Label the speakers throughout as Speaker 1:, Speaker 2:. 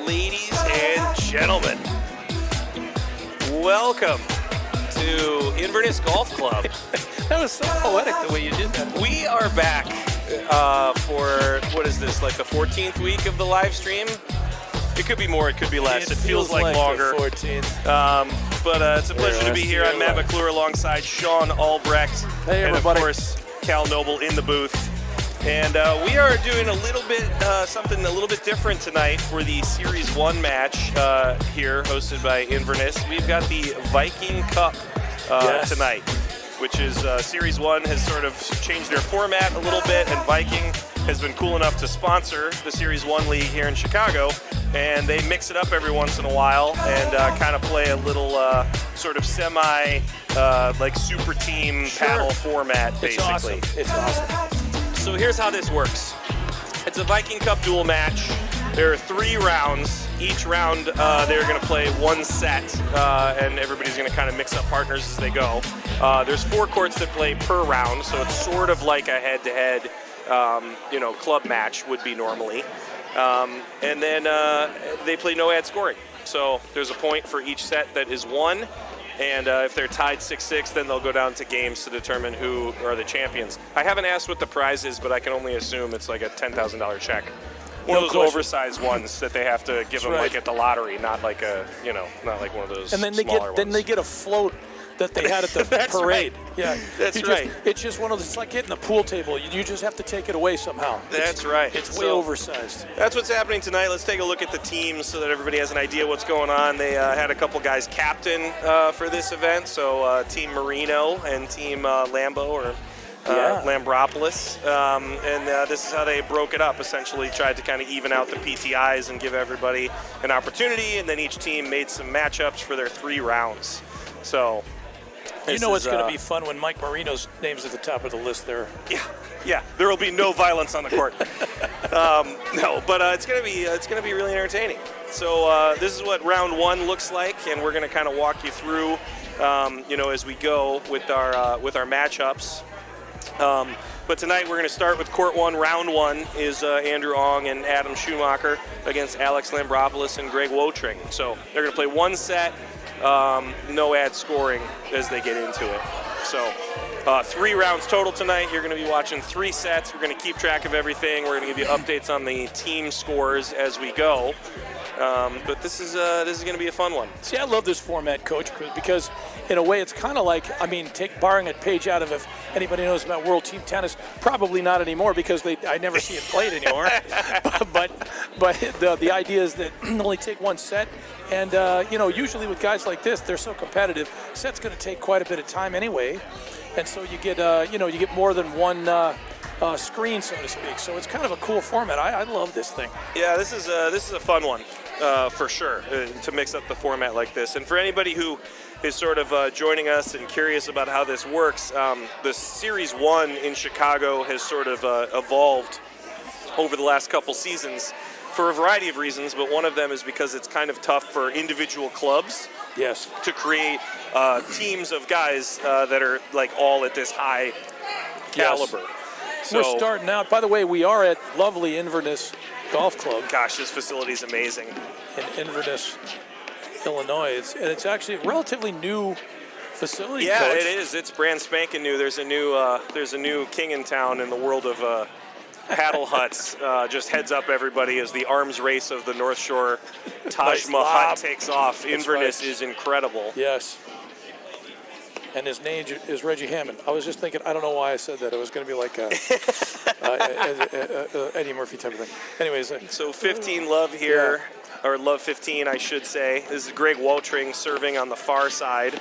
Speaker 1: Ladies and gentlemen, welcome to Inverness Golf Club.
Speaker 2: That was so poetic the way you did that.
Speaker 1: We are back for, what is this, like the 14th week of the live stream? It could be more, it could be less. It feels like
Speaker 2: they're
Speaker 1: longer.
Speaker 2: 14.
Speaker 1: But it's a pleasure to be here. I'm Matt McClure alongside Sean Albrecht.
Speaker 2: Hey,
Speaker 1: and
Speaker 2: everybody.
Speaker 1: of course, Cal Noble in the booth. And we are doing a little bit, something a little bit different tonight for the Series 1 match here, hosted by Inverness. We've got the Viking Cup tonight, which is Series 1 has sort of changed their format a little bit, and Viking has been cool enough to sponsor the Series 1 league here in Chicago, and they mix it up every once in a while and kind of play a little sort of semi like super team paddle format, basically.
Speaker 2: It's awesome.
Speaker 1: So here's how this works. It's a Viking Cup duel match. There are 3 rounds. Each round they're going to play 1 set, and everybody's going to kind of mix up partners as they go. There's 4 courts that play per round, so it's sort of like a head-to-head club match would be normally. And then they play no ad scoring. So there's a point for each set that is won. And if they're tied 6-6, then they'll go down to games to determine who are the champions. I haven't asked what the prize is, but I can only assume it's like a $10,000 check. One of those oversized ones that they have to give them like at the lottery, not like not like one of those.
Speaker 2: And then
Speaker 1: smaller
Speaker 2: then they get a float that they had at the parade.
Speaker 1: Right.
Speaker 2: Yeah,
Speaker 1: that's right.
Speaker 2: It's just one of those. It's like getting a pool table. You just have to take it away somehow.
Speaker 1: That's right.
Speaker 2: It's way oversized.
Speaker 1: That's what's happening tonight. Let's take a look at the teams so that everybody has an idea what's going on. They had a couple guys captain for this event, so Team Marino and Team Lambo or Lambropoulos, and this is how they broke it up. Essentially, tried to kind of even out the PTIs and give everybody an opportunity, and then each team made some matchups for their 3 rounds. So.
Speaker 2: You know it's going to be fun when Mike Marino's name's at the top of the list there.
Speaker 1: Yeah. There will be no violence on the court. No, but it's going to be really entertaining. So this is what round 1 looks like, and we're going to kind of walk you through, as we go with our matchups. But tonight we're going to start with court 1. Round 1 is Andrew Ong and Adam Schumacher against Alex Lambropoulos and Greg Wotring. So they're going to play 1 set. No ad scoring as they get into it. So 3 rounds total tonight. You're going to be watching 3 sets. We're going to keep track of everything. We're going to give you updates on the team scores as we go. But this is going to be a fun one.
Speaker 2: See, I love this format, Coach, because in a way it's kind of like, take borrowing a page out of, if anybody knows about World Team Tennis, probably not anymore because I never see it played anymore. but the idea is that only take 1 set, and usually with guys like this, they're so competitive. Set's going to take quite a bit of time anyway, and so you get you get more than 1 screen, so to speak. So it's kind of a cool format. I love this thing.
Speaker 1: Yeah, this is a fun one for sure to mix up the format like this. And for anybody who is sort of joining us and curious about how this works, the Series 1 in Chicago has sort of evolved over the last couple seasons for a variety of reasons, but one of them is because it's kind of tough for individual clubs to create teams of guys that are like all at this high caliber. So,
Speaker 2: we're starting out. By the way, we are at lovely Inverness Golf Club.
Speaker 1: Gosh, this facility is amazing.
Speaker 2: In Inverness, Illinois. It's actually a relatively new facility.
Speaker 1: Yeah,
Speaker 2: Coach.
Speaker 1: it is. It's brand spanking new. There's a new king in town in the world of paddle huts. Just heads up, everybody, as the arms race of the North Shore Taj Mahal takes off. Inverness is incredible.
Speaker 2: Yes. And his name is Reggie Hammond. I was just thinking, I don't know why I said that. It was going to be like a Eddie Murphy type of thing. Anyways.
Speaker 1: So 15 love here, or love 15, I should say. This is Greg Wotring serving on the far side.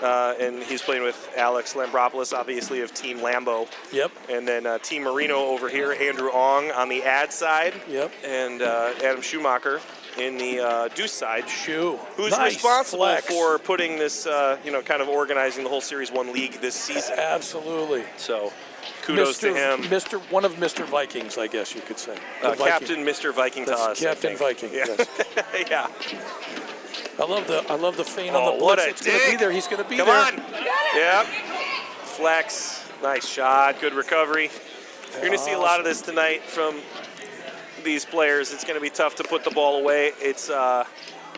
Speaker 1: And he's playing with Alex Lambropoulos, obviously, of Team Lambo.
Speaker 2: Yep.
Speaker 1: And then Team Marino over here, Andrew Ong on the ad side.
Speaker 2: Yep.
Speaker 1: And Adam Schumacher in the deuce side. Who's responsible for putting this, kind of organizing the whole Series 1 league this season.
Speaker 2: Absolutely.
Speaker 1: So kudos to him.
Speaker 2: One of Mr. Vikings, I guess you could say.
Speaker 1: Captain Mr. Viking to us.
Speaker 2: Captain Viking, yes.
Speaker 1: Yeah.
Speaker 2: I love the feint on the blitz. It's going to be there. He's going to be there.
Speaker 1: Come on. Yep. Flex. Nice shot. Good recovery. You're going to see a lot of this tonight from these players. It's going to be tough to put the ball away. It's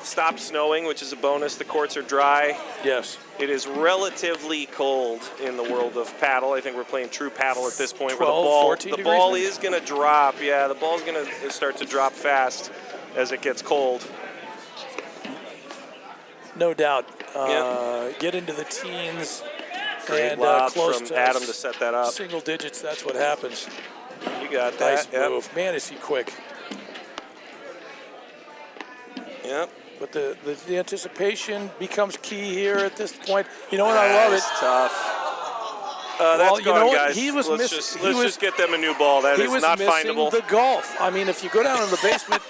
Speaker 1: stopped snowing, which is a bonus. The courts are dry.
Speaker 2: Yes.
Speaker 1: It is relatively cold in the world of paddle. I think we're playing true paddle at this point.
Speaker 2: 12,
Speaker 1: where
Speaker 2: 14
Speaker 1: the ball is going to drop. Yeah, the ball's going to start to drop fast. as it gets cold.
Speaker 2: No doubt.
Speaker 1: Yep.
Speaker 2: Get into the teens.
Speaker 1: Great
Speaker 2: and
Speaker 1: lob
Speaker 2: close
Speaker 1: from
Speaker 2: to
Speaker 1: Adam to set that up.
Speaker 2: single digits, that's what happens.
Speaker 1: You got that.
Speaker 2: Nice move. Man, is he quick.
Speaker 1: Yep.
Speaker 2: But the anticipation becomes key here at this point. You know what? I love it.
Speaker 1: That's tough.
Speaker 2: Well,
Speaker 1: That's
Speaker 2: you
Speaker 1: gone,
Speaker 2: know what?
Speaker 1: guys.
Speaker 2: He was
Speaker 1: let's
Speaker 2: missing.
Speaker 1: just get them a new ball. That
Speaker 2: He
Speaker 1: is
Speaker 2: was
Speaker 1: not
Speaker 2: missing
Speaker 1: findable.
Speaker 2: the golf. I mean, if you go down in the basement,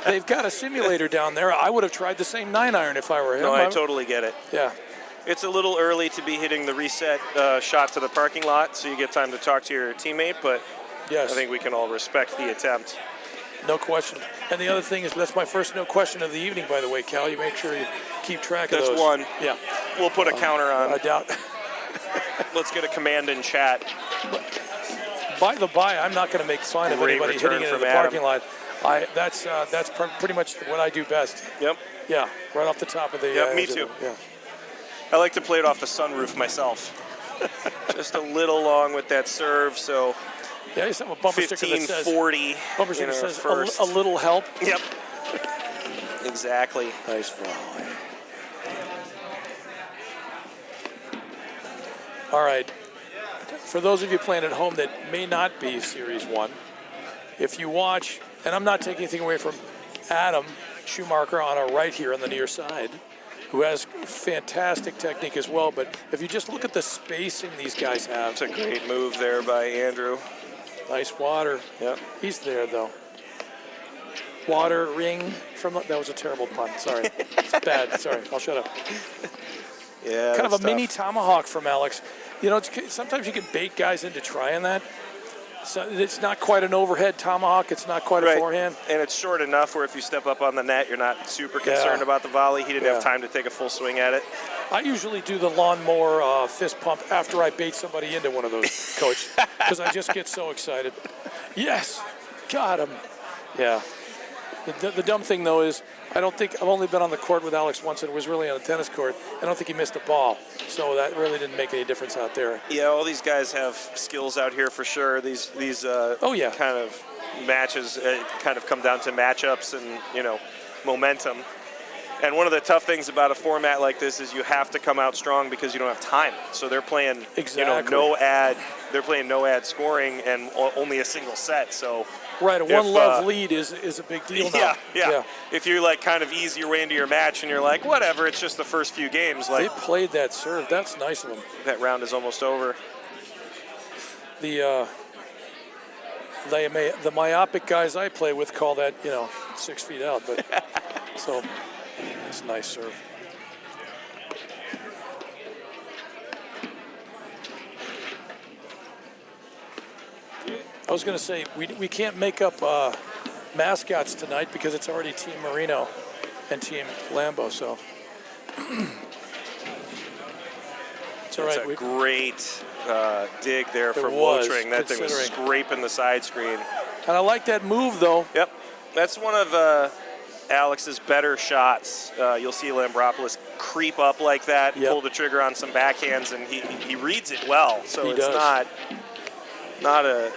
Speaker 2: they've got a simulator down there. I would have tried the same 9-iron if I were him.
Speaker 1: No, I totally get it.
Speaker 2: Yeah.
Speaker 1: It's a little early to be hitting the reset shot to the parking lot, so you get time to talk to your teammate, but
Speaker 2: Yes.
Speaker 1: I think we can all respect the attempt.
Speaker 2: No question. And the other thing is, that's my first no question of the evening, by the way, Cal. You make sure you keep track of those.
Speaker 1: That's one.
Speaker 2: Yeah.
Speaker 1: We'll put a counter on.
Speaker 2: I doubt.
Speaker 1: Let's get a command in chat.
Speaker 2: By the by, I'm not going to make fun of
Speaker 1: Great
Speaker 2: anybody
Speaker 1: return
Speaker 2: hitting it in
Speaker 1: from
Speaker 2: the
Speaker 1: Adam.
Speaker 2: parking lot. That's pretty much what I do best.
Speaker 1: Yep.
Speaker 2: Yeah, right off the top of the.
Speaker 1: Yep, me
Speaker 2: edge of
Speaker 1: too.
Speaker 2: the- yeah.
Speaker 1: I like to play it off the sunroof myself. Just a little long with that serve, so
Speaker 2: Yeah, I used to have a bumper sticker that says
Speaker 1: 1540.
Speaker 2: bumper sticker says
Speaker 1: first.
Speaker 2: a little help.
Speaker 1: Yep. Exactly.
Speaker 2: Nice volley. All right. For those of you playing at home that may not be Series 1, if you watch, and I'm not taking anything away from Adam Schumacher on our right here on the near side, who has fantastic technique as well, but if you just look at the spacing these guys have.
Speaker 1: It's a great move there by Andrew.
Speaker 2: Nice water.
Speaker 1: Yep.
Speaker 2: He's there, though. Water, ring, from that was a terrible pun. Sorry. It's bad. Sorry, I'll shut up.
Speaker 1: Yeah.
Speaker 2: Kind of a
Speaker 1: that's
Speaker 2: mini
Speaker 1: tough.
Speaker 2: tomahawk from Alex. You know, sometimes you can bait guys into trying that. So it's not quite an overhead tomahawk. It's not quite a
Speaker 1: Right.
Speaker 2: forehand.
Speaker 1: And it's short enough where if you step up on the net, you're not super concerned about the volley. He didn't have time to take a full swing at it.
Speaker 2: I usually do the lawnmower fist pump after I bait somebody into one of those, Coach, because I just get so excited. Yes, got him. Yeah. The dumb thing, though, is I don't think I've only been on the court with Alex once, and it was really on a tennis court. I don't think he missed a ball, so that really didn't make any difference out there.
Speaker 1: Yeah, all these guys have skills out here for sure. These kind of matches kind of come down to matchups and momentum. And one of the tough things about a format like this is you have to come out strong because you don't have time. So they're playing no ad. They're playing no ad scoring and only a single set. So.
Speaker 2: Right, a one-love lead is a big deal now.
Speaker 1: Yeah. If you kind of ease your way into your match and you're like, whatever, it's just the first few games.
Speaker 2: They played that serve. That's nice of them.
Speaker 1: That round is almost over.
Speaker 2: The myopic guys I play with call that 6 feet out, but so it's a nice serve. I was going to say, we can't make up mascots tonight because it's already Team Marino and Team Lambo, so it's all right.
Speaker 1: It's a great dig there from
Speaker 2: was,
Speaker 1: Wotring. That thing was scraping the side screen.
Speaker 2: And I like that move, though.
Speaker 1: Yep. That's one of Alex's better shots. You'll see Lambropoulos creep up like that, pull the trigger on some backhands, and he reads it well. So it's not a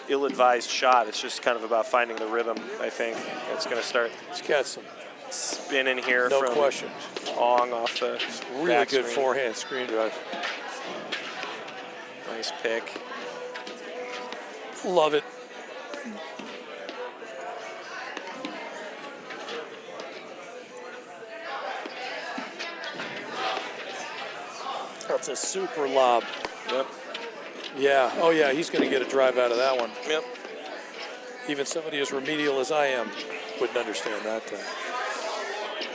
Speaker 1: ill-advised shot. It's just kind of about finding the rhythm. I think it's going to start.
Speaker 2: He's got some
Speaker 1: spin in here.
Speaker 2: No
Speaker 1: from
Speaker 2: question.
Speaker 1: Ong off the
Speaker 2: really good
Speaker 1: screen.
Speaker 2: forehand screen drive.
Speaker 1: Nice pick.
Speaker 2: Love it. That's a super lob.
Speaker 1: Yep.
Speaker 2: Yeah. Oh, yeah. He's going to get a drive out of that one.
Speaker 1: Yep.
Speaker 2: Even somebody as remedial as I am wouldn't understand that.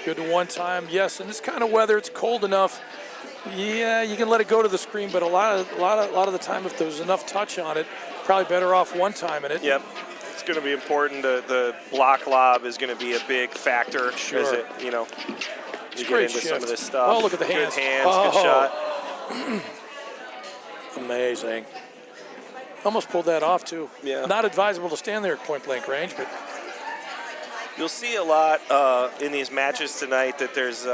Speaker 2: Good one time. Yes, in this kind of weather, it's cold enough. Yeah, you can let it go to the screen, but a lot of the time, if there's enough touch on it, probably better off one time in it.
Speaker 1: Yep. It's going to be important. The block lob is going to be a big factor.
Speaker 2: Sure.
Speaker 1: As it, you get into some of this stuff.
Speaker 2: Oh, look at the hands.
Speaker 1: Good hands, good shot.
Speaker 2: Amazing. Almost pulled that off, too.
Speaker 1: Yeah.
Speaker 2: Not advisable to stand there at point-blank range, but
Speaker 1: You'll see a lot in these matches tonight that there's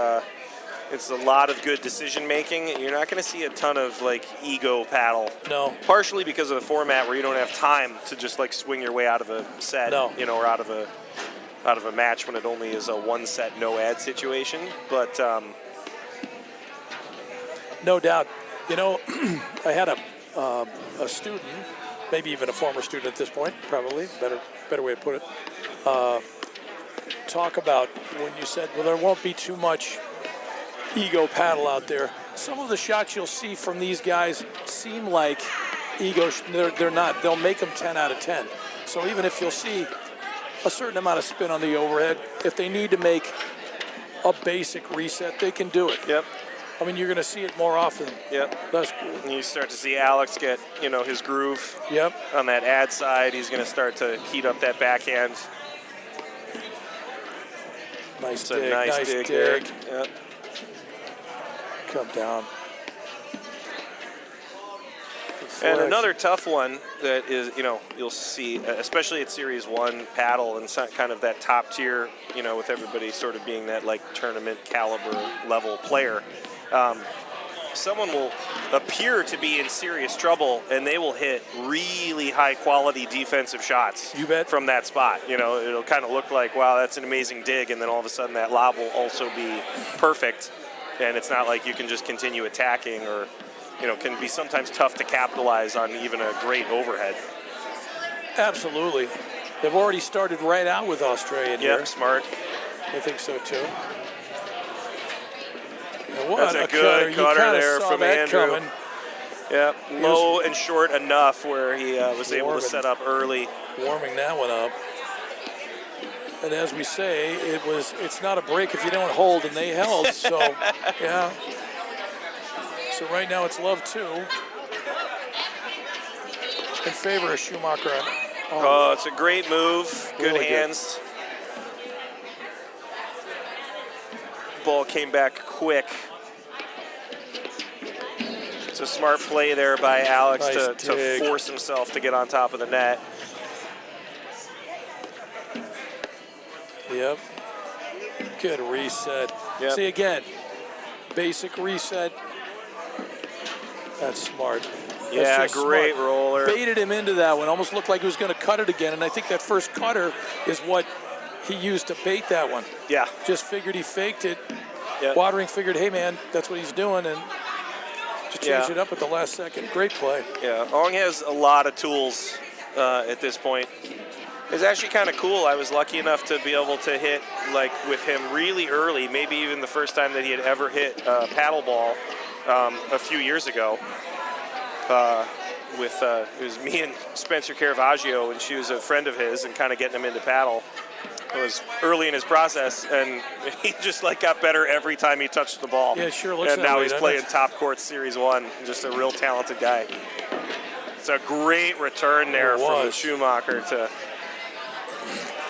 Speaker 1: It's a lot of good decision making. You're not going to see a ton of like ego paddle.
Speaker 2: No.
Speaker 1: Partially because of the format where you don't have time to just like swing your way out of a set, you know, or out of a match when it only is a one set no ad situation. But
Speaker 2: no doubt. You know, I had a student, maybe even a former student at this point, probably better way to put it, talk about when you said, well, there won't be too much ego paddle out there. Some of the shots you'll see from these guys seem like ego. They're not. They'll make them 10 out of 10. So even if you'll see a certain amount of spin on the overhead, if they need to make a basic reset, they can do it.
Speaker 1: Yep.
Speaker 2: I mean, you're going to see it more often.
Speaker 1: Yep.
Speaker 2: That's good.
Speaker 1: And you start to see Alex get, you know, his groove.
Speaker 2: Yep.
Speaker 1: On that ad side, he's going to start to heat up that backhand.
Speaker 2: Nice
Speaker 1: It's
Speaker 2: dig.
Speaker 1: a nice dig there. Yep.
Speaker 2: Come down.
Speaker 1: And another tough one that is, you know, you'll see, especially at Series 1 paddle and kind of that top tier, you know, with everybody sort of being that like tournament caliber level player. Someone will appear to be in serious trouble and they will hit really high quality defensive shots.
Speaker 2: You bet.
Speaker 1: From that spot. You know, it'll kind of look like, wow, that's an amazing dig, and then all of a sudden that lob will also be perfect, and it's not like you can just continue attacking, or, you know, can be sometimes tough to capitalize on even a great overhead.
Speaker 2: Absolutely. They've already started right out with Australia here.
Speaker 1: Yeah, smart.
Speaker 2: I think so too.
Speaker 1: That's a good cutter there from Andrew.
Speaker 2: Coming.
Speaker 1: Yeah, low and short enough where he was able to set up early.
Speaker 2: Warming that one up. And as we say, it's not a break if you don't hold, and they held. So, yeah. So right now it's love 2 in favor of Schumacher.
Speaker 1: Oh, it's a great move. Good
Speaker 2: really
Speaker 1: hands. Ball came back quick. It's a smart play there by Alex to force himself to get on top of the net.
Speaker 2: Yep. Good reset.
Speaker 1: Yep.
Speaker 2: See, again, basic reset. That's smart.
Speaker 1: Yeah, great roller.
Speaker 2: Baited him into that one. Almost looked like he was going to cut it again. And I think that first cutter is what he used to bait that one.
Speaker 1: Yeah.
Speaker 2: Just figured he faked it.
Speaker 1: Yep.
Speaker 2: Watering figured, hey, man, that's what he's doing. And just changed it up at the last second. Great play.
Speaker 1: Yeah, Ong has a lot of tools at this point. It's actually kind of cool. I was lucky enough to be able to hit like with him really early, maybe even the first time that he had ever hit a paddle ball a few years ago. It was me and Spencer Caravaggio, and she was a friend of his, and kind of getting him into paddle. It was early in his process, and he just like got better every time he touched the ball.
Speaker 2: Yeah, sure looks
Speaker 1: and
Speaker 2: that
Speaker 1: now
Speaker 2: way,
Speaker 1: he's playing top court Series 1. Just a real talented guy. It's a great return there from Schumacher to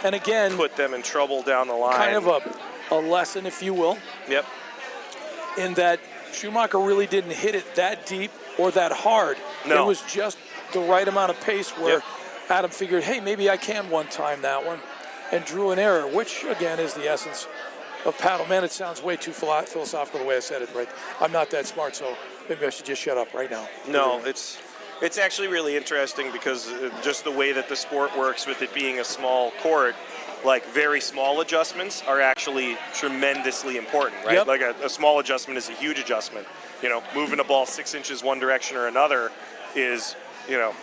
Speaker 2: and again
Speaker 1: put them in trouble down the line.
Speaker 2: Kind of a lesson, if you will.
Speaker 1: Yep.
Speaker 2: In that Schumacher really didn't hit it that deep or that hard.
Speaker 1: No.
Speaker 2: It was just the right amount of pace where Adam figured, hey, maybe I can one time that one, and drew an error, which again is the essence of paddle. Man, it sounds way too philosophical the way I said it, right? I'm not that smart, so maybe I should just shut up right now.
Speaker 1: No, it's actually really interesting because just the way that the sport works with it being a small court, like very small adjustments are actually tremendously important, right?
Speaker 2: Yep.
Speaker 1: Like a small adjustment is a huge adjustment. You know, moving a ball 6 inches one direction or another is, you know,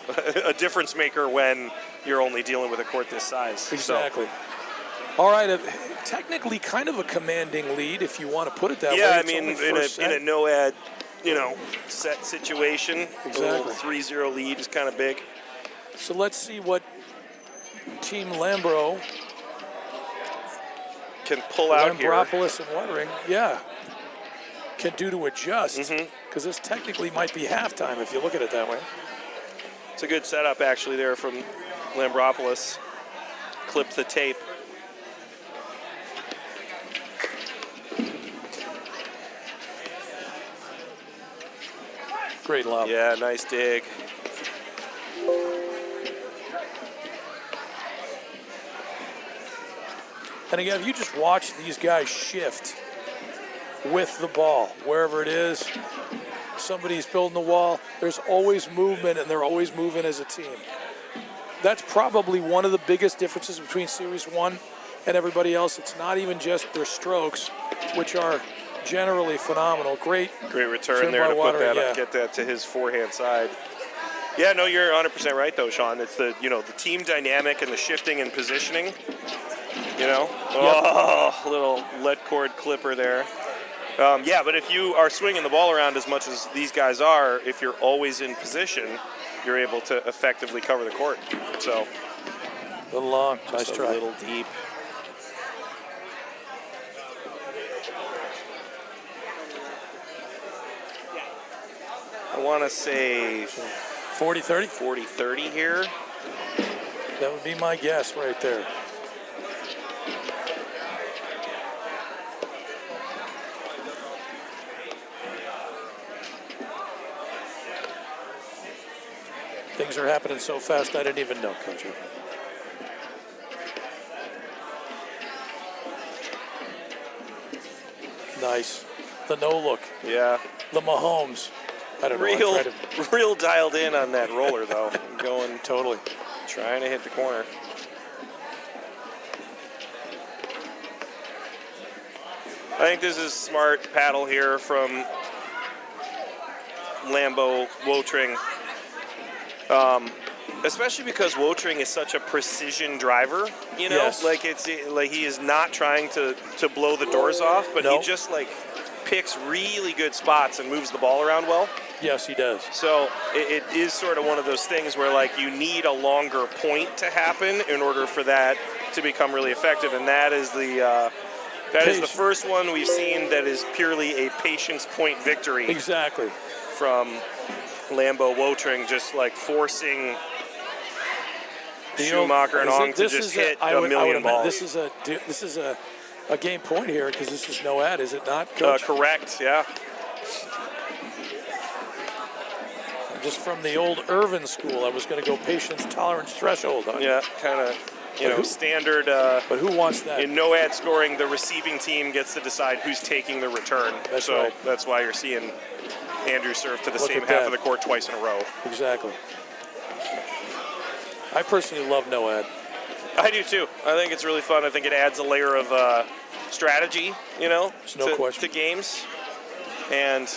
Speaker 1: a difference maker when you're only dealing with a court this size.
Speaker 2: Exactly.
Speaker 1: So.
Speaker 2: All right, technically kind of a commanding lead if you want to put it that way.
Speaker 1: Yeah, I mean, in a no-ad, you know, set situation,
Speaker 2: exactly.
Speaker 1: 3-0 lead is kind of big.
Speaker 2: So let's see what Team Lambro
Speaker 1: can pull out here.
Speaker 2: Lambropoulos and Watering, can do to adjust, because this technically might be halftime if you look at it that way.
Speaker 1: It's a good setup actually there from Lambropoulos. Clip the tape.
Speaker 2: Great lob.
Speaker 1: Yeah, nice dig.
Speaker 2: And again, if you just watch these guys shift, with the ball, wherever it is. Somebody's building the wall. There's always movement, and they're always moving as a team. That's probably one of the biggest differences between Series 1 and everybody else. It's not even just their strokes, which are generally phenomenal. Great
Speaker 1: return there to put that get that to his forehand side. Yeah, no, you're 100% right though, Sean. It's the the team dynamic and the shifting and positioning. Oh, little lead cord clipper there. Yeah, but if you are swinging the ball around as much as these guys are, if you're always in position, you're able to effectively cover the court. So,
Speaker 2: a little long, nice try.
Speaker 1: A little deep. I want to say
Speaker 2: 40-30?
Speaker 1: 40-30 here.
Speaker 2: That would be my guess right there. Things are happening so fast I didn't even know, Coach. Nice. The no look.
Speaker 1: Yeah.
Speaker 2: The Mahomes. I don't know.
Speaker 1: Real dialed in on that roller, though. Going
Speaker 2: totally.
Speaker 1: Trying to hit the corner. I think this is smart paddle here from Lambo Wotring. Especially because Wotring is such a precision driver,
Speaker 2: Yes.
Speaker 1: like he is not trying to blow the doors off, but he just picks really good spots and moves the ball around well.
Speaker 2: Yes, he does.
Speaker 1: So it is sort of one of those things where you need a longer point to happen in order for that to become really effective, and that is the first one we've seen that is purely a patience point victory.
Speaker 2: Exactly.
Speaker 1: From Lambo Wotring, just forcing Schumacher and Ong to just hit a million balls.
Speaker 2: This is a game point here because this is no ad, is it not, Coach?
Speaker 1: Correct, yeah.
Speaker 2: I'm just from the old Irvin school. I was going to go patience tolerance threshold on.
Speaker 1: Yeah, kind of standard.
Speaker 2: But who wants that?
Speaker 1: In no ad scoring, the receiving team gets to decide who's taking the return.
Speaker 2: That's right.
Speaker 1: That's why you're seeing Andrew serve to the same half of the court twice in a row.
Speaker 2: Exactly. I personally love no ad.
Speaker 1: I do too. I think it's really fun. I think it adds a layer of strategy, to games. And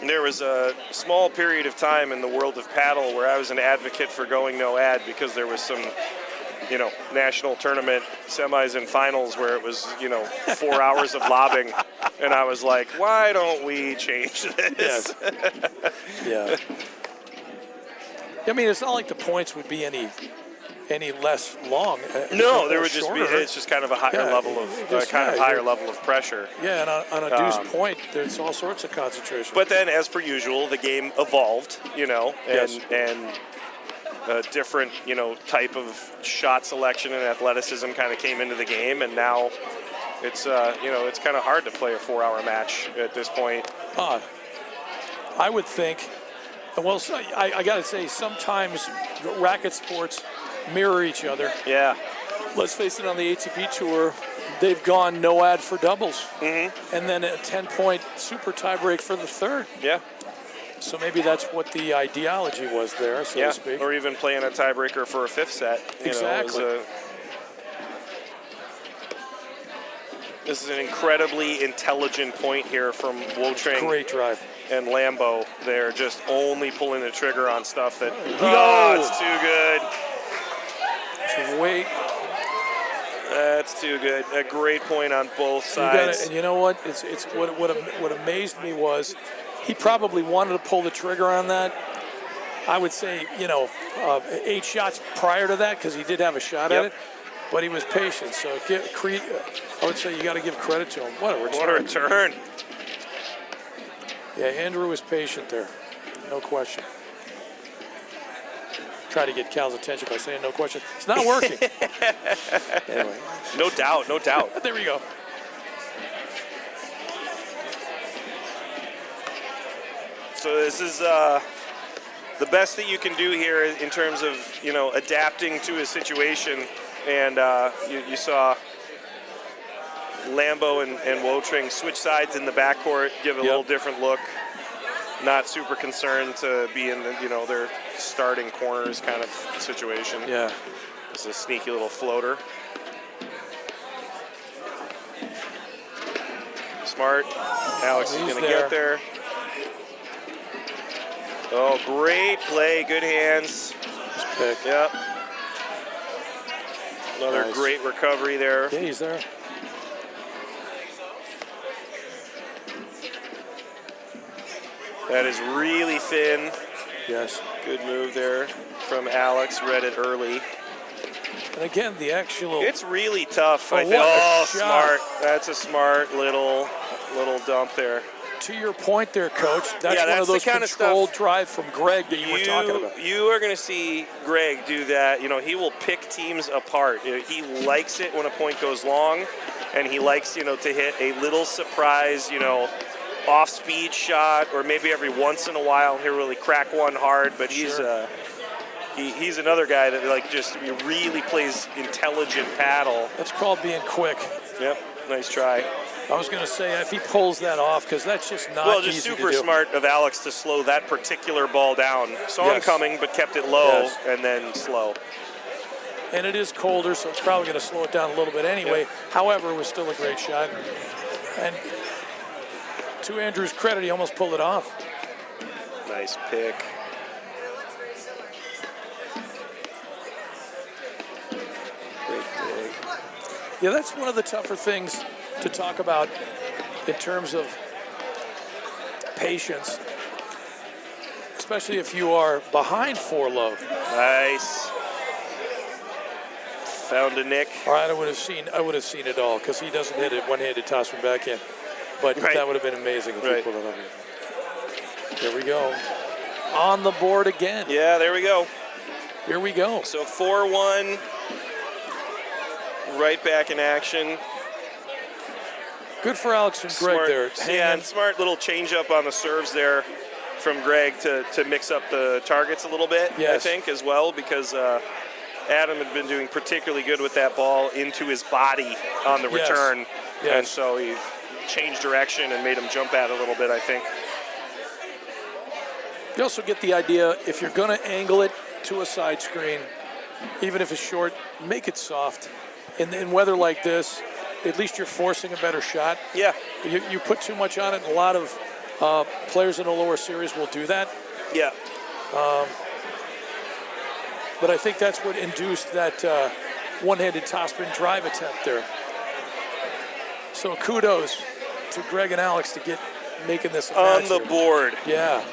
Speaker 1: there was a small period of time in the world of paddle where I was an advocate for going no ad because there was some national tournament semis and finals where it was, 4 hours of lobbing. And I was like, why don't we change this?
Speaker 2: Yes. Yeah. I mean, it's not like the points would be any less long.
Speaker 1: No, there would just be. It's just kind of a higher level of higher level of pressure.
Speaker 2: Yeah, and on a deuce point, there's all sorts of concentration.
Speaker 1: But then, as per usual, the game evolved. And a different type of shot selection and athleticism kind of came into the game, and now it's it's kind of hard to play a 4-hour match at this point.
Speaker 2: I would think. Well, I got to say, sometimes racket sports mirror each other.
Speaker 1: Yeah.
Speaker 2: Let's face it, on the ATP Tour, they've gone no ad for doubles. Mm-hmm. And then a 10-point super tiebreak for the third.
Speaker 1: Yeah.
Speaker 2: So maybe that's what the ideology was there, so to speak.
Speaker 1: Or even playing a tiebreaker for a fifth set.
Speaker 2: Exactly.
Speaker 1: This is an incredibly intelligent point here from Wotring.
Speaker 2: Great drive.
Speaker 1: And Lambo, they're just only pulling the trigger on stuff that, it's too good.
Speaker 2: Wait.
Speaker 1: That's too good. A great point on both sides.
Speaker 2: And you know what? It's what amazed me was he probably wanted to pull the trigger on that. I would say, 8 shots prior to that because he did have a shot at it. But he was patient. So I would say you got to give credit to him. What a return.
Speaker 1: What a return.
Speaker 2: Yeah, Andrew was patient there, no question. Try to get Cal's attention by saying no question. It's not working. Anyway.
Speaker 1: No doubt, no doubt.
Speaker 2: There we go.
Speaker 1: So this is the best that you can do here in terms of, adapting to a situation. And you saw Lambo and Wotring switch sides in the backcourt, give it a little different look. Not super concerned to be in the, their starting corners kind of situation.
Speaker 2: Yeah.
Speaker 1: It's a sneaky little floater. Smart. Alex is going to get there. Oh, great play. Good hands.
Speaker 2: Nice pick.
Speaker 1: Yep. Another great recovery there.
Speaker 2: Yeah, he's there.
Speaker 1: That is really thin.
Speaker 2: Yes.
Speaker 1: Good move there from Alex. Read it early.
Speaker 2: And again, the actual...
Speaker 1: It's really tough.
Speaker 2: Smart.
Speaker 1: That's a smart little dump there.
Speaker 2: To your point there, Coach, that's one of those controlled drive from Greg that you were talking about.
Speaker 1: You are going to see Greg do that. He will pick teams apart. He likes it when a point goes long, and he likes, to hit a little surprise, off-speed shot, or maybe every once in a while he'll really crack one hard. But he's another guy that just really plays intelligent paddle.
Speaker 2: That's called being quick.
Speaker 1: Yep, nice try.
Speaker 2: I was going to say if he pulls that off, because that's just not easy to do.
Speaker 1: Super smart of Alex to slow that particular ball down. Saw him coming, but kept it low and then slow.
Speaker 2: And it is colder, so it's probably going to slow it down a little bit anyway.
Speaker 1: Yep.
Speaker 2: However, it was still a great shot. And to Andrew's credit, he almost pulled it off.
Speaker 1: Nice pick. Great dig.
Speaker 2: Yeah, that's one of the tougher things to talk about in terms of patience, especially if you are behind 4-love.
Speaker 1: Nice. Found a nick.
Speaker 2: All right, I would have seen it all because he doesn't hit it one-handed toss from backhand. But that would have been amazing if he pulled it off. There we go. On the board again.
Speaker 1: Yeah, there we go.
Speaker 2: Here we go.
Speaker 1: So 4-1. Right back in action.
Speaker 2: Good for Alex and Greg there.
Speaker 1: And smart little change up on the serves there from Greg to mix up the targets a little bit, I think, as well, because Adam had been doing particularly good with that ball into his body on the return.
Speaker 2: Yes.
Speaker 1: And so he changed direction and made him jump at it a little bit, I think.
Speaker 2: You also get the idea, if you're going to angle it to a side screen, even if it's short, make it soft. In weather like this, at least you're forcing a better shot.
Speaker 1: Yeah.
Speaker 2: You put too much on it, and a lot of players in the lower series will do that.
Speaker 1: Yeah.
Speaker 2: But I think that's what induced that one-handed topspin drive attempt there. So kudos to Greg and Alex to get making this a
Speaker 1: on
Speaker 2: match
Speaker 1: the
Speaker 2: here.
Speaker 1: board.
Speaker 2: Yeah.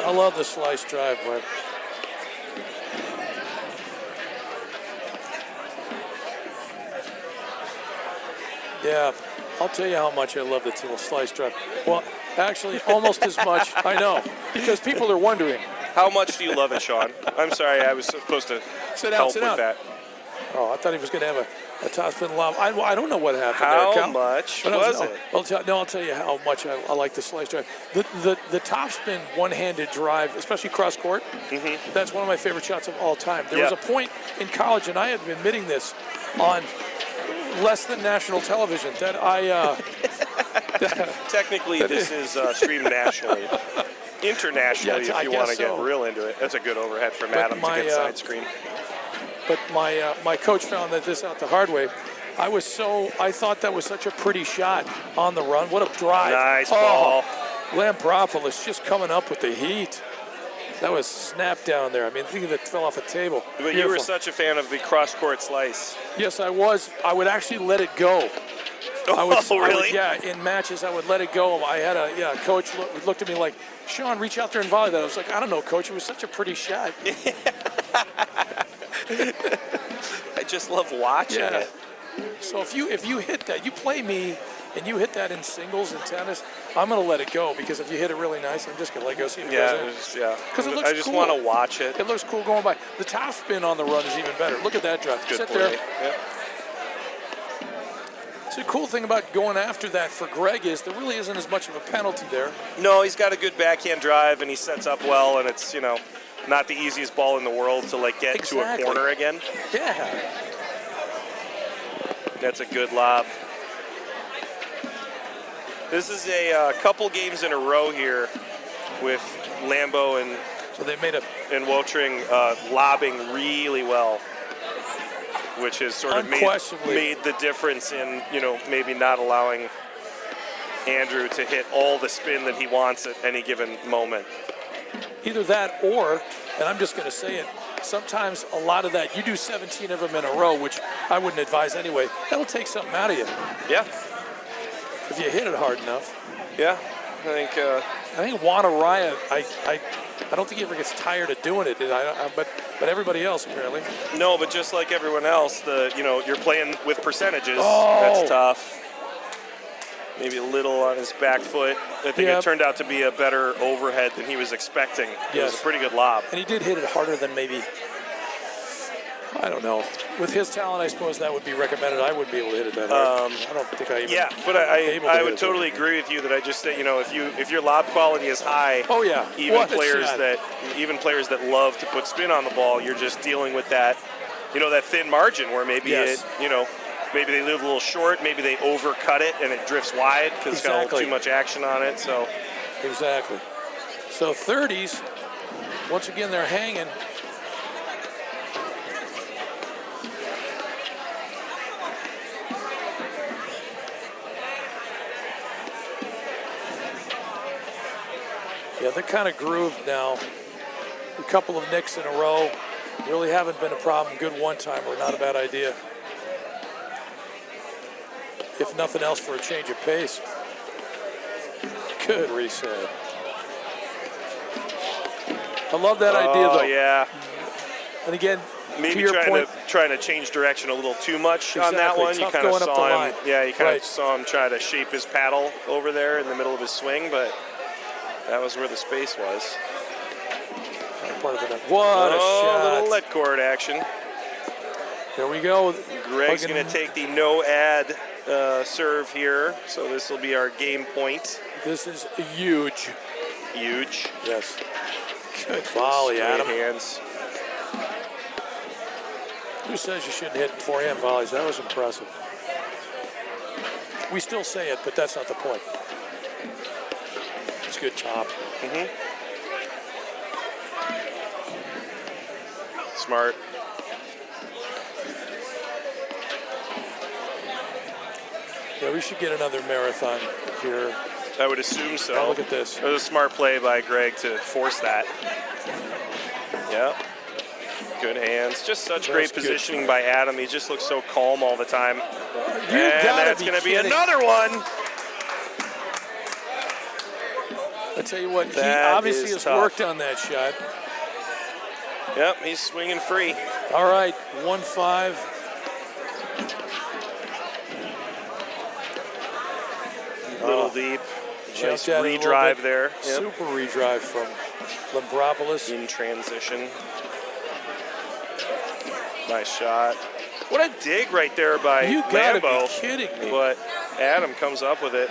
Speaker 2: I love the slice drive, but yeah, I'll tell you how much I love the little slice drive. Well, actually, almost as much. I know, because people are wondering.
Speaker 1: How much do you love it, Sean? I'm sorry, I was supposed to help with that.
Speaker 2: Oh, I thought he was going to have a topspin lob. I don't know what happened
Speaker 1: how
Speaker 2: there, Cal.
Speaker 1: Much was it?
Speaker 2: I'll tell you how much I like the slice drive. The topspin one-handed drive, especially cross court, that's one of my favorite shots of all time. There was a point in college, and I have been admitting this on less than national television, that I...
Speaker 1: Technically, this is streamed nationally. Internationally, if you want to get real into it. That's a good overhead from Adam to get side screen.
Speaker 2: But my coach found this out the hard way. I thought that was such a pretty shot on the run. What a drive.
Speaker 1: Nice ball.
Speaker 2: Lampropoulos just coming up with the heat. That was snapped down there. I mean, think of it fell off a table.
Speaker 1: But
Speaker 2: Beautiful.
Speaker 1: You were such a fan of the cross-court slice.
Speaker 2: Yes, I was. I would actually let it go.
Speaker 1: Really?
Speaker 2: In matches, I would let it go. I had a coach looked at me like, Sean, reach out there and volley that. I was like, I don't know, coach. It was such a pretty shot.
Speaker 1: I just love watching it.
Speaker 2: So if you hit that, you play me, and you hit that in singles and tennis, I'm going to let it go, because if you hit it really nice, I'm just going to let it go, see if it goes in. Because it looks
Speaker 1: I just
Speaker 2: cool.
Speaker 1: want to watch it.
Speaker 2: It looks cool going by. The top spin on the run is even better. Look at that drive.
Speaker 1: Good
Speaker 2: Sit
Speaker 1: play.
Speaker 2: there.
Speaker 1: Yep.
Speaker 2: So the cool thing about going after that for Greg is there really isn't as much of a penalty there.
Speaker 1: No, he's got a good backhand drive, and he sets up well, and it's, not the easiest ball in the world to get to a corner again.
Speaker 2: Yeah.
Speaker 1: That's a good lob. This is a couple games in a row here with Lambeau and
Speaker 2: So they made a
Speaker 1: and Wotring lobbing really well, which has sort of made the difference in, you know, maybe not allowing Andrew to hit all the spin that he wants at any given moment.
Speaker 2: either that or, and I'm just going to say it, sometimes a lot of that, you do 17 of them in a row, which I wouldn't advise anyway, that'll take something out of you.
Speaker 1: Yeah.
Speaker 2: If you hit it hard enough.
Speaker 1: Yeah, I think
Speaker 2: Wanaraya, I don't think he ever gets tired of doing it, but everybody else apparently.
Speaker 1: No, but just like everyone else, you're playing with percentages.
Speaker 2: Oh.
Speaker 1: That's tough. Maybe a little on his back foot. I think it turned out to be a better overhead than he was expecting. It was a pretty good lob.
Speaker 2: And he did hit it harder than maybe, I don't know. With his talent, I suppose that would be recommended. I wouldn't be able to hit it that hard. I don't think I even.
Speaker 1: Yeah, but I would totally agree with you that I just think, if your lob quality is high, even players that love to put spin on the ball, you're just dealing with that, that thin margin where maybe maybe they leave a little short, maybe they overcut it and it drifts wide because it's got a little too much action on it. So
Speaker 2: exactly. So 30s, once again they're hanging. Yeah, they're kind of grooved now. A couple of nicks in a row. Really haven't been a problem. Good one-timer, not a bad idea. If nothing else, for a change of pace. Good reset. I love that idea, though.
Speaker 1: Oh, yeah.
Speaker 2: And again,
Speaker 1: maybe trying to change direction a little too much on that one.
Speaker 2: Tough
Speaker 1: you kind of
Speaker 2: going up the line.
Speaker 1: Yeah, you kind of saw him try to shape his paddle over there in the middle of his swing, but that was where the space was.
Speaker 2: What a shot.
Speaker 1: A little let cord action.
Speaker 2: Here we go.
Speaker 1: Greg's going to take the no ad serve here, so this will be our game point.
Speaker 2: This is huge.
Speaker 1: Huge.
Speaker 2: Yes. Good volley, Adam.
Speaker 1: Hands.
Speaker 2: Who says you shouldn't hit forehand volleys? That was impressive. We still say it, but that's not the point. It's a good top.
Speaker 1: Mm-hmm. Smart.
Speaker 2: Yeah, we should get another marathon here.
Speaker 1: I would assume so.
Speaker 2: Oh, look at this.
Speaker 1: It was a smart play by Greg to force that. Yep. Good hands. Just such great positioning by Adam. He just looks so calm all the time. And that's going to be another one.
Speaker 2: I tell you what, he obviously has worked on that shot.
Speaker 1: Yep, he's swinging free.
Speaker 2: All right, 1-5.
Speaker 1: Little deep. Nice redrive there. Yep.
Speaker 2: Super redrive from Lambropoulos.
Speaker 1: In transition. Nice shot. What a dig right there by Lambeau.
Speaker 2: You gotta be kidding me.
Speaker 1: But Adam comes up with it.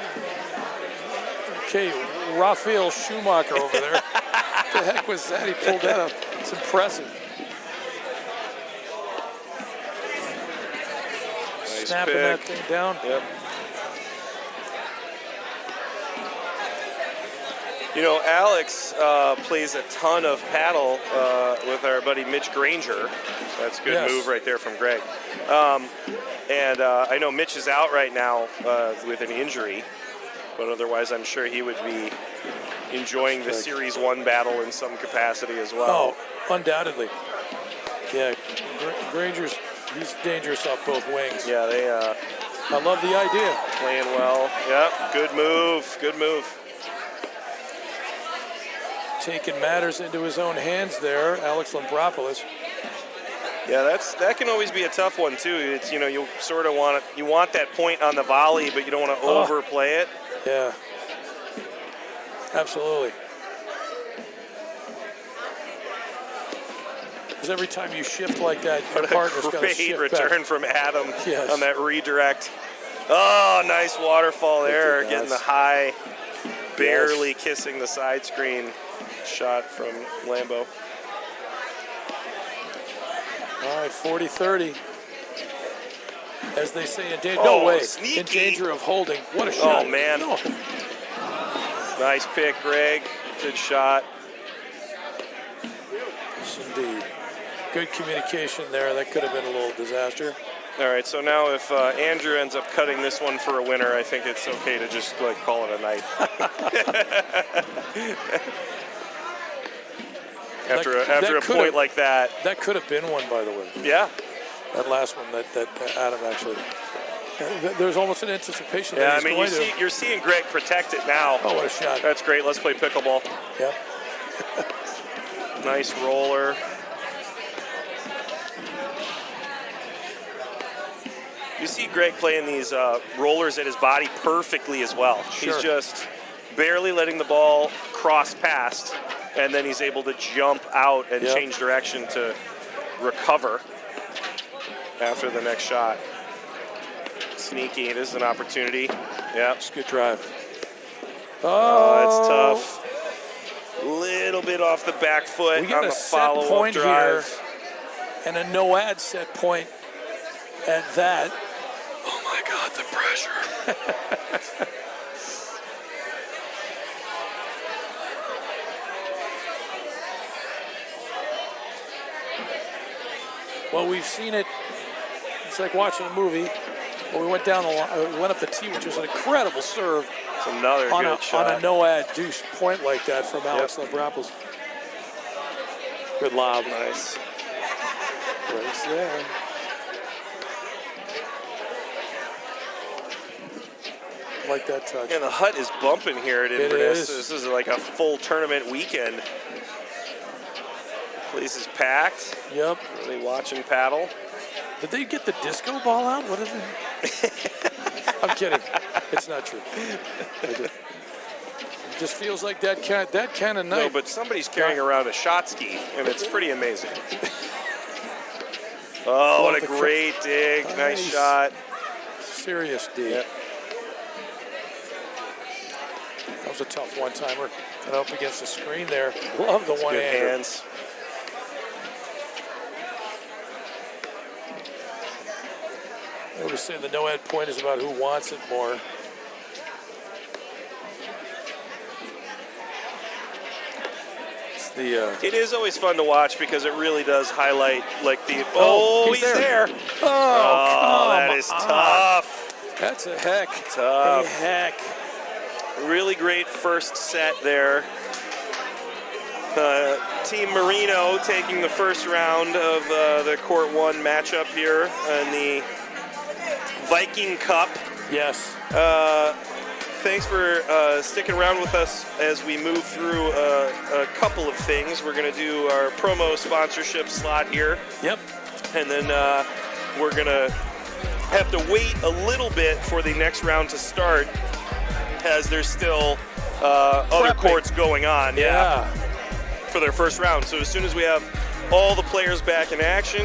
Speaker 2: Okay, Raphael Schumacher over there. What the heck was that? He pulled that up. It's impressive.
Speaker 1: Nice
Speaker 2: snapping
Speaker 1: pick.
Speaker 2: that thing down.
Speaker 1: Yep. You know, Alex plays a ton of paddle with our buddy Mitch Granger. That's a good move right there from Greg. And I know Mitch is out right now with an injury, but otherwise I'm sure he would be enjoying the Series 1 battle in some capacity as well.
Speaker 2: Oh, undoubtedly. Yeah, Granger's, he's dangerous off both wings.
Speaker 1: Yeah, they...
Speaker 2: I love the idea.
Speaker 1: Playing well. Yep, good move, good move.
Speaker 2: Taking matters into his own hands there, Alex Lambropoulos.
Speaker 1: Yeah, that can always be a tough one too. It's, you know, you sort of want that point on the volley, but you don't want to overplay it.
Speaker 2: Yeah, absolutely. Because every time you shift like that, your partner's got to shift
Speaker 1: back. Great return from Adam
Speaker 2: yes.
Speaker 1: on that redirect. Oh, nice waterfall there, getting the high, barely kissing the side screen shot from Lambeau.
Speaker 2: All right, 40-30. As they say, in danger. No way.
Speaker 1: Sneaky.
Speaker 2: In danger of holding. What a shot.
Speaker 1: Oh, man.
Speaker 2: No.
Speaker 1: Nice pick, Greg. Good shot.
Speaker 2: Yes, indeed. Good communication there. That could have been a little disaster.
Speaker 1: All right, so now if Andrew ends up cutting this one for a winner, I think it's okay to just call it a night. after a point like that.
Speaker 2: That could have been one, by the way.
Speaker 1: Yeah.
Speaker 2: That last one that Adam actually. There's almost an anticipation.
Speaker 1: Yeah,
Speaker 2: that he's
Speaker 1: you're seeing Greg protect it now.
Speaker 2: Oh, what a shot!
Speaker 1: That's great. Let's play pickleball.
Speaker 2: Yep.
Speaker 1: Nice roller. You see Greg playing these rollers at his body perfectly as well.
Speaker 2: Sure.
Speaker 1: He's just barely letting the ball cross past, and then he's able to jump out and change direction to recover after the next shot. Sneaky. This is an opportunity. Yeah.
Speaker 2: It's a good drive.
Speaker 1: Oh, it's tough. Little bit off the back foot
Speaker 2: we got
Speaker 1: on the follow-up drive.
Speaker 2: Here and a no-ad set point at that. Oh, my God, the pressure. Well, we've seen it. It's like watching a movie. Well, we went down the line, we went up the tee, which was an incredible serve.
Speaker 1: It's another good shot.
Speaker 2: On a no-ad deuce point like that from Alex Labropoulos. Good lob.
Speaker 1: Nice.
Speaker 2: Right there. Like that touch.
Speaker 1: And the hut is bumping here at Inverness.
Speaker 2: It is.
Speaker 1: This is like a full tournament weekend. Place is packed.
Speaker 2: Yep.
Speaker 1: Really watching paddle.
Speaker 2: Did they get the disco ball out? What is it? I'm kidding. It's not true. It just feels like that kind of night.
Speaker 1: No, but somebody's carrying around a shot ski, and it's pretty amazing. Oh, what a great dig. Nice shot.
Speaker 2: Serious dig.
Speaker 1: Yep.
Speaker 2: That was a tough one-timer. And up against the screen there. Love the one-hander.
Speaker 1: Good hands.
Speaker 2: I always say the no-ad point is about who wants it more. It's the.
Speaker 1: It is always fun to watch because it really does highlight like the. Oh, he's there.
Speaker 2: Oh,
Speaker 1: that is tough.
Speaker 2: That's a heck.
Speaker 1: Tough.
Speaker 2: A heck.
Speaker 1: Really great first set there. Team Marino taking the first round of the Court 1 matchup here in the Viking Cup.
Speaker 2: Yes.
Speaker 1: Thanks for sticking around with us as we move through a couple of things. We're going to do our promo sponsorship slot here.
Speaker 2: Yep.
Speaker 1: And then we're going to have to wait a little bit for the next round to start as there's still other courts going on. Yeah. For their first round. So as soon as we have all the players back in action,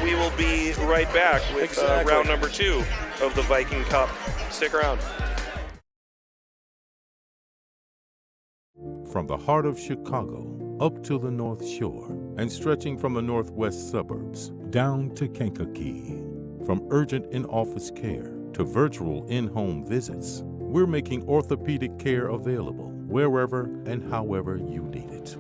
Speaker 1: we will be right back with round number 2 of the Viking Cup. Stick around.
Speaker 3: From the heart of Chicago up to the North Shore and stretching from the northwest suburbs down to Kankakee. From urgent in-office care to virtual in-home visits, we're making orthopedic care available wherever and however you need it.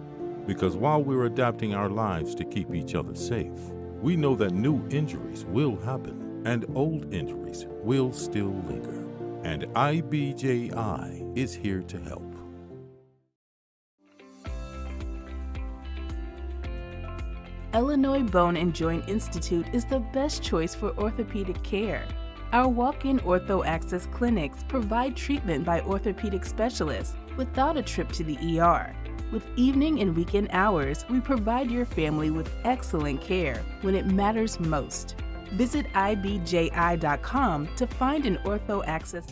Speaker 3: Because while we're adapting our lives to keep each other safe, we know that new injuries will happen and old injuries will still linger. And IBJI is here to help.
Speaker 4: Illinois Bone and Joint Institute is the best choice for orthopedic care. Our walk-in ortho access clinics provide treatment by orthopedic specialists without a trip to the ER. With evening and weekend hours, we provide your family with excellent care when it matters most. Visit ibji.com to find an ortho access.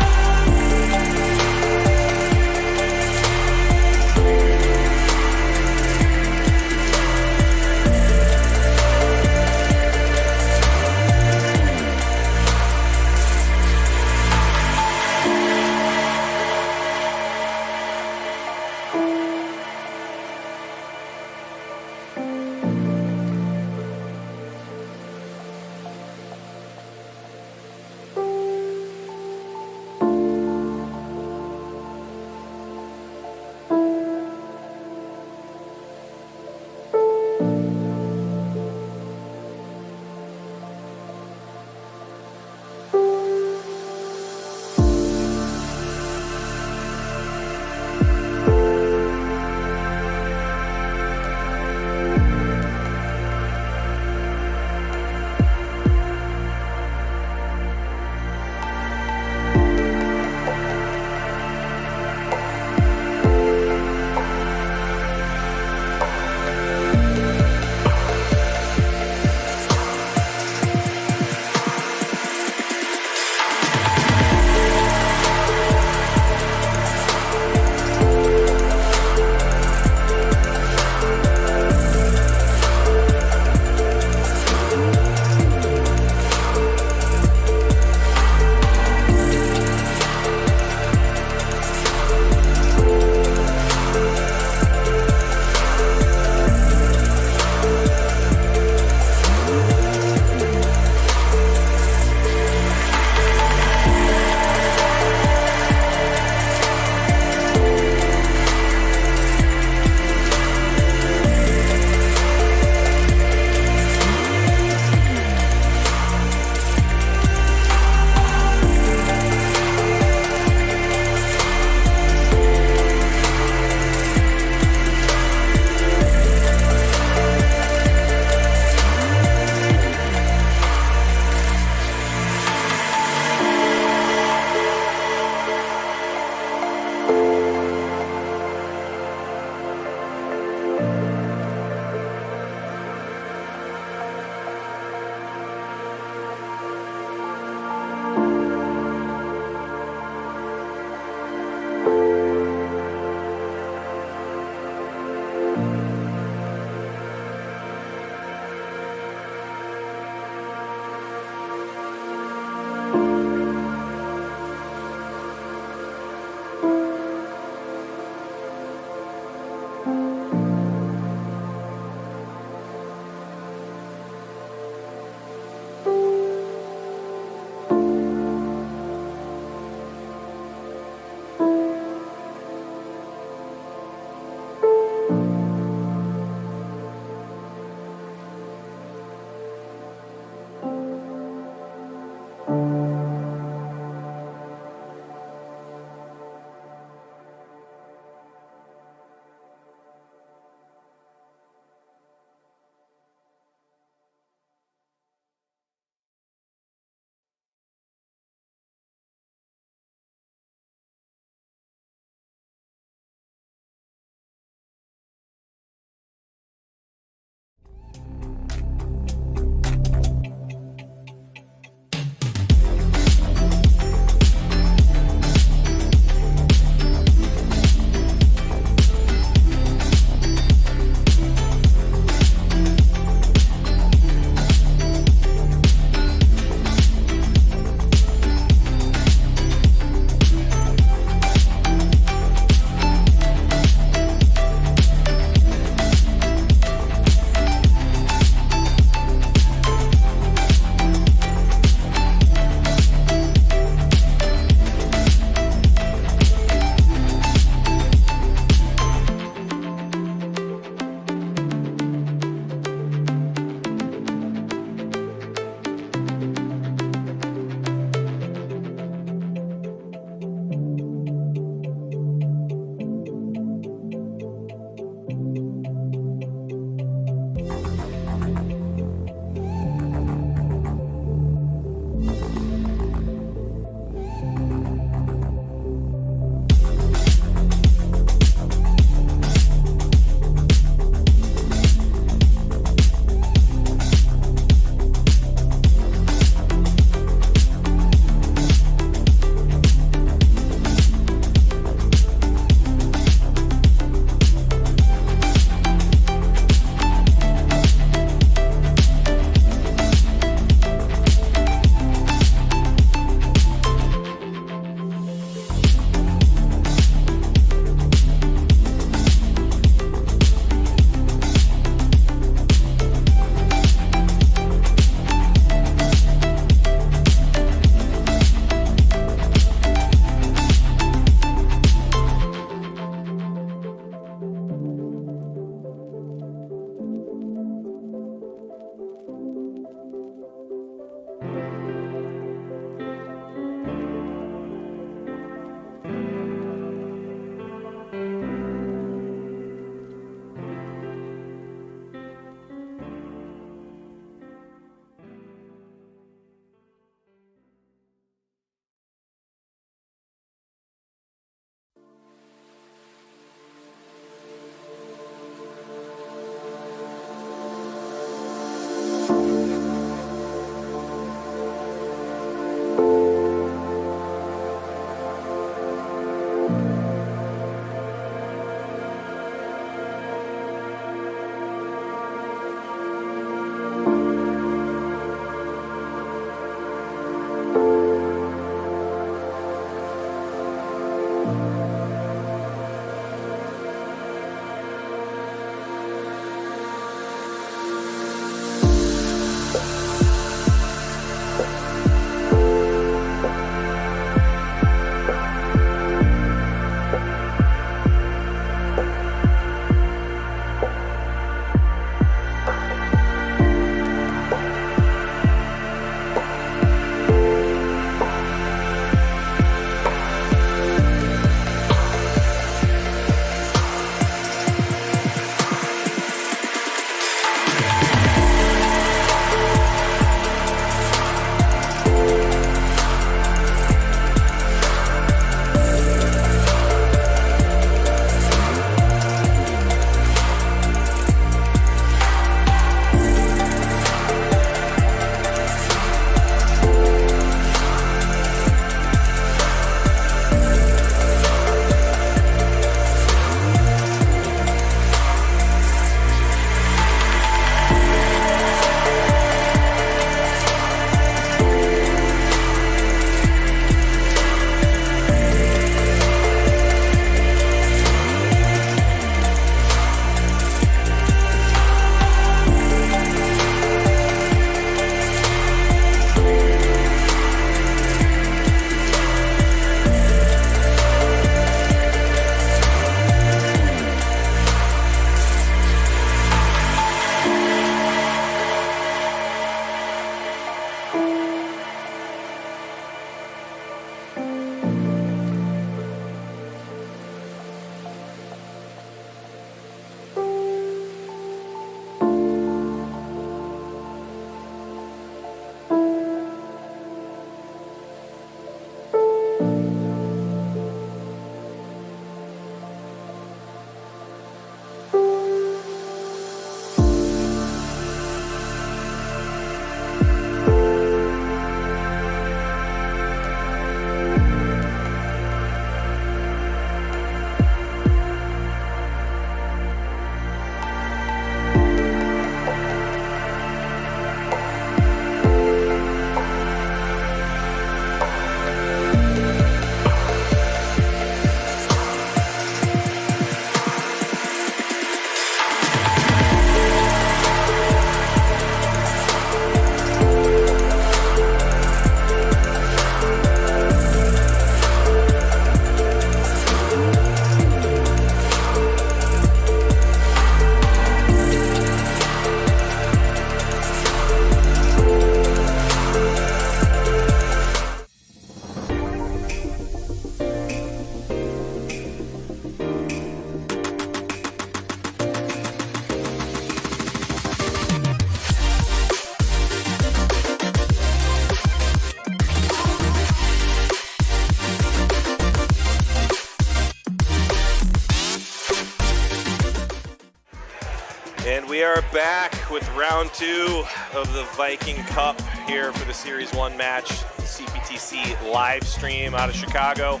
Speaker 1: And we are back with round 2 of the Viking Cup here for the Series 1 match, CPTC live stream out of Chicago.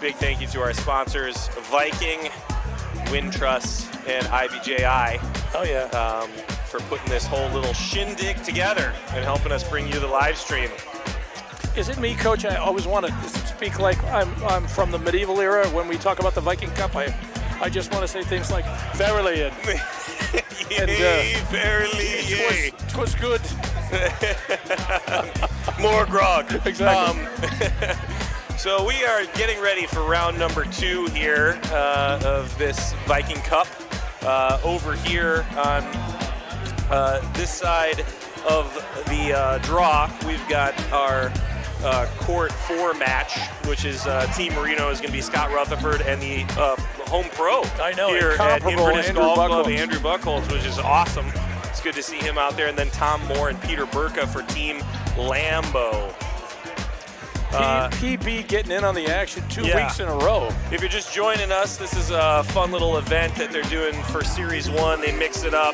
Speaker 1: Big thank you to our sponsors, Viking, Wintrust, and IBJI.
Speaker 2: Oh, yeah.
Speaker 1: For putting this whole little shindig together and helping us bring you the live stream.
Speaker 2: Is it me, Coach? I always want to speak like I'm from the medieval era. When we talk about the Viking Cup, I just want to say things like, verily, and
Speaker 1: verily, yea.
Speaker 2: It was good.
Speaker 1: More grog.
Speaker 2: Exactly.
Speaker 1: So we are getting ready for round number 2 here of this Viking Cup. Over here on this side of the draw, we've got our Court 4 match, which is Team Marino is going to be Scott Rutherford and the home pro here at Inverness Golf Club, Andrew Buchholz, which is awesome. It's good to see him out there. And then Tom Moore and Peter Burka for Team Lambo.
Speaker 2: PB getting in on the action 2 weeks in a row.
Speaker 1: If you're just joining us, this is a fun little event that they're doing for Series 1. They mix it up,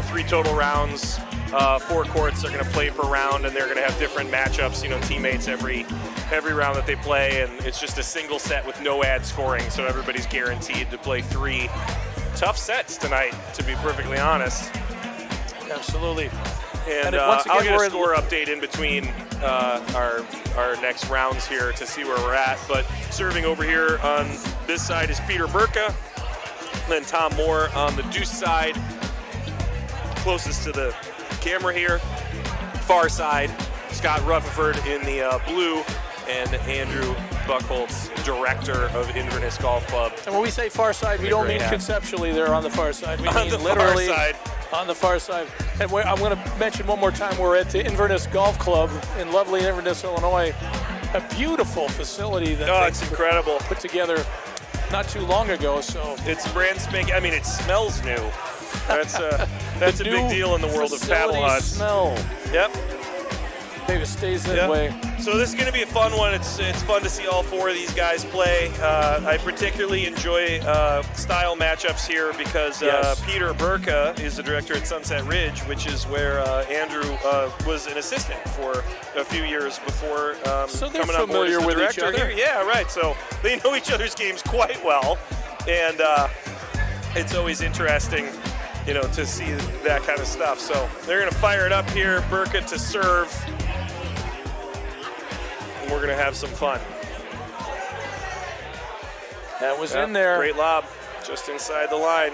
Speaker 1: 3 total rounds, 4 courts they're going to play per round, and they're going to have different matchups, teammates every round that they play, and it's just a single set with no ad scoring, so everybody's guaranteed to play 3 tough sets tonight, to be perfectly honest.
Speaker 2: Absolutely.
Speaker 1: And I'll get a score update in between our next rounds here to see where we're at. But serving over here on this side is Peter Burka, then Tom Moore on the deuce side, closest to the camera here. Far side, Scott Rutherford in the blue, and Andrew Buchholz, director of Inverness Golf Club.
Speaker 2: And when we say far side, we don't mean conceptually they're on the far side. We mean literally on the far side. And I'm going to mention one more time, we're at the Inverness Golf Club in lovely Inverness, Illinois. A beautiful facility that
Speaker 1: it's incredible.
Speaker 2: Put together not too long ago. So
Speaker 1: it's brand spanking. I mean, it smells new. That's a big deal in the world of paddle huts.
Speaker 2: Smell.
Speaker 1: Yep.
Speaker 2: Maybe it stays that way.
Speaker 1: So this is going to be a fun one. It's fun to see all 4 of these guys play. I particularly enjoy style matchups here because Peter Burka is the director at Sunset Ridge, which is where Andrew was an assistant for a few years before
Speaker 2: so they're
Speaker 1: coming on board as the
Speaker 2: familiar with
Speaker 1: director
Speaker 2: each other.
Speaker 1: here. Yeah, right. So they know each other's games quite well, and it's always interesting, to see that kind of stuff. So they're going to fire it up here. Burka to serve. We're going to have some fun.
Speaker 2: That was in there.
Speaker 1: Great lob, just inside the line.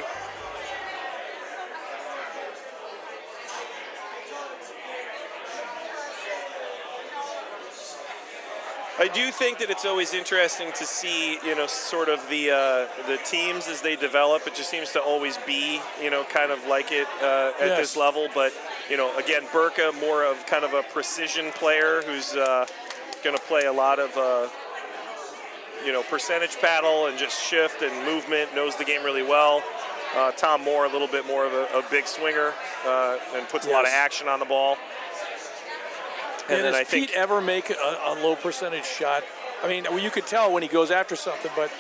Speaker 1: I do think that it's always interesting to see, sort of the teams as they develop. It just seems to always be, kind of like it at this level. But, again, Burka, more of kind of a precision player who's going to play a lot of, percentage paddle and just shift and movement, knows the game really well. Tom Moore, a little bit more of a big swinger and puts a lot of action on the ball.
Speaker 2: And then does Pete ever make a low percentage shot? I mean, you could tell when he goes after something, but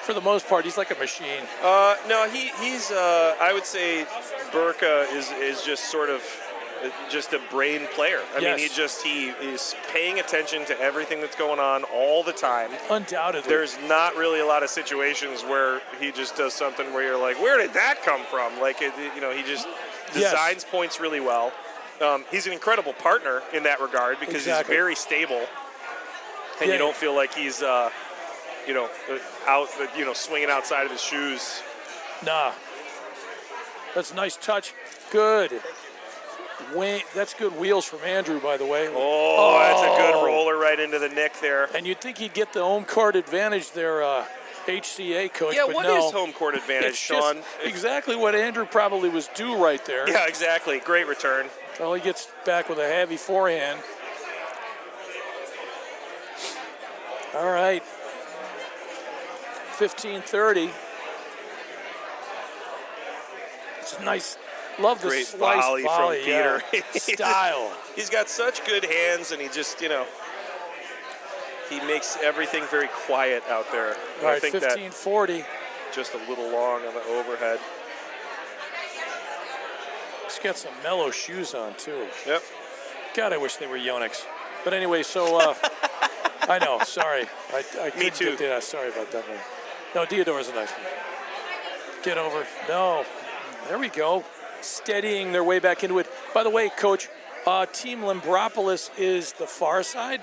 Speaker 2: for the most part, he's like a machine.
Speaker 1: No, he's. I would say Burka is just sort of just a brain player. I mean, he is paying attention to everything that's going on all the time.
Speaker 2: Undoubtedly.
Speaker 1: There's not really a lot of situations where he just does something where you're like, where did that come from? Like, he just designs points really well. He's an incredible partner in that regard because he's very stable, and you don't feel like he's, out, swinging outside of his shoes.
Speaker 2: Nah. That's a nice touch. Good. That's good wheels from Andrew, by the way.
Speaker 1: Oh, that's a good roller right into the nick there.
Speaker 2: And you'd think he'd get the home court advantage there, HCA coach.
Speaker 1: Yeah,
Speaker 2: but
Speaker 1: what is home court advantage, Sean?
Speaker 2: Exactly what Andrew probably was due right there.
Speaker 1: Yeah, exactly. Great return.
Speaker 2: Well, he gets back with a heavy forehand. All right. 15-30. It's nice. Love the
Speaker 1: great
Speaker 2: slice
Speaker 1: volley from Peter.
Speaker 2: Yeah. Style.
Speaker 1: He's got such good hands, and he just, he makes everything very quiet out there.
Speaker 2: All right, 15-40.
Speaker 1: Just a little long on the overhead.
Speaker 2: got some mellow shoes on, too.
Speaker 1: Yep.
Speaker 2: God, I wish they were Yonex. But anyway, so I know. Sorry. I
Speaker 1: Me
Speaker 2: couldn't
Speaker 1: too.
Speaker 2: get that. Sorry about that one. No, Deodore's a nice one. Get over. No. There we go. Steadying their way back into it. By the way, Coach, Team Lambropolis is the far side.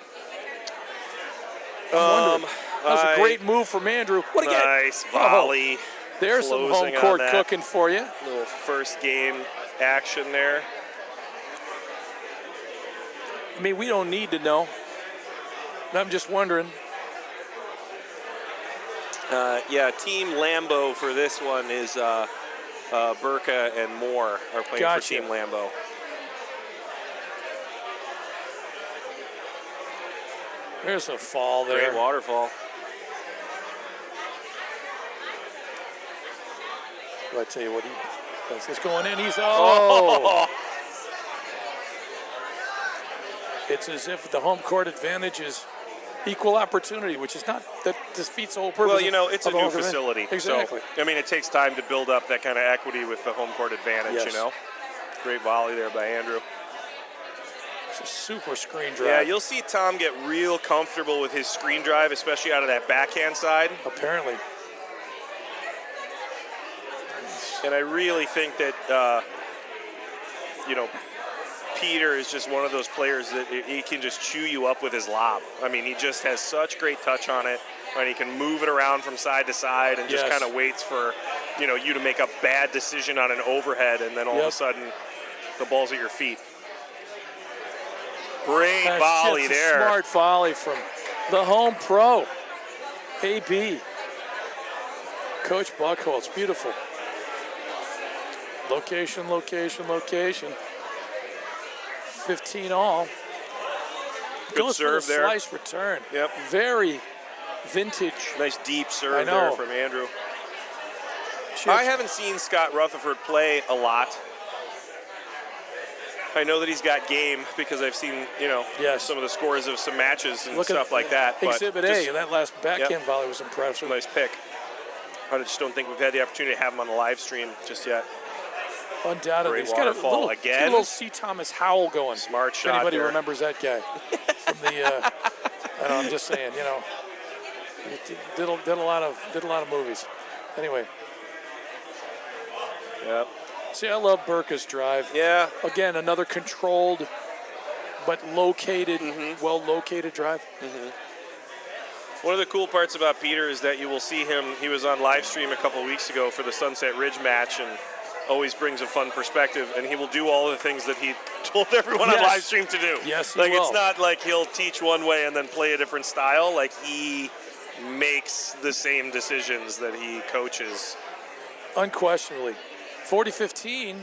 Speaker 2: I'm wondering. That was a great move from Andrew. What a
Speaker 1: nice volley.
Speaker 2: There's some home
Speaker 1: Closing on
Speaker 2: court
Speaker 1: that.
Speaker 2: cooking for you.
Speaker 1: Little first game action there.
Speaker 2: I mean, we don't need to know. I'm just wondering.
Speaker 1: Yeah, Team Lambo for this one is Burka and Moore are playing for Team Lambo.
Speaker 2: There's a fall there.
Speaker 1: Great waterfall.
Speaker 2: I tell you what, he's going in. He's It's as if the home court advantage is equal opportunity, which is not, that defeats the whole purpose.
Speaker 1: Well, you know, it's a
Speaker 2: of the
Speaker 1: new
Speaker 2: whole event.
Speaker 1: facility.
Speaker 2: Exactly.
Speaker 1: So, I mean, it takes time to build up that kind of equity with the home court advantage,
Speaker 2: Yes.
Speaker 1: you know. Great volley there by Andrew.
Speaker 2: It's a super screen drive.
Speaker 1: Yeah, you'll see Tom get real comfortable with his screen drive, especially out of that backhand side.
Speaker 2: Apparently.
Speaker 1: And I really think that, you know, Peter is just one of those players that he can just chew you up with his lob. I mean, he just has such great touch on it, and he can move it around from side to side and just kind of waits for, you know, you to make a bad decision on an overhead, and then all of a sudden the ball's at your feet. Great volley there.
Speaker 2: Smart volley from the home pro, AB. Coach Buckholz, beautiful. Location, location, location. 15 all.
Speaker 1: Good
Speaker 2: Goes
Speaker 1: serve
Speaker 2: for the
Speaker 1: there.
Speaker 2: Slice return.
Speaker 1: Yep.
Speaker 2: Very vintage.
Speaker 1: Nice deep serve there from Andrew.
Speaker 2: Cheers.
Speaker 1: I haven't seen Scott Rutherford play a lot. I know that he's got game because I've seen, you know, some of the scores of some matches and stuff like that.
Speaker 2: Exhibit
Speaker 1: but
Speaker 2: A, that last backhand volley was impressive.
Speaker 1: Nice pick. I just don't think we've had the opportunity to have him on the live stream just yet.
Speaker 2: Undoubtedly.
Speaker 1: Great
Speaker 2: He's got a
Speaker 1: waterfall again.
Speaker 2: little C. Thomas Howell going.
Speaker 1: Smart shot.
Speaker 2: If anybody
Speaker 1: there.
Speaker 2: remembers that guy from the, I know, I'm just saying, you know, he did a lot of movies. Anyway.
Speaker 1: Yep.
Speaker 2: See, I love Burka's drive.
Speaker 1: Yeah.
Speaker 2: Again, another controlled but located, well-located drive.
Speaker 1: One of the cool parts about Peter is that you will see him. He was on live stream a couple of weeks ago for the Sunset Ridge match, and always brings a fun perspective, and he will do all the things that he told everyone on live stream to do.
Speaker 2: Yes, he
Speaker 1: like
Speaker 2: will.
Speaker 1: It's not like he'll teach one way and then play a different style. Like he makes the same decisions that he coaches.
Speaker 2: Unquestionably. 40-15.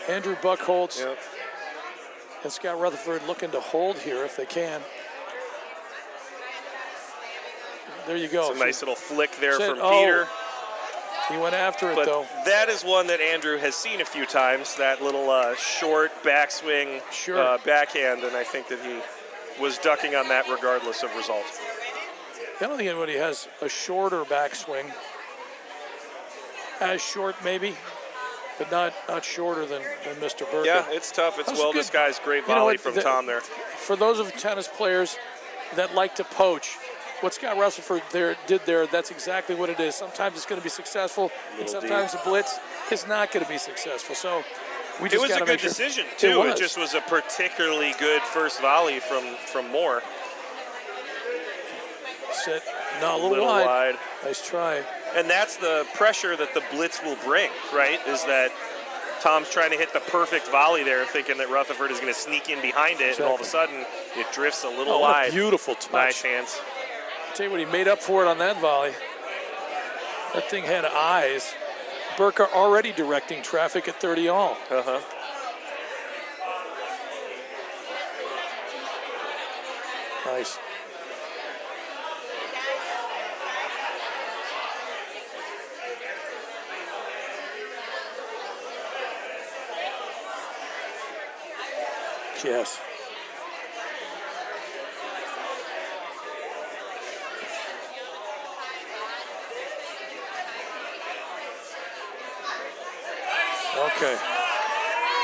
Speaker 2: Andrew Buckholz and Scott Rutherford looking to hold here if they can. There you go.
Speaker 1: It's a nice little flick there from Peter.
Speaker 2: He went after it,
Speaker 1: but
Speaker 2: though.
Speaker 1: That is one that Andrew has seen a few times, that little short backswing backhand, and I think that he was ducking on that regardless of results.
Speaker 2: I don't think anybody has a shorter backswing. As short, maybe, but not shorter than Mr. Burka.
Speaker 1: Yeah, it's tough. It's well disguised. Great volley from Tom there.
Speaker 2: For those of tennis players that like to poach, what Scott Rutherford did there, that's exactly what it is. Sometimes it's going to be successful, and sometimes the blitz is not going to be successful. So we just
Speaker 1: it was a good decision, too. It just was a particularly good first volley from Moore.
Speaker 2: Sit. No, a little wide. Nice try.
Speaker 1: And that's the pressure that the blitz will bring, right? Is that Tom's trying to hit the perfect volley there, thinking that Rutherford is going to sneak in behind it, and all of a sudden it drifts a little wide.
Speaker 2: What a beautiful touch.
Speaker 1: Nice hands.
Speaker 2: I'll tell you what, he made up for it on that volley. That thing had eyes. Burka already directing traffic at 30 all. Nice. Yes. Okay.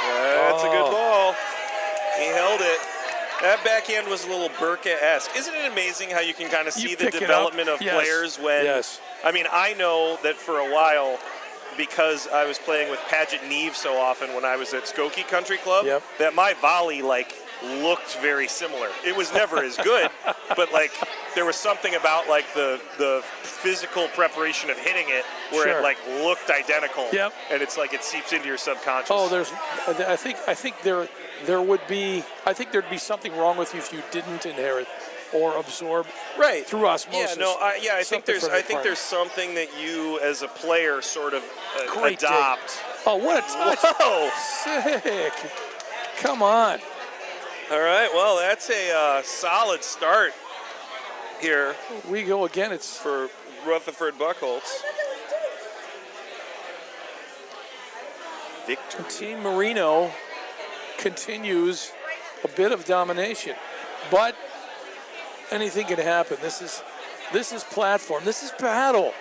Speaker 1: That's a good ball. He held it. That backhand was a little Burka-esque. Isn't it amazing how you can kind of see the development of players when...
Speaker 2: Yes.
Speaker 1: I mean, I know that for a while, because I was playing with Paget Neve so often when I was at Skokie Country Club, that my volley, like, looked very similar. It was never as good, but, like, there was something about, like, the physical preparation of hitting it where it, like, looked identical.
Speaker 2: Yep.
Speaker 1: And it's like it seeps into your subconscious.
Speaker 2: Oh, I think there would be, I think there'd be something wrong with you if you didn't inherit or absorb through osmosis.
Speaker 1: Yeah, no, I think there's something that you as a player sort of adopt.
Speaker 2: Dig. Oh, what a touch!
Speaker 1: Whoa,
Speaker 2: sick! Come on.
Speaker 1: All right, well, that's a solid start here.
Speaker 2: We go again. It's
Speaker 1: for Rutherford Buckholz. Victory.
Speaker 2: Team Marino continues a bit of domination, but anything can happen. This is platform. This is battle.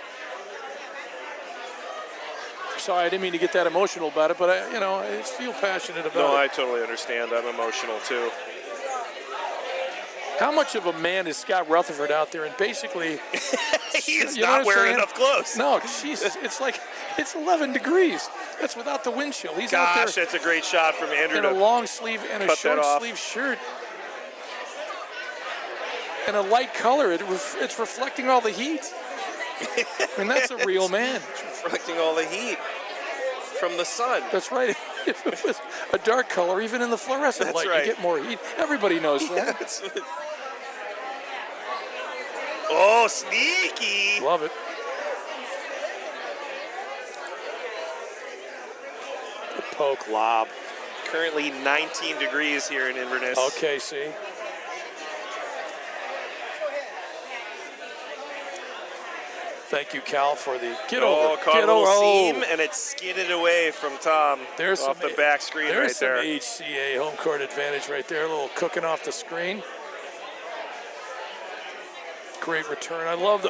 Speaker 2: Sorry, I didn't mean to get that emotional about it, but I just feel passionate about it.
Speaker 1: No, I totally understand. I'm emotional too.
Speaker 2: How much of a man is Scott Rutherford out there? And basically,
Speaker 1: he is not wearing enough clothes.
Speaker 2: No, Jesus, it's like it's 11 degrees. That's without the wind chill. He's out there.
Speaker 1: Gosh, that's a great shot from Andrew.
Speaker 2: In a long sleeve and a short sleeve shirt. And a light color. It's reflecting all the heat. I mean, that's a real man.
Speaker 1: It's reflecting all the heat from the sun.
Speaker 2: That's right. If it was a dark color, even in the fluorescent light, you get more heat. Everybody knows that.
Speaker 1: Oh, sneaky.
Speaker 2: Love it. Good poke lob.
Speaker 1: Currently 19 degrees here in Inverness.
Speaker 2: Okay, see. Thank you, Cal, for the get over.
Speaker 1: Caught a little seam, and it skidded away from Tom off the back screen right there.
Speaker 2: There's some HCA home court advantage right there. A little cooking off the screen. Great return. I love the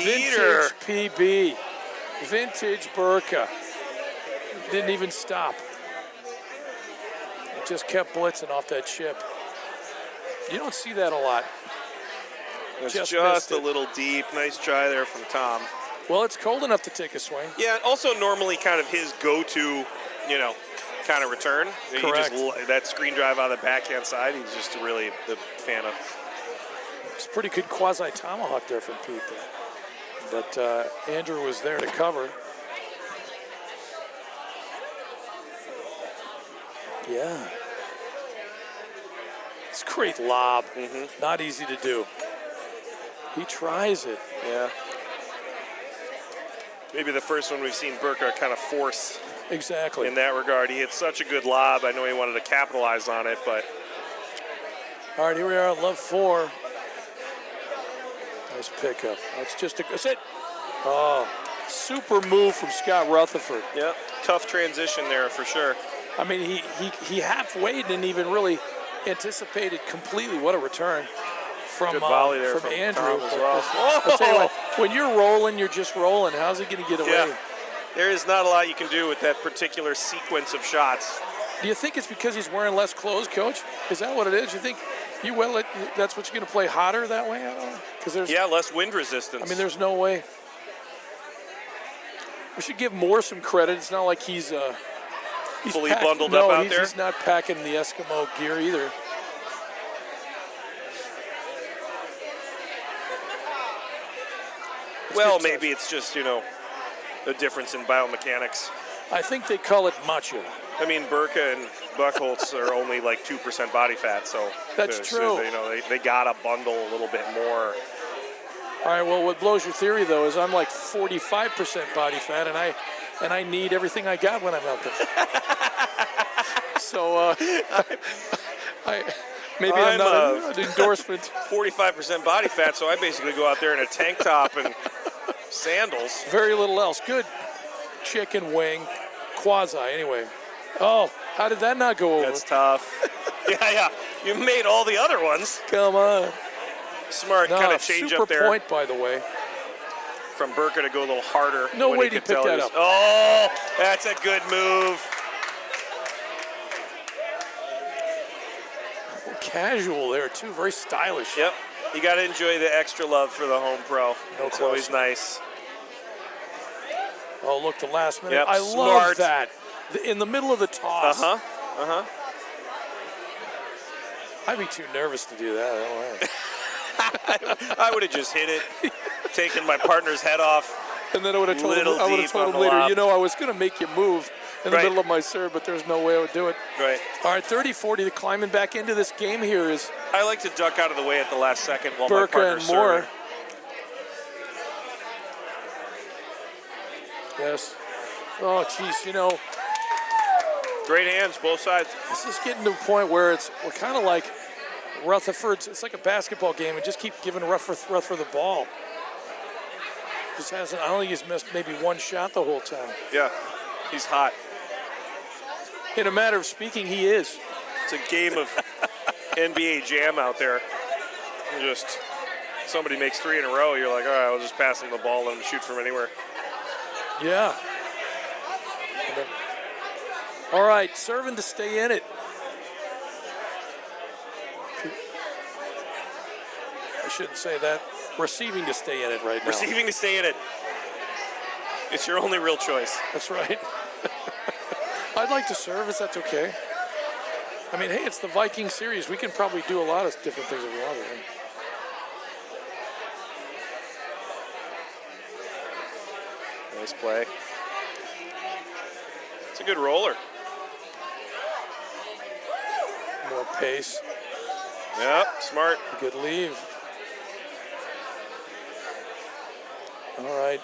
Speaker 1: Peter.
Speaker 2: Vintage PB. Vintage Burka. Didn't even stop. It just kept blitzing off that chip. You don't see that a lot.
Speaker 1: It's just a little deep. Nice try there from Tom.
Speaker 2: Well, it's cold enough to take a swing.
Speaker 1: Yeah, also normally kind of his go-to, kind of return.
Speaker 2: Correct.
Speaker 1: That screen drive on the backhand side, he's just really the fan of.
Speaker 2: It's a pretty good quasi-tomahawk there from Pete, though. But Andrew was there to cover. Yeah. It's a great lob. Not easy to do. He tries it.
Speaker 1: Yeah. Maybe the first one we've seen Burka kind of force.
Speaker 2: Exactly.
Speaker 1: In that regard. He hit such a good lob. I know he wanted to capitalize on it, but.
Speaker 2: All right, here we are at love 4. Nice pickup. That's it. Oh, super move from Scott Rutherford.
Speaker 1: Yep. Tough transition there for sure.
Speaker 2: I mean, he halfway didn't even really anticipate it completely. What a return. From Andrew.
Speaker 1: As well.
Speaker 2: I'll tell you what, when you're rolling, you're just rolling. How's he going to get away?
Speaker 1: Yeah. There is not a lot you can do with that particular sequence of shots.
Speaker 2: Do you think it's because he's wearing less clothes, Coach? Is that what it is? You think that's what you're going to play hotter that way? I don't know. There's
Speaker 1: less wind resistance.
Speaker 2: I mean, there's no way. We should give Moore some credit. It's not like he's
Speaker 1: fully bundled up out there.
Speaker 2: He's not packing the Eskimo gear either.
Speaker 1: Well, maybe it's just, a difference in biomechanics.
Speaker 2: I think they call it macho.
Speaker 1: I mean, Burka and Buckholz are only like 2% body fat, so
Speaker 2: that's true.
Speaker 1: They gotta bundle a little bit more.
Speaker 2: All right. Well, what blows your theory though is I'm like 45% body fat, and I need everything I got when I'm out there. So maybe I'm not an endorsement.
Speaker 1: 45% body fat, so I basically go out there in a tank top and sandals.
Speaker 2: Very little else. Good chicken wing, quasi anyway. Oh, how did that not go over?
Speaker 1: That's tough. Yeah. You made all the other ones.
Speaker 2: Come on.
Speaker 1: Smart kind of change up there.
Speaker 2: Super point, by the way.
Speaker 1: from Burka to go a little harder.
Speaker 2: No
Speaker 1: when
Speaker 2: way
Speaker 1: he
Speaker 2: he
Speaker 1: could
Speaker 2: picked
Speaker 1: tell
Speaker 2: that up.
Speaker 1: Oh, that's a good move.
Speaker 2: Casual there, too. Very stylish.
Speaker 1: Yep. You got to enjoy the extra love for the home pro.
Speaker 2: No
Speaker 1: It's always
Speaker 2: question.
Speaker 1: nice.
Speaker 2: Oh, look, the last minute.
Speaker 1: Yep,
Speaker 2: I
Speaker 1: smart.
Speaker 2: love that. In the middle of the toss. I'd be too nervous to do that. I don't know.
Speaker 1: I would have just hit it, taken my partner's head off.
Speaker 2: And then I would have told him,
Speaker 1: Little deep on the
Speaker 2: later,
Speaker 1: lob.
Speaker 2: you know, I was going to make you move in the
Speaker 1: Right.
Speaker 2: middle of my serve, but there's no way I would do it.
Speaker 1: Right.
Speaker 2: All right, 30-40, climbing back into this game here is
Speaker 1: I like to duck out of the way at the last second while
Speaker 2: Burka
Speaker 1: my
Speaker 2: and
Speaker 1: partner's
Speaker 2: Moore.
Speaker 1: serving.
Speaker 2: Yes. Oh, geez, you know,
Speaker 1: Great hands, both sides.
Speaker 2: this is getting to a point where we're kind of like Rutherford's. It's like a basketball game and just keep giving Rutherford the ball. Just hasn't. I don't think he's missed maybe one shot the whole time.
Speaker 1: Yeah, he's hot.
Speaker 2: In a matter of speaking, he is.
Speaker 1: It's a game of NBA Jam out there. Just somebody makes 3 in a row, you're like, all right, I'll just pass him the ball, let him shoot from anywhere.
Speaker 2: Yeah. And then- all right, serving to stay in it. I shouldn't say that. Receiving to stay in it right now.
Speaker 1: Receiving to stay in it. It's your only real choice.
Speaker 2: That's right. I'd like to serve, if that's okay. I mean, hey, it's the Viking series. We can probably do a lot of different things if we want to.
Speaker 1: Nice play. It's a good roller.
Speaker 2: More pace.
Speaker 1: Yep, smart.
Speaker 2: Good leave. All right.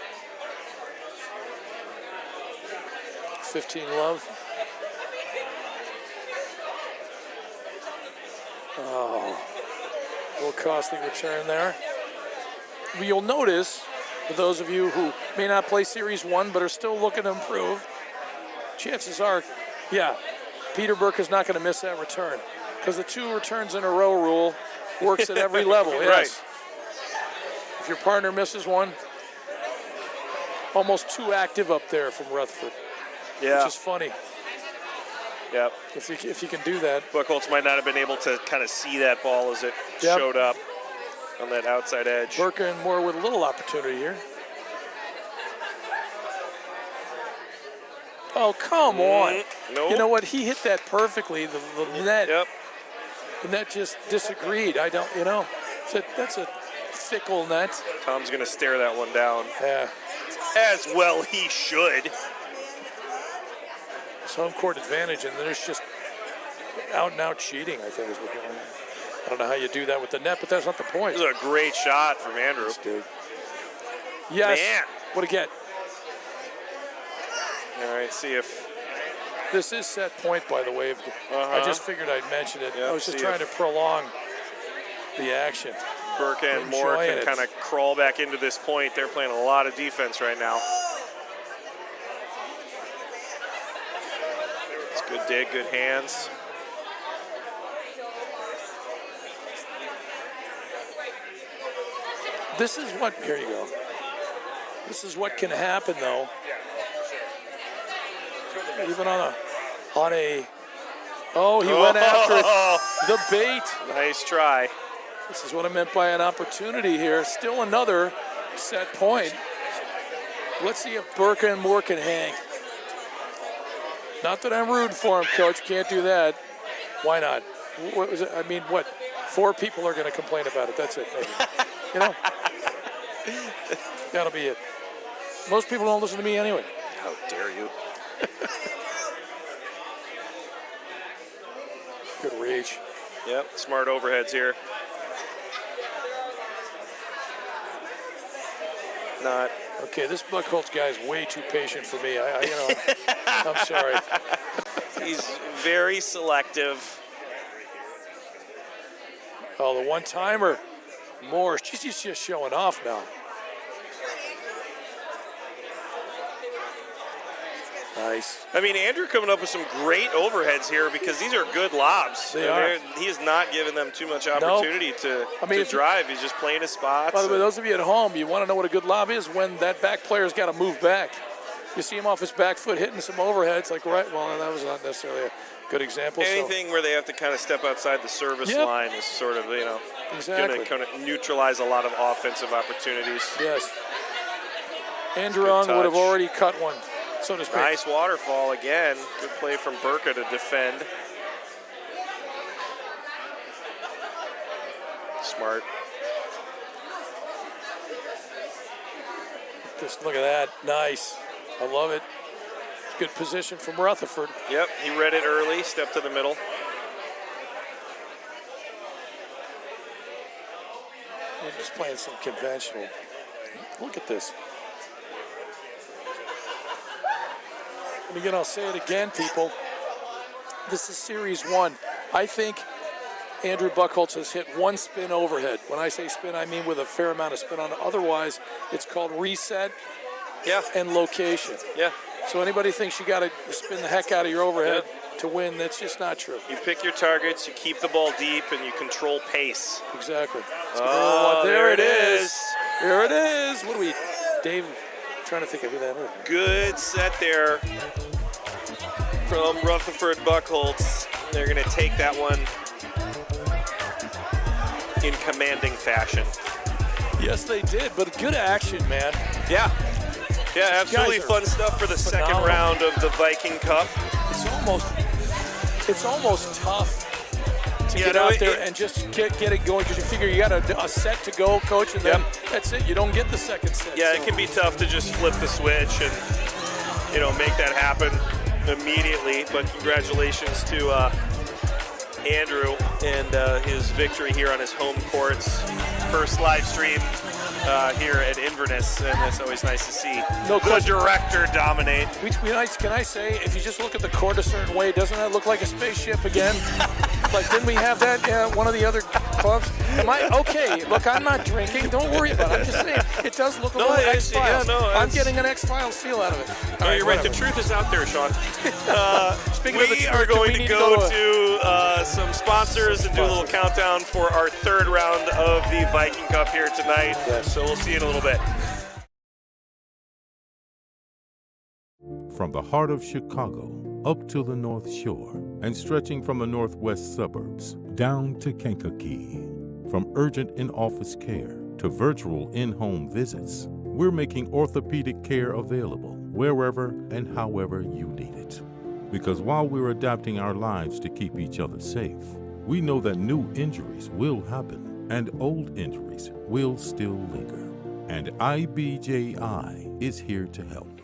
Speaker 2: 15 love. Oh, a little costly return there. But you'll notice, for those of you who may not play Series 1 but are still looking to improve, chances are, yeah, Peter Burke is not going to miss that return because the 2 returns in a row rule works at every level. Yes.
Speaker 1: Right.
Speaker 2: If your partner misses one, almost 2 active up there from Rutherford,
Speaker 1: Yeah.
Speaker 2: which is funny
Speaker 1: Yep.
Speaker 2: if you can do that.
Speaker 1: Buchholz might not have been able to kind of see that ball as it
Speaker 2: Yep.
Speaker 1: showed up on that outside edge.
Speaker 2: Burke and Moore with a little opportunity here. Oh, come on.
Speaker 1: No.
Speaker 2: You know what? He hit that perfectly. The net,
Speaker 1: Yep.
Speaker 2: the net just disagreed. I don't, you know, that's a fickle net.
Speaker 1: Tom's going to stare that one down.
Speaker 2: Yeah.
Speaker 1: As well he should.
Speaker 2: It's home court advantage, and there's just out and out cheating, I think, is what going on. I don't know how you do that with the net, but that's not the point.
Speaker 1: This is a great shot from Andrew.
Speaker 2: Dude. Yes.
Speaker 1: Man.
Speaker 2: What a get.
Speaker 1: All right, see if
Speaker 2: This is set point, by the way. I just figured I'd mention it.
Speaker 1: Yep,
Speaker 2: I was just
Speaker 1: see
Speaker 2: trying to prolong the action.
Speaker 1: Burke and Moore
Speaker 2: Enjoying
Speaker 1: can
Speaker 2: it.
Speaker 1: kind of crawl back into this point. They're playing a lot of defense right now. It's good dig, good hands.
Speaker 2: This is what, here you go. This is what can happen, though. Even on a, oh, he went after it. The bait.
Speaker 1: Nice try.
Speaker 2: This is what I meant by an opportunity here. Still another set point. Let's see if Burke and Moore can hang. Not that I'm rooting for him, Coach. Can't do that. Why not? What was it? I mean, what? 4 people are going to complain about it. That's it, maybe. You know? That'll be it. Most people don't listen to me anyway.
Speaker 1: How dare you?
Speaker 2: Good reach.
Speaker 1: Yep, smart overheads here. Not.
Speaker 2: Okay, this Buchholz guy is way too patient for me. I'm sorry.
Speaker 1: He's very selective.
Speaker 2: Oh, the one-timer. Moore, she's just showing off now. Nice.
Speaker 1: I mean, Andrew coming up with some great overheads here because these are good lobs.
Speaker 2: They are.
Speaker 1: He is not giving them too much opportunity to drive. He's just playing his spots.
Speaker 2: By the way, those of you at home, you want to know what a good lob is when that back player's got to move back. You see him off his back foot hitting some overheads, like well, that was not necessarily a good example.
Speaker 1: Anything where they have to kind of step outside the service line is sort of, going to kind of neutralize a lot of offensive opportunities.
Speaker 2: Yes. Andrew would have already cut one, so to speak.
Speaker 1: Nice waterfall again. Good play from Burka to defend. Smart.
Speaker 2: Just look at that. Nice. I love it. Good position from Rutherford.
Speaker 1: Yep, he read it early, stepped to the middle.
Speaker 2: I'm just playing some conventional. Look at this. And again, I'll say it again, people. This is Series 1. I think Andrew Buchholz has hit one spin overhead. When I say spin, I mean with a fair amount of spin on it. Otherwise, it's called reset and location.
Speaker 1: Yeah.
Speaker 2: So anybody thinks you got to spin the heck out of your overhead to win, that's just not true.
Speaker 1: You pick your targets, you keep the ball deep, and you control pace.
Speaker 2: Exactly.
Speaker 1: Oh, there it is.
Speaker 2: There it is. What do we, Dave, trying to think of who that is.
Speaker 1: Good set there from Rutherford Buchholz. They're going to take that one in commanding fashion.
Speaker 2: Yes, they did, but good action, man.
Speaker 1: Yeah. Yeah, absolutely fun stuff for the second round of the Viking Cup.
Speaker 2: It's almost tough to get out there and just get it going, because you figure you got a set to go, coach, and then that's it. You don't get the second set.
Speaker 1: Yeah, it can be tough to just flip the switch and make that happen immediately. But congratulations to Andrew and his victory here on his home courts. First live stream here at Inverness, and it's always nice to see the director dominate.
Speaker 2: Can I say, if you just look at the court a certain way, doesn't that look like a spaceship again? Like, didn't we have that at one of the other clubs? Am I okay? Look, I'm not drinking. Don't worry about it. I'm just saying, it does look a little X-Files. I'm getting an X-Files feel out of it.
Speaker 1: No, you're right. The truth is out there, Sean. We are going to go to some sponsors and do a little countdown for our third round of the Viking Cup here tonight. So we'll see you in a little bit.
Speaker 3: From the heart of Chicago up to the North Shore and stretching from the northwest suburbs down to Kankakee. From urgent in-office care to virtual in-home visits, we're making orthopedic care available wherever and however you need it. Because while we're adapting our lives to keep each other safe, we know that new injuries will happen and old injuries will still linger. And IBJI is here to help.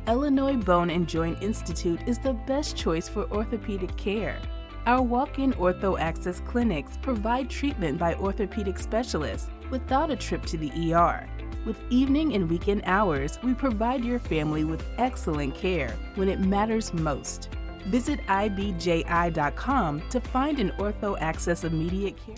Speaker 4: Illinois Bone and Joint Institute is the best choice for orthopedic care. Our walk-in ortho access clinics provide treatment by orthopedic specialists without a trip to the ER. With evening and weekend hours, we provide your family with excellent care when it matters most. Visit ibji.com to find an ortho access immediate care.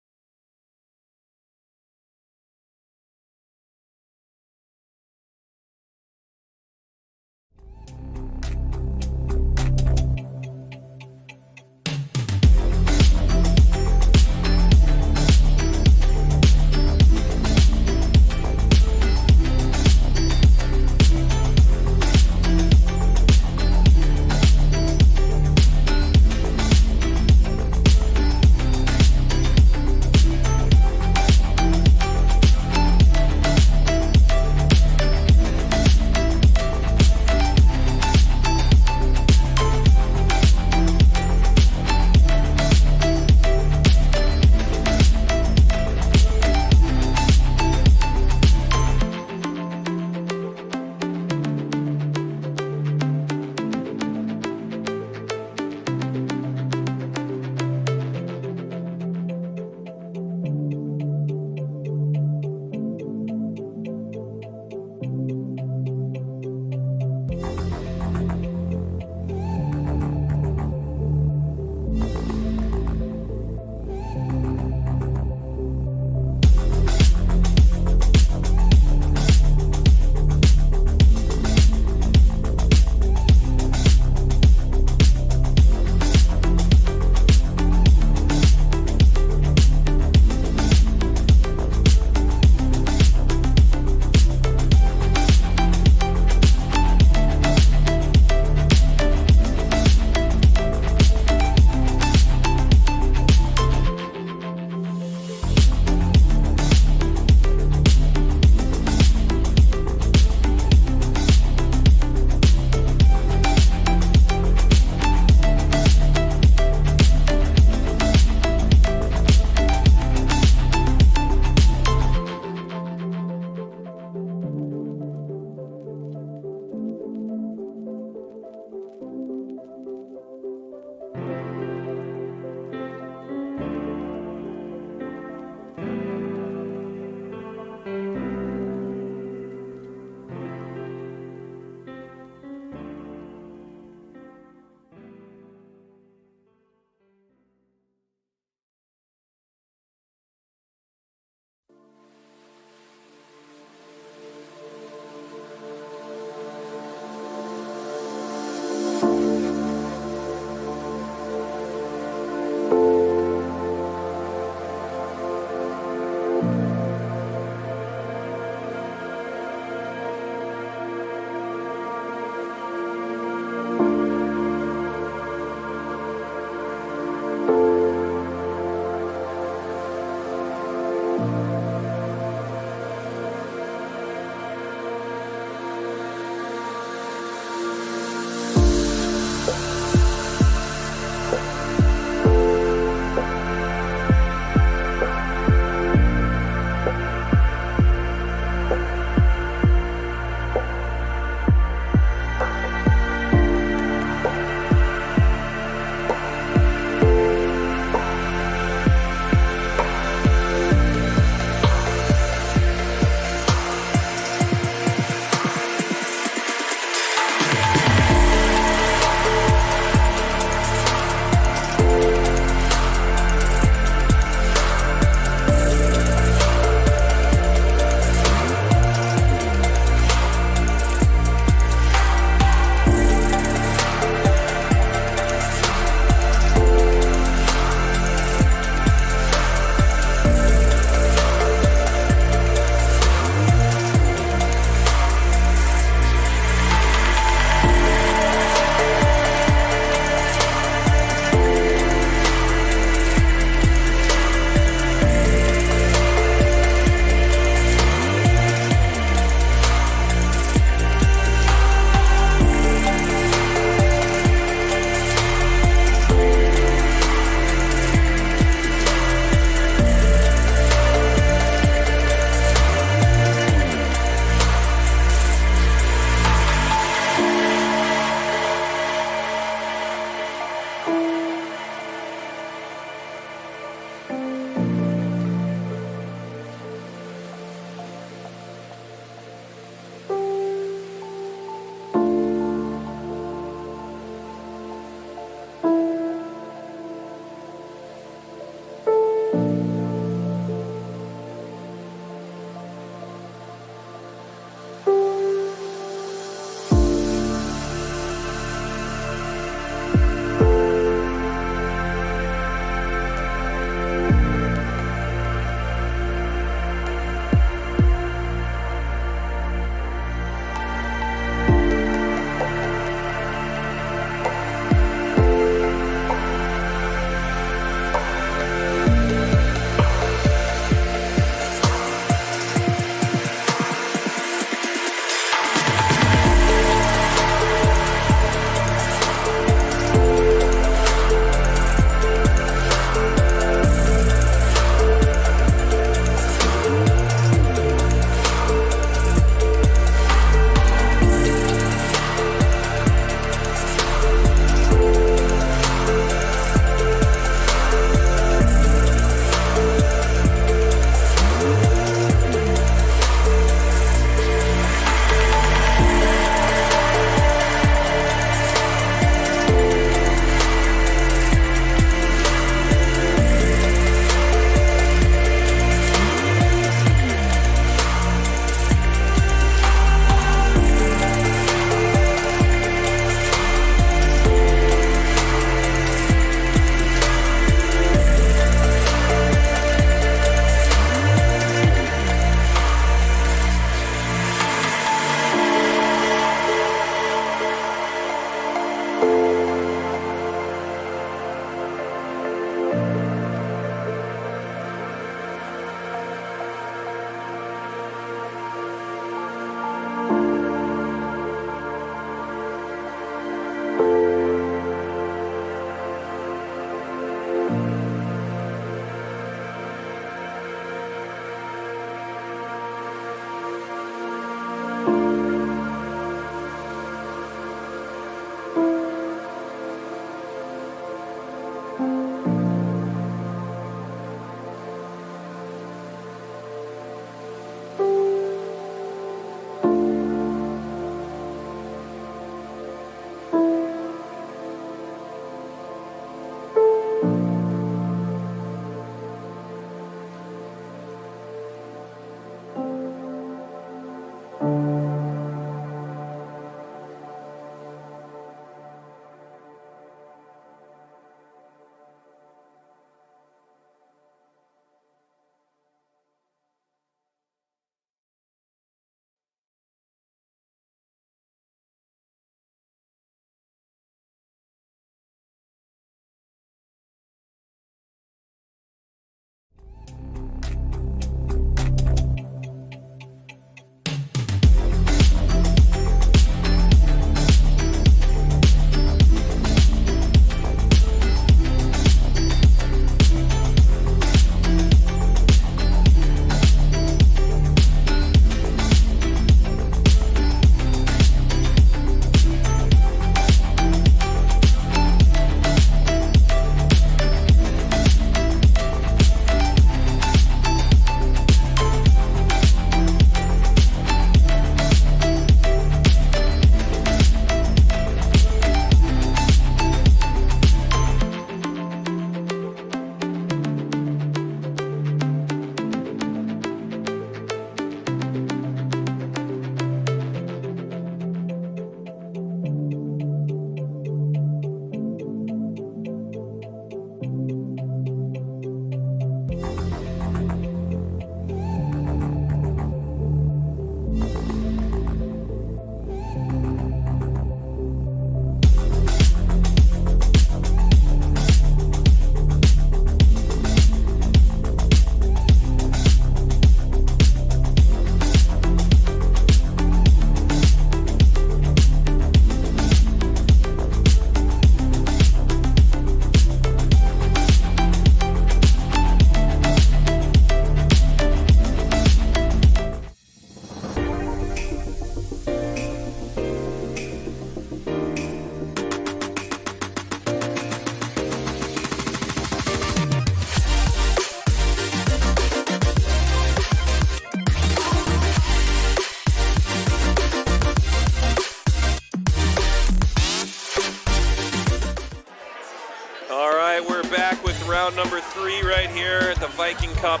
Speaker 1: round number 3 right here at the Viking Cup,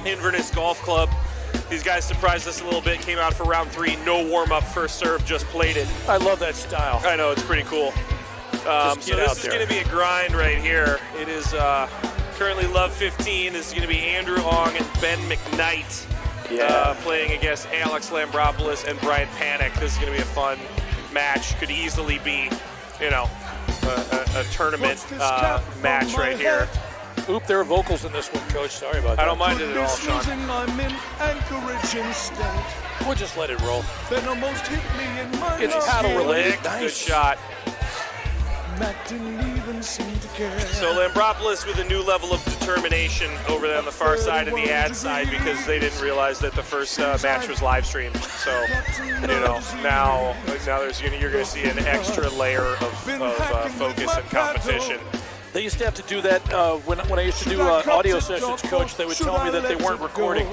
Speaker 1: Inverness Golf Club. These guys surprised us a little bit, came out for round 3, no warm-up, first serve, just played it.
Speaker 2: I love that style.
Speaker 1: I know, it's pretty cool. So this is going to be a grind right here. It is currently Love 15. This is going to be Andrew Ong and Ben McKnight playing against Alex Lambropoulos and Brian Panic. This is going to be a fun match. Could easily be, you know, a tournament match right here.
Speaker 2: Oop, there are vocals in this one, Coach. Sorry about that.
Speaker 1: I don't mind it at all, Sean.
Speaker 5: I'm in Anchorage instead.
Speaker 2: We'll just let it roll.
Speaker 5: Then almost hit me in my
Speaker 2: It's paddle related.
Speaker 1: Good shot.
Speaker 5: Matt didn't even seem to care.
Speaker 1: So Lambropoulos with a new level of determination over there on the far side and the ad side because they didn't realize that the first match was live streamed. So, you know, now you're going to see an extra layer of focus and competition.
Speaker 2: They used to have to do that when I used to do audio sessions, Coach. They would tell me that they weren't recording.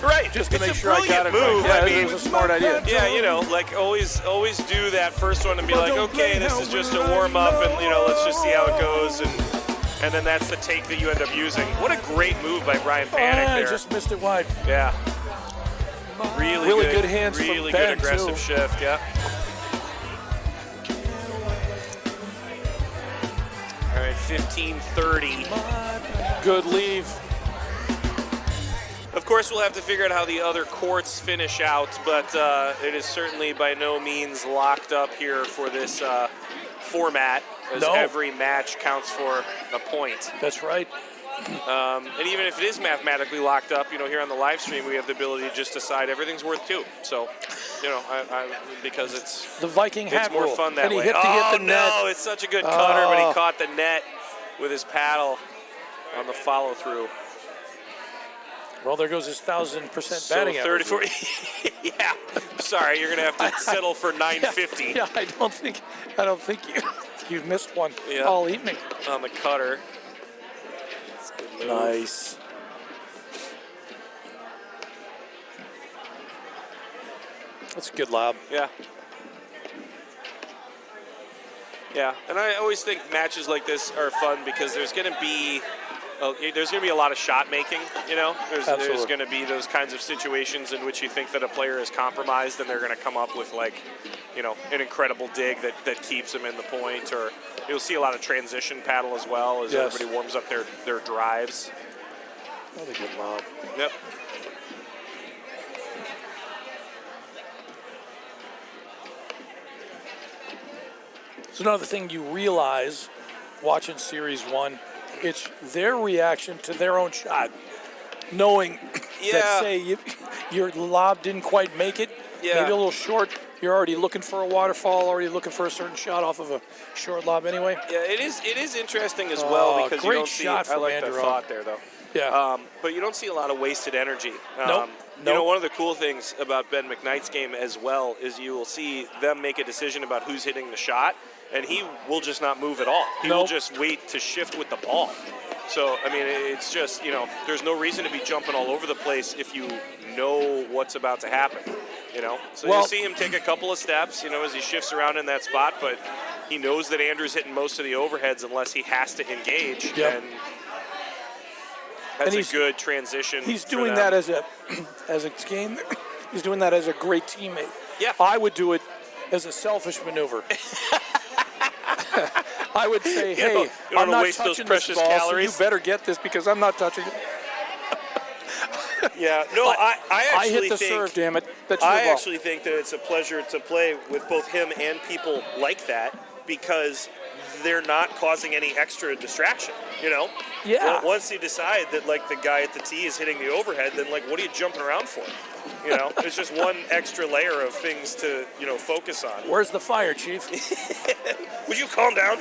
Speaker 1: Right.
Speaker 2: Just to
Speaker 1: It's
Speaker 2: make
Speaker 1: a
Speaker 2: sure I got it
Speaker 1: brilliant
Speaker 2: right.
Speaker 1: move.
Speaker 2: Yeah,
Speaker 1: I mean,
Speaker 2: it was a smart idea.
Speaker 1: Yeah, you know, like always do that first one and be like, okay, this is just a warm up, and you know, let's just see how it goes, and then that's the take that you end up using. What a great move by Brian Panic
Speaker 2: I
Speaker 1: there.
Speaker 2: just missed it wide.
Speaker 1: Yeah. Really
Speaker 2: good hands from
Speaker 1: really
Speaker 2: Ben,
Speaker 1: good aggressive
Speaker 2: too.
Speaker 1: shift. Yeah. All right, 15-30.
Speaker 2: Good leave.
Speaker 1: Of course, we'll have to figure out how the other courts finish out, but it is certainly by no means locked up here for this format, as every match counts for a point.
Speaker 2: That's right.
Speaker 1: And even if it is mathematically locked up, you know, here on the live stream, we have the ability to just decide everything's worth 2. So, you know, because it's
Speaker 2: The Viking hat
Speaker 1: it's more
Speaker 2: rule.
Speaker 1: fun that
Speaker 2: and he
Speaker 1: way.
Speaker 2: hit
Speaker 1: Oh,
Speaker 2: the
Speaker 1: no,
Speaker 2: net.
Speaker 1: it's such a good cutter, but he caught the net with his paddle on the follow-through.
Speaker 2: Well, there goes his 1,000%
Speaker 1: So
Speaker 2: batting average.
Speaker 1: 34. Yeah. Sorry, you're gonna have to settle for 950
Speaker 2: Yeah, I don't think you've missed one
Speaker 1: Yeah.
Speaker 2: all evening.
Speaker 1: on the cutter. That's a good move.
Speaker 2: Nice. That's a good lob.
Speaker 1: Yeah. Yeah, and I always think matches like this are fun because there's going to be a lot of shot making. You know, there's
Speaker 2: Absolutely.
Speaker 1: going to be those kinds of situations in which you think that a player is compromised and they're going to come up with, like, you know, an incredible dig that keeps them in the point, or you'll see a lot of transition paddle as well as
Speaker 2: Yes.
Speaker 1: everybody warms up their drives.
Speaker 2: Another good lob.
Speaker 1: Yep.
Speaker 2: So another thing you realize watching Series 1, it's their reaction to their own shot. Knowing
Speaker 1: Yeah.
Speaker 2: that, say, your lob didn't quite make it,
Speaker 1: Yeah.
Speaker 2: maybe a little short, you're already looking for a waterfall, already looking for a certain shot off of a short lob anyway.
Speaker 1: Yeah, it is interesting as well because you
Speaker 2: great
Speaker 1: don't see.
Speaker 2: shot
Speaker 1: I
Speaker 2: from
Speaker 1: like that
Speaker 2: Andrew.
Speaker 1: thought there though.
Speaker 2: Yeah.
Speaker 1: But you don't see a lot of wasted energy.
Speaker 2: Nope.
Speaker 1: You know, one of the cool things about Ben McKnight's game as well is you will see them make a decision about who's hitting the shot, and he will just not move at all. He will
Speaker 2: Nope.
Speaker 1: just wait to shift with the ball. So, I mean, it's just, you know, there's no reason to be jumping all over the place if you know what's about to happen, you know? So
Speaker 2: Well-
Speaker 1: you see him take a couple of steps, you know, as he shifts around in that spot, but he knows that Andrew's hitting most of the overheads unless he has to engage.
Speaker 2: Yep.
Speaker 1: And that's
Speaker 2: And
Speaker 1: a good transition.
Speaker 2: He's
Speaker 1: for
Speaker 2: doing
Speaker 1: them.
Speaker 2: that as a game. He's doing that as a great teammate.
Speaker 1: Yeah.
Speaker 2: I would do it as a selfish maneuver. I would say,
Speaker 1: You
Speaker 2: hey,
Speaker 1: don't
Speaker 2: I'm
Speaker 1: wanna
Speaker 2: not
Speaker 1: waste those
Speaker 2: touching
Speaker 1: precious
Speaker 2: this ball,
Speaker 1: calories.
Speaker 2: so you better get this because I'm not touching it.
Speaker 1: Yeah, no, I
Speaker 2: I
Speaker 1: actually
Speaker 2: hit the
Speaker 1: think
Speaker 2: serve, damn it. That's your
Speaker 1: I
Speaker 2: ball.
Speaker 1: actually think that it's a pleasure to play with both him and people like that because they're not causing any extra distraction, you know?
Speaker 2: Yeah.
Speaker 1: Well, once you decide that, like, the guy at the tee is hitting the overhead, then, like, what are you jumping around for? You know, it's just one extra layer of things to, you know, focus on.
Speaker 2: Where's the fire, Chief?
Speaker 1: Would you calm down?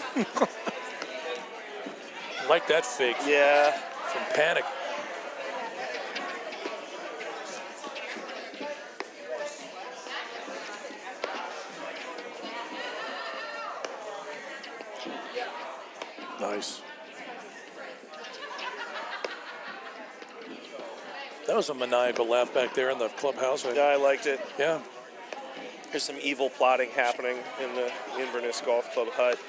Speaker 2: Like that fake
Speaker 1: Yeah.
Speaker 2: from Panic. Nice. That was a maniacal laugh back there in the clubhouse.
Speaker 1: Yeah, I liked it.
Speaker 2: Yeah.
Speaker 1: There's some evil plotting happening in the Inverness Golf Club hut.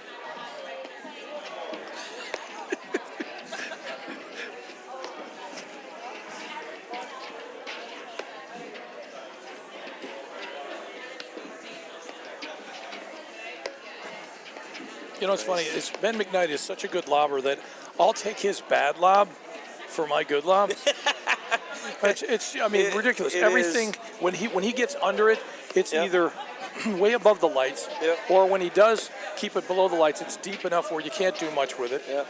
Speaker 2: You know what's funny is Ben McKnight is such a good lobber that I'll take his bad lob for my good lob. it's ridiculous. Everything when he gets under it, it's either way above the lights, or when he does keep it below the lights, it's deep enough where you can't do much with it.
Speaker 1: Yeah.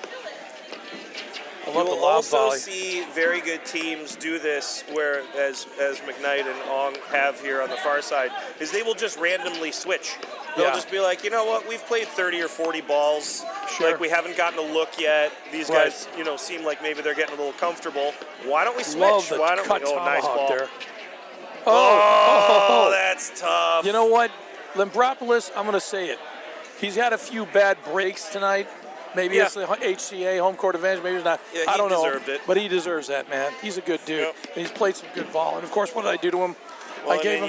Speaker 2: I love
Speaker 1: You
Speaker 2: the
Speaker 1: will
Speaker 2: lob
Speaker 1: also
Speaker 2: volley.
Speaker 1: see very good teams do this, where as McKnight and Ong have here on the far side, is they will just randomly switch. They'll just be like, you know what, we've played 30 or 40 balls.
Speaker 2: Sure.
Speaker 1: Like, we haven't gotten a look yet. These guys, seem like maybe they're getting a little comfortable. Why don't we switch?
Speaker 2: Love the
Speaker 1: Why don't
Speaker 2: cut
Speaker 1: we? Oh, nice
Speaker 2: tomahawk
Speaker 1: ball.
Speaker 2: there.
Speaker 1: Oh, that's tough.
Speaker 2: You know what? Lambropoulos, I'm going to say it. He's had a few bad breaks tonight. Maybe it's the HCA, home court advantage. Maybe it's not.
Speaker 1: Yeah,
Speaker 2: I don't know.
Speaker 1: deserved it.
Speaker 2: But he deserves that, man. He's a good dude.
Speaker 1: Yep.
Speaker 2: And he's played some good ball. And, of course, what did I do to him?
Speaker 1: Well,
Speaker 2: I gave him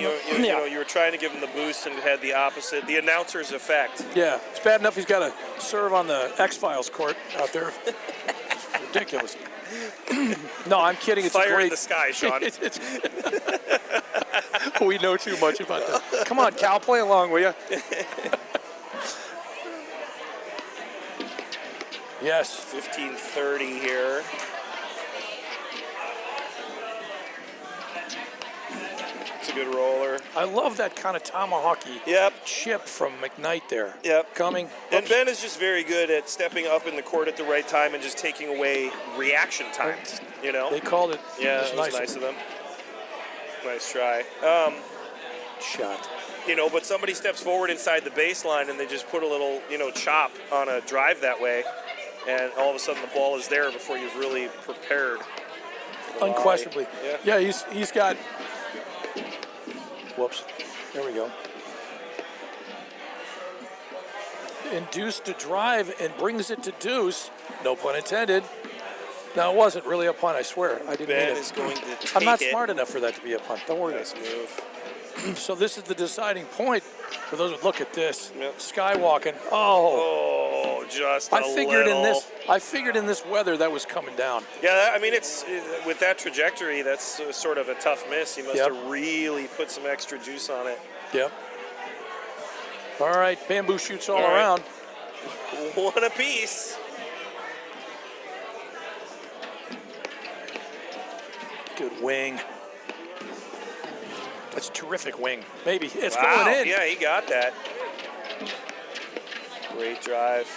Speaker 1: you were trying to give him the boost and it had the opposite, the announcer's effect.
Speaker 2: Yeah, it's bad enough he's got to serve on the X-Files court out there. Ridiculous. No, I'm kidding. It's
Speaker 1: Fire
Speaker 2: great.
Speaker 1: in the sky, Sean.
Speaker 2: We know too much about that. Come on, Cal, play along, will you? Yes.
Speaker 1: 15:30 here. It's a good roller.
Speaker 2: I love that kind of tomahawky chip from McKnight there.
Speaker 1: Yep.
Speaker 2: Coming.
Speaker 1: And Ben is just very good at stepping up in the court at the right time and just taking away reaction time.
Speaker 2: They called it.
Speaker 1: Yeah,
Speaker 2: it
Speaker 1: it
Speaker 2: was
Speaker 1: was nice of them. Nice try.
Speaker 2: Shot.
Speaker 1: But somebody steps forward inside the baseline and they just put a little, chop on a drive that way, and all of a sudden the ball is there before you've really prepared.
Speaker 2: Unquestionably.
Speaker 1: Yeah.
Speaker 2: He's got. Whoops. There we go. Induced to drive and brings it to deuce. No pun intended. No, it wasn't really a pun, I swear. I didn't mean
Speaker 1: Ben
Speaker 2: it.
Speaker 1: is going to take
Speaker 2: I'm not
Speaker 1: it.
Speaker 2: smart enough for that to be a punt. Don't worry.
Speaker 1: Nice move.
Speaker 2: So this is the deciding point for those who look at this.
Speaker 1: Yep.
Speaker 2: Skywalking. Oh,
Speaker 1: just
Speaker 2: I figured in this weather that was coming down.
Speaker 1: Yeah, it's with that trajectory, that's sort of a tough miss. He must have really put some extra juice on it.
Speaker 2: Yep. All right, bamboo shoots all
Speaker 1: right.
Speaker 2: around.
Speaker 1: One apiece.
Speaker 2: Good wing. That's a terrific wing. Maybe it's
Speaker 1: Wow.
Speaker 2: going in.
Speaker 1: Yeah, he got that. Great drive.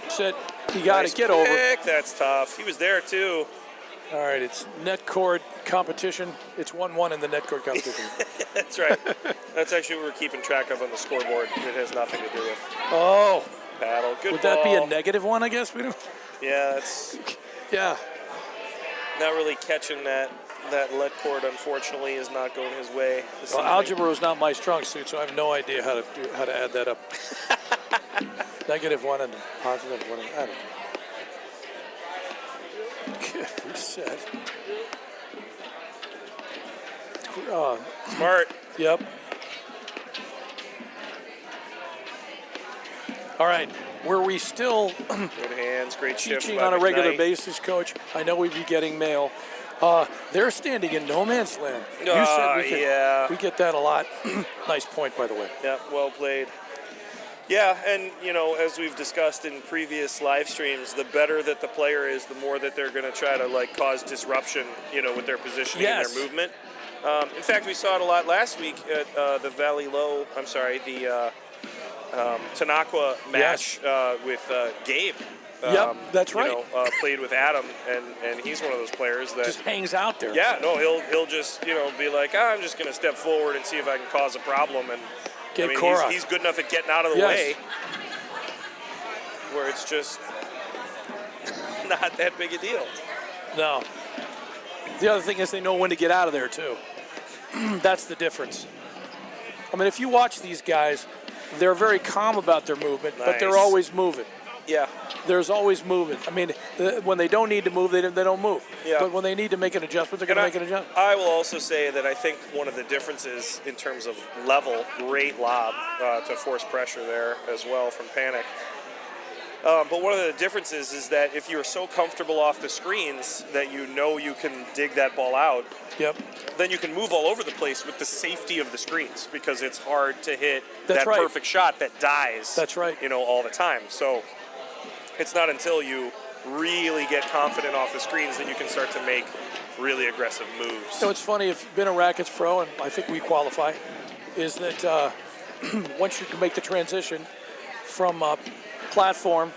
Speaker 2: Said you got to
Speaker 1: Nice
Speaker 2: get over.
Speaker 1: pick. That's tough. He was there too.
Speaker 2: All right, it's net court competition. It's 1-1 in the net court competition.
Speaker 1: That's right. That's actually what we're keeping track of on the scoreboard. It has nothing to do with
Speaker 2: Oh,
Speaker 1: paddle. Good
Speaker 2: would
Speaker 1: ball.
Speaker 2: that be a negative one? I guess we don't.
Speaker 1: Yeah, that's
Speaker 2: Yeah.
Speaker 1: not really catching that lead cord. Unfortunately, is not going his way.
Speaker 2: Well, algebra is not my strong suit, so I have no idea how to add that up. -1 and +1. I don't know. Reset.
Speaker 1: Smart.
Speaker 2: Yep. All right. Were we still
Speaker 1: Good hands. Great shift
Speaker 2: teaching
Speaker 1: by
Speaker 2: on a regular
Speaker 1: McKnight.
Speaker 2: basis, Coach? I know we'd be getting mail. They're standing in no man's land. You said
Speaker 1: yeah.
Speaker 2: we get that a lot. Nice point, by the way.
Speaker 1: Yeah, well played. Yeah, and as we've discussed in previous live streams, the better that the player is, the more that they're going to try to cause disruption, with their positioning and their movement. In fact, we saw it a lot last week at the the Tanaqua match with Gabe.
Speaker 2: Yep, that's right.
Speaker 1: Played with Adam, and he's one of those players that
Speaker 2: just hangs out there.
Speaker 1: Yeah, no, he'll just be like, I'm just going to step forward and see if I can cause a problem, and he's good enough at getting out of the way, where it's just not that big a deal.
Speaker 2: No. The other thing is they know when to get out of there too. That's the difference. If you watch these guys, they're very calm about their movement, but they're always moving.
Speaker 1: Yeah.
Speaker 2: There's always movement. When they don't need to move, they don't move.
Speaker 1: Yeah.
Speaker 2: But when they need to make an adjustment, they're going to make an adjustment.
Speaker 1: I will also say that I think one of the differences in terms of level, great lob to force pressure there as well from Panic. But one of the differences is that if you're so comfortable off the screens that you know you can dig that ball out,
Speaker 2: Yep.
Speaker 1: then you can move all over the place with the safety of the screens because it's hard to hit
Speaker 2: That's
Speaker 1: that
Speaker 2: right.
Speaker 1: perfect shot that dies.
Speaker 2: That's right.
Speaker 1: All the time. So it's not until you really get confident off the screens that you can start to make really aggressive moves.
Speaker 2: So it's funny, if you've been a rackets pro, and I think we qualify, is that once you can make the transition from platform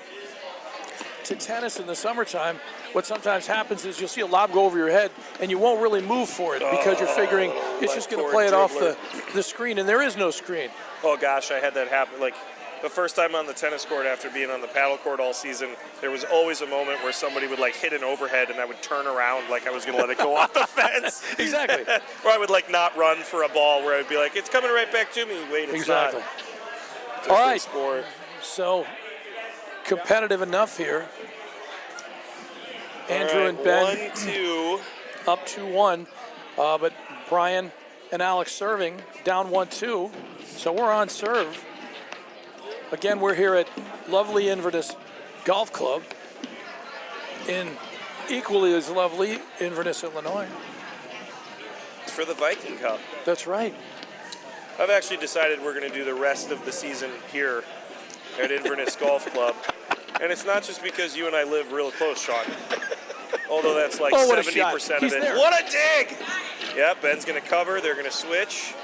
Speaker 2: to tennis in the summertime, what sometimes happens is you'll see a lob go over your head and you won't really move for it because you're figuring it's just going to play it off the screen, and there is no screen.
Speaker 1: Oh gosh, I had that happen. Like the first time on the tennis court after being on the paddle court all season, there was always a moment where somebody would like hit an overhead and I would turn around like I was going to let it go off the fence.
Speaker 2: Exactly.
Speaker 1: Or I would like not run for a ball where I'd be like, it's coming right back to me. Wait, it's
Speaker 2: Exactly.
Speaker 1: not. It's a
Speaker 2: All
Speaker 1: free
Speaker 2: right.
Speaker 1: sport.
Speaker 2: So competitive enough here. Andrew
Speaker 1: All
Speaker 2: and
Speaker 1: right,
Speaker 2: Ben
Speaker 1: 1-2.
Speaker 2: up 2-1, but Brian and Alex serving down 1-2. So we're on serve. Again, we're here at lovely Inverness Golf Club in equally as lovely Inverness, Illinois.
Speaker 1: It's for the Viking Cup.
Speaker 2: That's right.
Speaker 1: I've actually decided we're going to do the rest of the season here at Inverness Golf Club. And it's not just because you and I live real close, Sean. Although that's like
Speaker 2: Oh, what a
Speaker 1: 70%
Speaker 2: shot.
Speaker 1: of
Speaker 2: He's
Speaker 1: it.
Speaker 2: there.
Speaker 1: What a dig! Yeah, Ben's going to cover. They're going to switch.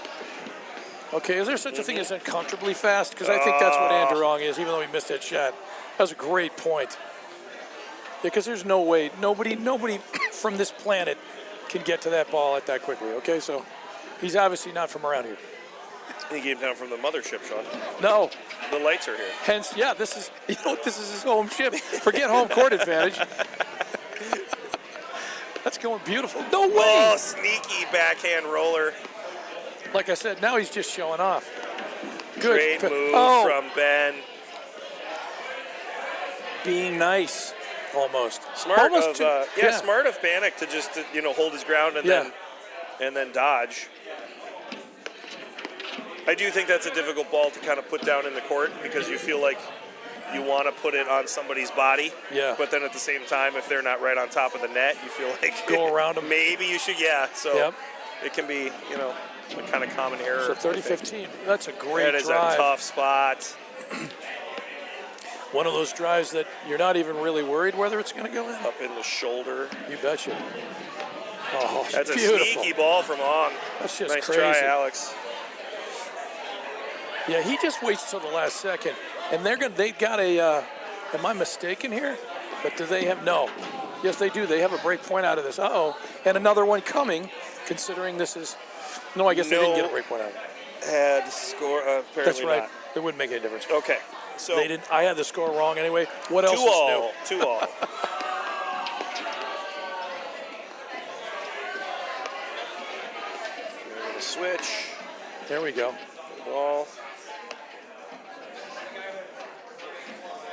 Speaker 2: Okay, is there such a thing as uncomfortably fast? Because I think that's what Andrew Wrong is, even though he missed that shot. That was a great point. Yeah, because there's no way, nobody from this planet can get to that ball that quickly, okay? So he's obviously not from around here.
Speaker 1: He came down from the mothership, Sean.
Speaker 2: No.
Speaker 1: The lights are here.
Speaker 2: Hence, yeah, this is his home ship. Forget home court advantage. That's going beautiful. No way.
Speaker 1: Oh, sneaky backhand roller.
Speaker 2: Like I said, now he's just showing off. Good.
Speaker 1: Great move from Ben.
Speaker 2: Being nice, almost.
Speaker 1: Smart
Speaker 2: Almost
Speaker 1: of
Speaker 2: too-
Speaker 1: smart of Panic to just hold his ground and then dodge. I do think that's a difficult ball to kind of put down in the court because you feel like you want to put it on somebody's body.
Speaker 2: Yeah.
Speaker 1: But then at the same time, if they're not right on top of the net, you feel like
Speaker 2: Go around them.
Speaker 1: Maybe you should. Yeah. So
Speaker 2: Yep.
Speaker 1: it can be a kind of common error.
Speaker 2: So 30-15. That's a great
Speaker 1: That is
Speaker 2: drive.
Speaker 1: a tough spot.
Speaker 2: One of those drives that you're not even really worried whether it's going to go in.
Speaker 1: Up in the shoulder.
Speaker 2: You betcha. Oh,
Speaker 1: That's
Speaker 2: beautiful.
Speaker 1: a sneaky ball from Ong.
Speaker 2: That's just
Speaker 1: nice
Speaker 2: crazy.
Speaker 1: try, Alex.
Speaker 2: Yeah, he just waits till the last second, and they got a. Am I mistaken here? But do they have no? Yes, they do. They have a break point out of this. And another one coming. Considering this is, no, I guess they didn't get a break point out of it.
Speaker 1: Had score apparently
Speaker 2: That's right.
Speaker 1: not.
Speaker 2: It wouldn't make any difference.
Speaker 1: Okay, so
Speaker 2: They didn't. I had the score wrong anyway. What else is new?
Speaker 1: 2-all. We're gonna switch.
Speaker 2: There we go.
Speaker 1: Ball.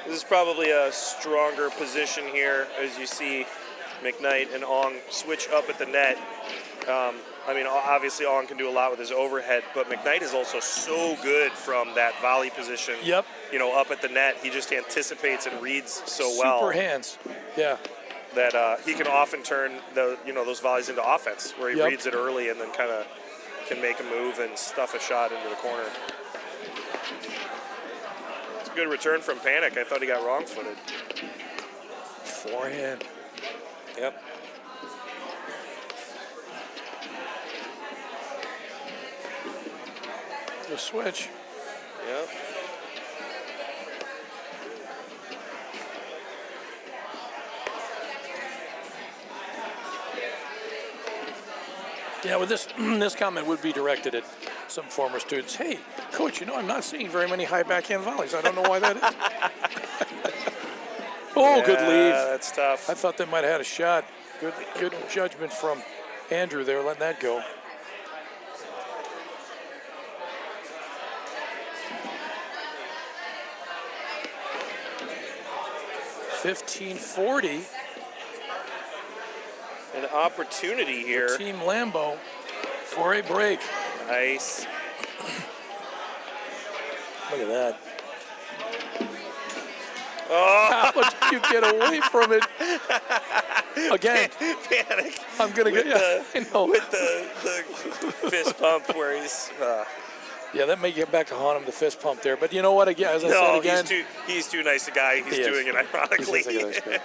Speaker 1: This is probably a stronger position here, as you see McKnight and Ong switch up at the net. Obviously Ong can do a lot with his overhead, but McKnight is also so good from that volley position.
Speaker 2: Yep.
Speaker 1: Up at the net, he just anticipates and reads so well.
Speaker 2: Super hands. Yeah.
Speaker 1: That he can often turn those volleys into offense, where he
Speaker 2: Yep.
Speaker 1: reads it early and then kind of can make a move and stuff a shot into the corner. It's a good return from Panic. I thought he got wrong-footed.
Speaker 2: Forehand.
Speaker 1: Yep.
Speaker 2: The switch.
Speaker 1: Yep.
Speaker 2: Yeah, with this this comment would be directed at some former students. Hey, coach, I'm not seeing very many high backhand volleys. I don't know why that is. Oh, good lead.
Speaker 1: That's tough.
Speaker 2: I thought they might have had a shot. Good judgment from Andrew there, letting that go. $15.40.
Speaker 1: An opportunity here.
Speaker 2: Team Lambeau for a break.
Speaker 1: Nice.
Speaker 2: Look at that. How did you get away from it? Again,
Speaker 1: Panic.
Speaker 2: I'm going to get I know.
Speaker 1: With the fist pump where he's.
Speaker 2: Yeah, that may get back to haunt him, the fist pump there. But you know what? Again, as I said again,
Speaker 1: he's too nice a guy. He's doing it ironically.
Speaker 2: He's a nice guy.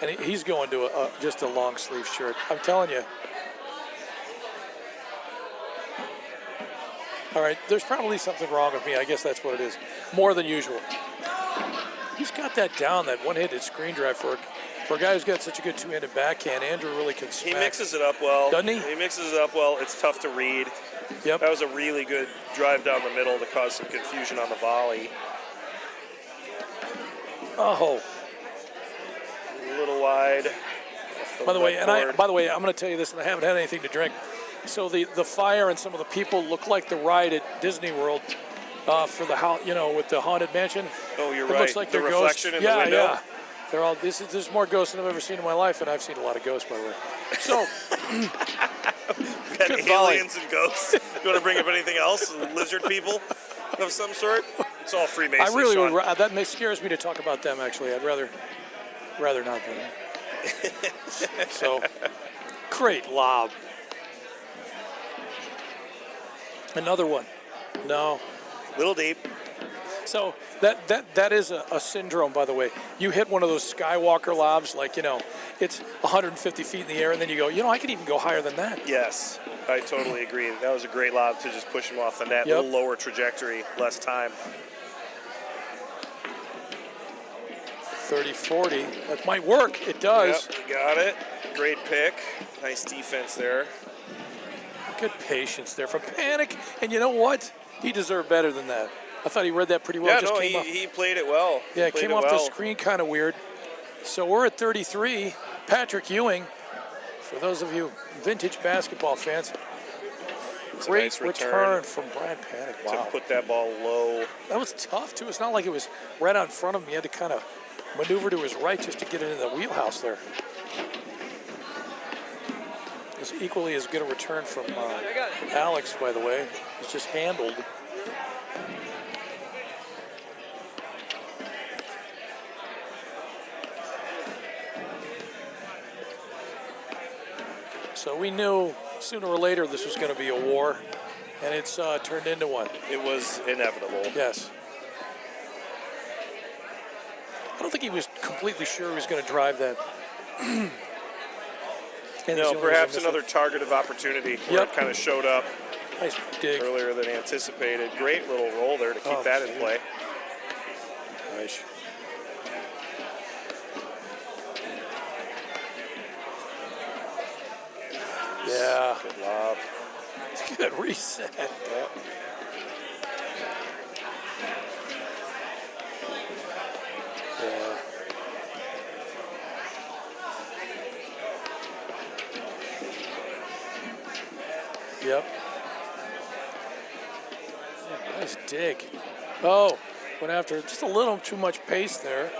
Speaker 2: And he's going to just a long sleeve shirt. I'm telling you. All right, there's probably something wrong with me. I guess that's what it is. More than usual. He's got that down, that one-handed screen drive for a guy who's got such a good two-handed backhand. Andrew really can smack.
Speaker 1: He mixes it up well.
Speaker 2: Doesn't he?
Speaker 1: He mixes it up well. It's tough to read.
Speaker 2: Yep.
Speaker 1: That was a really good drive down the middle to cause some confusion on the volley.
Speaker 2: Oh.
Speaker 1: A little wide.
Speaker 2: By the way, I'm going to tell you this, and I haven't had anything to drink. So the fire and some of the people look like the ride at Disney World for the house, with the haunted mansion.
Speaker 1: Oh, you're
Speaker 2: it
Speaker 1: right.
Speaker 2: Looks like
Speaker 1: the reflection in the window.
Speaker 2: Yeah. They're all. There's more ghosts than I've ever seen in my life, and I've seen a lot of ghosts, by the way. So.
Speaker 1: Got aliens and ghosts. You want to bring up anything else? Lizard people of some sort? It's all Freemasons.
Speaker 2: I really
Speaker 1: Sean.
Speaker 2: would. That scares me to talk about them. Actually, I'd rather not do that. So, great lob. Another one. No.
Speaker 1: Little deep.
Speaker 2: So that is a syndrome, by the way. You hit one of those Skywalker lobs, like, it's 150 feet in the air, and then you go, I could even go higher than that.
Speaker 1: Yes, I totally agree. That was a great lob to just push him off the net.
Speaker 2: Yep.
Speaker 1: A little lower trajectory, less time.
Speaker 2: 30-40. That might work. It does.
Speaker 1: Yep, you got it. Great pick. Nice defense there.
Speaker 2: Good patience there from Panic. And you know what? He deserved better than that. I thought he read that pretty well.
Speaker 1: Yeah, he played it well.
Speaker 2: Yeah, it came off the screen kind of weird. So we're at 33. Patrick Ewing, for those of you vintage basketball fans, great
Speaker 1: nice
Speaker 2: return from Brian Panic. Wow.
Speaker 1: To put that ball low.
Speaker 2: That was tough, too. It's not like it was right out in front of him. He had to kind of maneuver to his right just to get it in the wheelhouse there. It was equally as good a return from Alex, by the way. It's just handled. So we knew sooner or later this was going to be a war, and it's turned into one.
Speaker 1: It was inevitable.
Speaker 2: Yes. I don't think he was completely sure he was going to drive that.
Speaker 1: No, perhaps another target of opportunity where it kind of showed up
Speaker 2: nice dig
Speaker 1: earlier than anticipated. Great little roll there to keep that in play.
Speaker 2: Nice. Yeah.
Speaker 1: Good lob.
Speaker 2: Good reset.
Speaker 1: Yep.
Speaker 2: Yeah. Yep. Oh, nice dig. Oh, went after just a little too much pace there.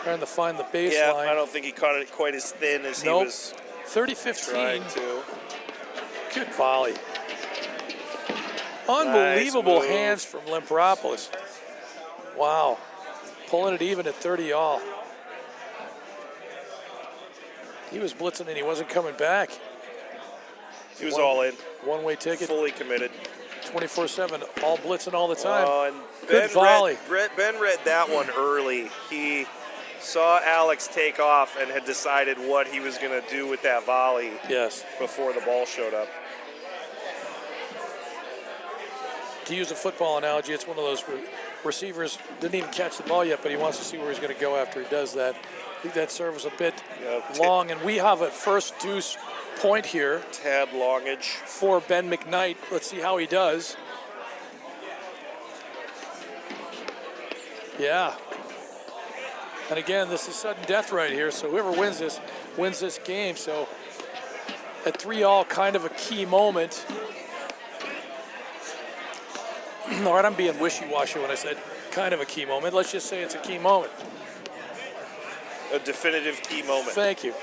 Speaker 2: Trying to find the baseline.
Speaker 1: Yeah, I don't think he caught it quite as thin as he was
Speaker 2: 30-15.
Speaker 1: trying to.
Speaker 2: Good volley. Unbelievable hands from Limperopoulos. Wow. Pulling it even at 30 all. He was blitzing and he wasn't coming back.
Speaker 1: He was all in.
Speaker 2: One-way ticket.
Speaker 1: Fully committed.
Speaker 2: 24/7, all blitzing all the time.
Speaker 1: Oh, and
Speaker 2: Good volley.
Speaker 1: Ben read that one early. He saw Alex take off and had decided what he was going to do with that volley.
Speaker 2: Yes.
Speaker 1: Before the ball showed up.
Speaker 2: To use a football analogy, it's one of those receivers didn't even catch the ball yet, but he wants to see where he's going to go after he does that. I think that serve was a bit long, and we have a first deuce point here.
Speaker 1: Tad longage.
Speaker 2: For Ben McKnight. Let's see how he does. Yeah. And again, this is sudden death right here, so whoever wins this game. So at 3-all, kind of a key moment. All right, I'm being wishy-washy when I said kind of a key moment. Let's just say it's a key moment.
Speaker 1: A definitive key moment.
Speaker 2: Thank you.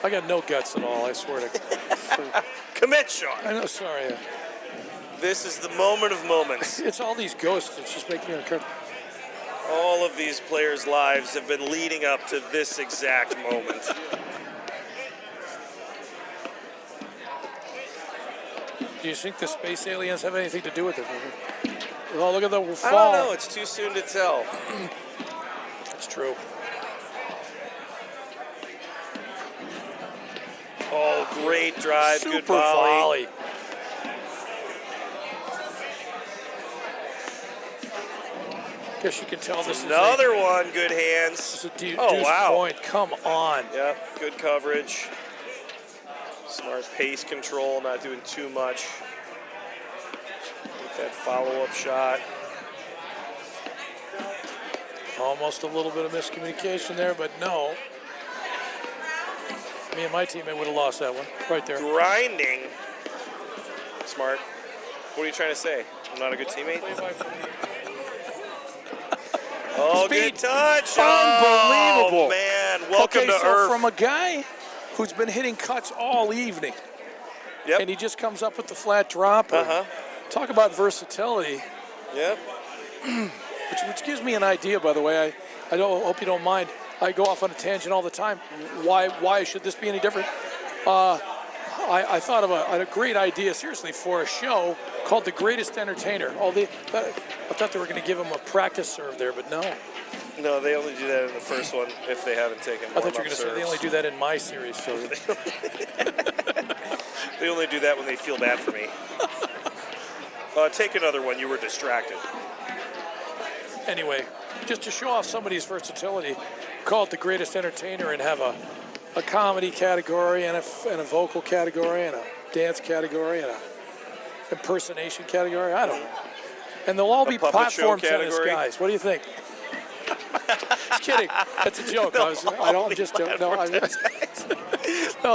Speaker 2: I got no guts at all, I swear to God.
Speaker 1: Commit, Sean.
Speaker 2: I know, sorry.
Speaker 1: This is the moment of moments.
Speaker 2: It's all these ghosts. It's just making me uncomfortable.
Speaker 1: All of these players' lives have been leading up to this exact moment.
Speaker 2: Do you think the space aliens have anything to do with it? Oh, look at the fall.
Speaker 1: I don't know. It's too soon to tell.
Speaker 2: It's true.
Speaker 1: Oh, great drive.
Speaker 2: Super
Speaker 1: Good volley.
Speaker 2: Guess you can tell this
Speaker 1: Another one. Good hands.
Speaker 2: is a deuce
Speaker 1: wow.
Speaker 2: point. Come on.
Speaker 1: Yep, good coverage. Smart pace control, not doing too much. With that follow-up shot.
Speaker 2: Almost a little bit of miscommunication there, but no. Me and my teammate would have lost that one right there.
Speaker 1: Grinding. Smart. What are you trying to say? I'm not a good teammate? Oh,
Speaker 2: Speed.
Speaker 1: good touch.
Speaker 2: Unbelievable.
Speaker 1: Oh, man. Welcome
Speaker 2: Okay,
Speaker 1: to
Speaker 2: so
Speaker 1: Earth.
Speaker 2: from a guy who's been hitting cuts all evening,
Speaker 1: Yep.
Speaker 2: and he just comes up with the flat dropper.
Speaker 1: Uh-huh.
Speaker 2: Talk about versatility,
Speaker 1: Yep.
Speaker 2: which gives me an idea, by the way. I don't hope you don't mind. I go off on a tangent all the time. Why should this be any different? I thought of a great idea, seriously, for a show called The Greatest Entertainer. I thought they were going to give him a practice serve there, but no.
Speaker 1: No, they only do that in the first one if they haven't taken
Speaker 2: I thought you were
Speaker 1: warm-up
Speaker 2: going to say they only
Speaker 1: serves.
Speaker 2: do that in my series. So
Speaker 1: They only do that when they feel bad for me. Take another one. You were distracted.
Speaker 2: anyway, just to show off somebody's versatility, call it The Greatest Entertainer and have a comedy category and a vocal category and a dance category and a impersonation category. I don't know. And they'll all be
Speaker 1: puppet show
Speaker 2: platform tennis
Speaker 1: category?
Speaker 2: guys. What do you think? Just kidding. That's a joke. No,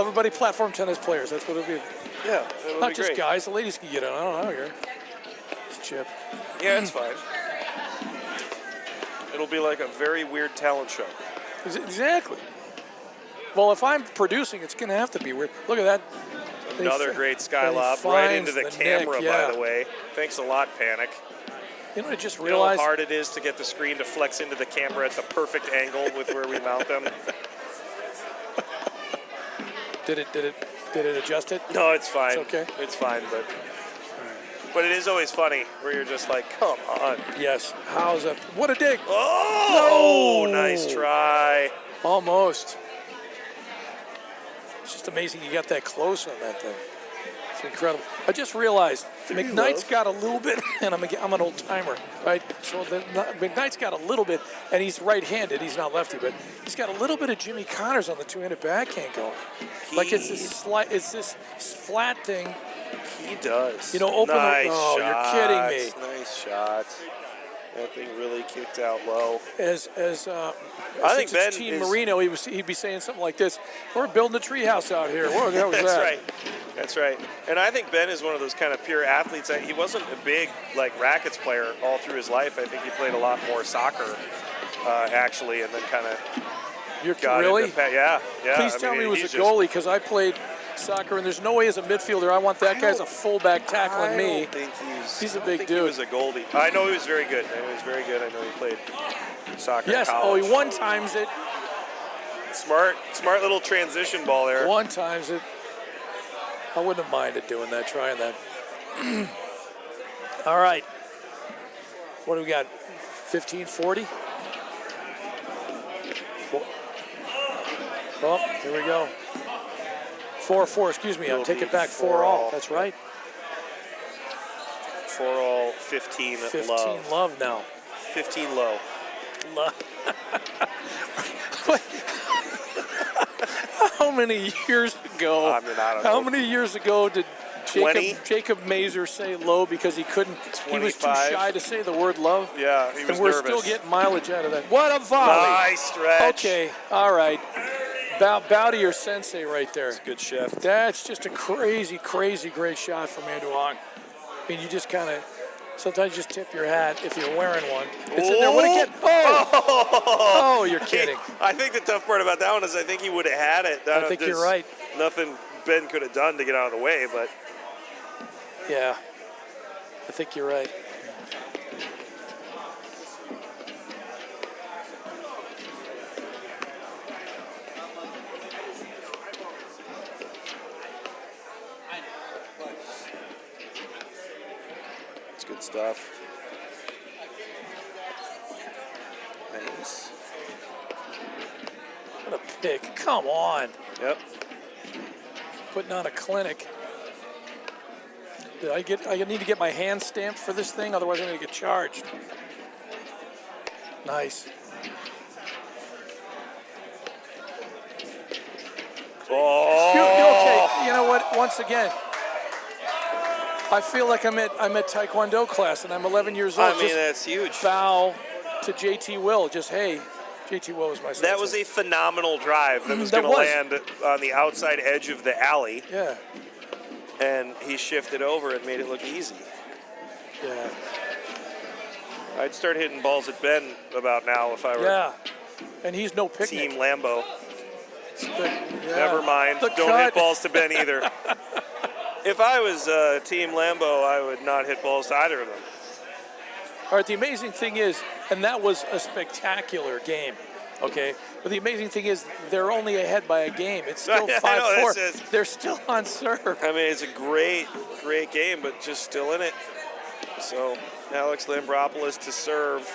Speaker 2: everybody platform tennis players. That's what it'll be.
Speaker 1: Yeah, that would
Speaker 2: Not
Speaker 1: be
Speaker 2: just
Speaker 1: great.
Speaker 2: guys. The ladies can get in. I don't know. It's Chip.
Speaker 1: Yeah, it's fine. It'll be like a very weird talent show.
Speaker 2: Exactly. Well, if I'm producing, it's going to have to be weird. Look at that.
Speaker 1: Another great sky
Speaker 2: and he
Speaker 1: lob right into
Speaker 2: finds
Speaker 1: the
Speaker 2: the
Speaker 1: camera,
Speaker 2: neck, yeah.
Speaker 1: by the way. Thanks a lot, Panic.
Speaker 2: You know what I just
Speaker 1: You know how
Speaker 2: realized?
Speaker 1: hard it is to get the screen to flex into the camera at the perfect angle with where we mount them?
Speaker 2: Did it adjust it?
Speaker 1: No, it's fine.
Speaker 2: It's okay.
Speaker 1: It's fine, but it is always funny where you're just like, come on.
Speaker 2: Yes. How's that? What a dig.
Speaker 1: Oh,
Speaker 2: No.
Speaker 1: nice try.
Speaker 2: Almost. It's just amazing you got that close on that thing. It's incredible. I just realized McKnight's got a little bit, and I'm an old timer, right? So McKnight's got a little bit, and he's right-handed. He's not lefty, but he's got a little bit of Jimmy Connors on the two-handed backhand going. Like it's this flat thing.
Speaker 1: He does.
Speaker 2: You know, open
Speaker 1: nice
Speaker 2: the. Oh,
Speaker 1: shots.
Speaker 2: you're kidding me.
Speaker 1: Nice shot. That thing really kicked out low.
Speaker 2: I
Speaker 1: think Ben
Speaker 2: Team
Speaker 1: is-
Speaker 2: Marino, he'd be saying something like this: "We're building a treehouse out here." What the hell was
Speaker 1: That's
Speaker 2: that?
Speaker 1: right. That's right. And I think Ben is one of those kind of pure athletes. He wasn't a big rackets player all through his life. I think he played a lot more soccer, actually, and then kind of
Speaker 2: You're
Speaker 1: got
Speaker 2: really?
Speaker 1: into yeah.
Speaker 2: Please tell me he was a goalie, because I played soccer, and there's no way as a midfielder I want that guy as a fullback tackling me.
Speaker 1: I don't think
Speaker 2: He's a big
Speaker 1: I think
Speaker 2: dude.
Speaker 1: He was a goalie. I know he was very good. I know he played soccer.
Speaker 2: Yes.
Speaker 1: in
Speaker 2: Oh,
Speaker 1: college.
Speaker 2: he one times it.
Speaker 1: Smart little transition ball there.
Speaker 2: One times it. I wouldn't have minded doing that, trying that. All right. What do we got? 15-40? Well, here we go. 4-4, excuse me. I'll
Speaker 1: It'll
Speaker 2: take
Speaker 1: be
Speaker 2: it back. 4
Speaker 1: 4-all.
Speaker 2: all. That's right.
Speaker 1: 4-all, 15
Speaker 2: 15 love now.
Speaker 1: 15 low.
Speaker 2: How many years ago?
Speaker 1: I mean, I don't
Speaker 2: How
Speaker 1: know.
Speaker 2: many years ago did
Speaker 1: 20?
Speaker 2: Jacob Mazer say low because he couldn't? He was too
Speaker 1: 25.
Speaker 2: shy to say the word love.
Speaker 1: Yeah, he was
Speaker 2: And we're
Speaker 1: nervous.
Speaker 2: still getting mileage out of that. What a volley!
Speaker 1: Nice stretch.
Speaker 2: Okay, all right. Bow to your sensei right there.
Speaker 1: Good shift.
Speaker 2: That's just a crazy, crazy great shot from Anduong. I mean, you just kind of, sometimes you just tip your hat if you're wearing one. It's in there. What again? Oh, you're kidding.
Speaker 1: I think the tough part about that one is I think he would have had it.
Speaker 2: I think you're right.
Speaker 1: Nothing Ben could have done to get out of the way, but
Speaker 2: Yeah. I think you're right.
Speaker 1: It's good stuff. Nice.
Speaker 2: What a pick. Come on.
Speaker 1: Yep.
Speaker 2: Putting on a clinic. I need to get my hand stamped for this thing, otherwise I'm going to get charged. Nice.
Speaker 1: Oh.
Speaker 2: Okay, you know what? Once again, I feel like I'm at Taekwondo class and I'm 11 years old.
Speaker 1: I mean, that's huge.
Speaker 2: Bow to JT Will. Just, hey, JT Will was my son.
Speaker 1: That was a phenomenal drive that was going to land on the outside edge of the alley.
Speaker 2: Yeah.
Speaker 1: And he shifted over and made it look easy.
Speaker 2: Yeah.
Speaker 1: I'd start hitting balls at Ben about now if I were
Speaker 2: Yeah. And he's no picnic.
Speaker 1: Team Lambo.
Speaker 2: Yeah.
Speaker 1: Never mind.
Speaker 2: The
Speaker 1: Don't
Speaker 2: cut.
Speaker 1: hit balls to Ben either. If I was Team Lambo, I would not hit balls to either of them.
Speaker 2: All right, the amazing thing is, and that was a spectacular game, okay? But the amazing thing is, they're only ahead by a game. It's still 5-4. They're still on serve.
Speaker 1: I mean, it's a great game, but just still in it. So, Alex Lambropoulos to serve.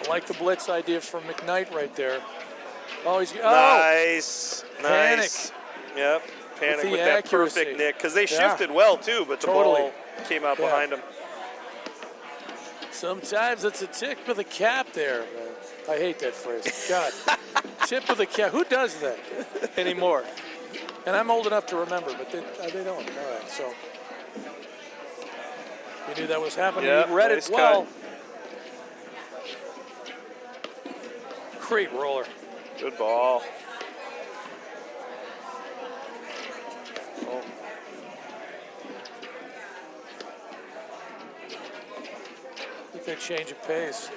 Speaker 2: I like the blitz idea from McKnight right there. Oh, he's
Speaker 1: nice.
Speaker 2: Panic.
Speaker 1: Nice. Yep. Panic with that
Speaker 2: accuracy.
Speaker 1: perfect nick, because they shifted well too, but the ball came out behind him.
Speaker 2: Sometimes it's a tip of the cap there, man. I hate that phrase. God, tip of the cap. Who does that anymore? And I'm old enough to remember, but they don't. All right, so you knew that was happening.
Speaker 1: Yep,
Speaker 2: You read
Speaker 1: nice
Speaker 2: it well.
Speaker 1: Cut.
Speaker 2: Great roller.
Speaker 1: Good ball. Oh.
Speaker 2: I think they change of pace.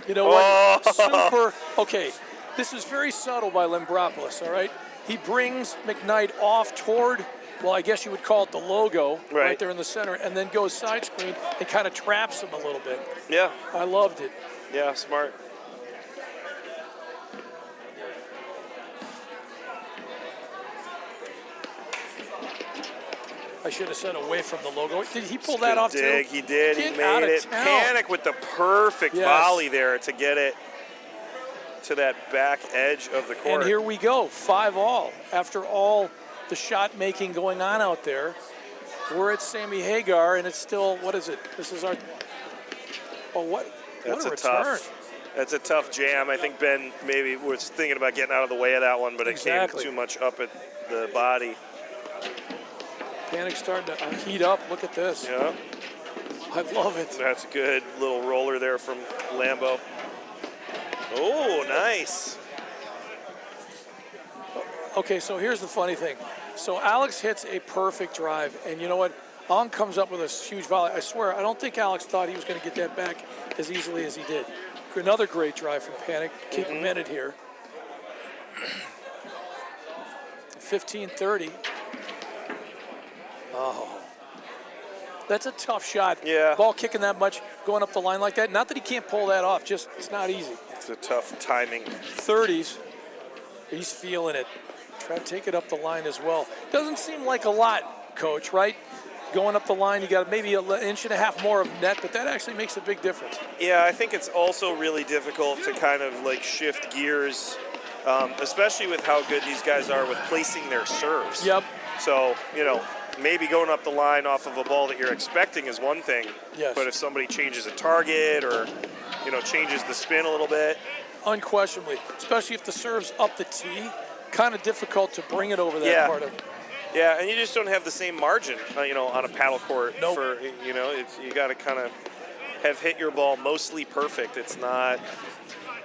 Speaker 2: You know what? Super. Okay, this is very subtle by Lambropoulos, all right? He brings McKnight off toward, well, I guess you would call it the logo, right there in the center, and then goes side screen and kind of traps him a little bit.
Speaker 1: Yeah.
Speaker 2: I loved it.
Speaker 1: Yeah, smart.
Speaker 2: I should have said away from the logo. Did he pull that off
Speaker 1: dig.
Speaker 2: too?
Speaker 1: He did.
Speaker 2: Get
Speaker 1: he made it.
Speaker 2: town.
Speaker 1: Panic with the perfect volley there to get it to that back edge of the court.
Speaker 2: And here we go, 5-all. After all the shot making going on out there, we're at Sammy Hagar, and it's still, what is it? This is our, what
Speaker 1: That's
Speaker 2: a return.
Speaker 1: That's a tough jam. I think Ben maybe was thinking about getting out of the way of that one, but it came too much up at the body.
Speaker 2: Panic starting to heat up. Look at this.
Speaker 1: Yeah.
Speaker 2: I love it.
Speaker 1: That's a good little roller there from Lambo. Oh, nice.
Speaker 2: Okay, so here's the funny thing. So Alex hits a perfect drive, and you know what? Ong comes up with a huge volley. I swear, I don't think Alex thought he was going to get that back as easily as he did. Another great drive from Panic. Keep a minute here. 15-30. Oh. That's a tough shot.
Speaker 1: Yeah.
Speaker 2: Ball kicking that much, going up the line like that. Not that he can't pull that off, just it's not easy.
Speaker 1: It's a tough timing.
Speaker 2: 30s. He's feeling it. Try to take it up the line as well. Doesn't seem like a lot, Coach, right? Going up the line, you got maybe an inch and a half more of net, but that actually makes a big difference.
Speaker 1: Yeah, I think it's also really difficult to kind of like shift gears, especially with how good these guys are with placing their serves.
Speaker 2: Yep.
Speaker 1: So, you know, maybe going up the line off of a ball that you're expecting is one thing.
Speaker 2: Yes.
Speaker 1: But if somebody changes a target or, you know, changes the spin a little bit.
Speaker 2: Unquestionably, especially if the serve's up the tee, kind of difficult to bring it over that part of it.
Speaker 1: Yeah, and you just don't have the same margin, you know, on a paddle court.
Speaker 2: Nope.
Speaker 1: For, you know, you got to kind of have hit your ball mostly perfect. It's not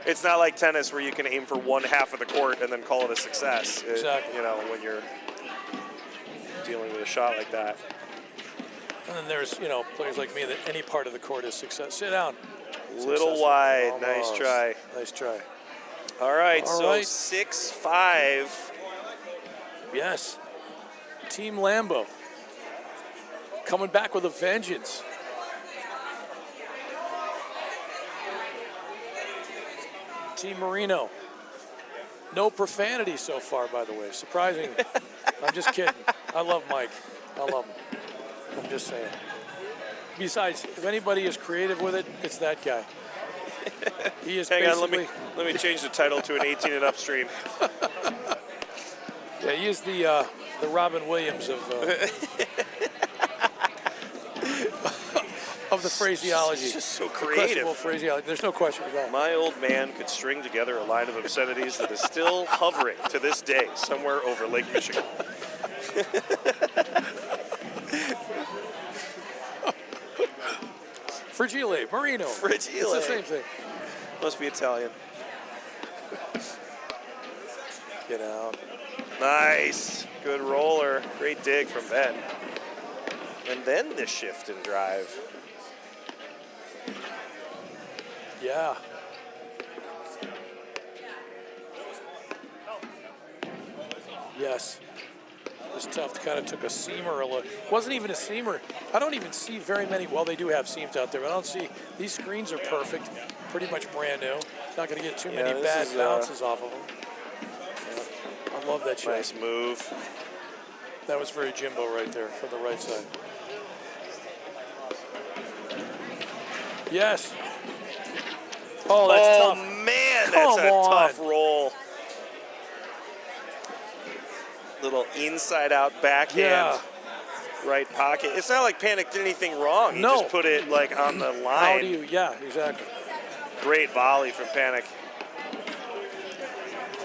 Speaker 1: like tennis where you can aim for one half of the court and then call it a success.
Speaker 2: Exactly.
Speaker 1: You know, when you're dealing with a shot like that.
Speaker 2: And then there's, you know, players like me that any part of the court is success. Sit down.
Speaker 1: Little wide.
Speaker 2: Almost.
Speaker 1: Nice try.
Speaker 2: Nice try.
Speaker 1: All right,
Speaker 2: All
Speaker 1: so
Speaker 2: right.
Speaker 1: 6-5.
Speaker 2: Yes. Team Lambo. coming back with a vengeance. Team Marino. No profanity so far, by the way. Surprisingly. I'm just kidding. I love Mike. I love him. I'm just saying. Besides, if anybody is creative with it, it's that guy. He is
Speaker 1: Hang on,
Speaker 2: basically...
Speaker 1: let me change the title to an 18 and up stream.
Speaker 2: Yeah, he is the Robin Williams of of the phraseology.
Speaker 1: It's just so creative.
Speaker 2: Questionable phraseology. There's no question about it.
Speaker 1: My old man could string together a line of obscenities that is still hovering to this day somewhere over Lake Michigan.
Speaker 2: Fragile, Marino.
Speaker 1: Fragile.
Speaker 2: It's the same thing.
Speaker 1: Must be Italian.
Speaker 2: Get out.
Speaker 1: Nice. Good roller. Great dig from Ben. And then the shift and drive.
Speaker 2: Yeah. Yes. It was tough. Kind of took a seamer a look. Wasn't even a seamer. I don't even see very many. Well, they do have seams out there, but I don't see. These screens are perfect. Pretty much brand new. Not going to get too many bad bounces off of them. I love that shot.
Speaker 1: Nice move.
Speaker 2: That was very Jimbo right there from the right side. Yes. Oh, that's tough.
Speaker 1: Oh, man,
Speaker 2: Come
Speaker 1: that's a
Speaker 2: on.
Speaker 1: tough roll. Little inside-out backhand,
Speaker 2: Yeah.
Speaker 1: right pocket. It's not like Panic did anything wrong. He
Speaker 2: No.
Speaker 1: just put it like on the line.
Speaker 2: How do you? Yeah, exactly.
Speaker 1: Great volley from Panic.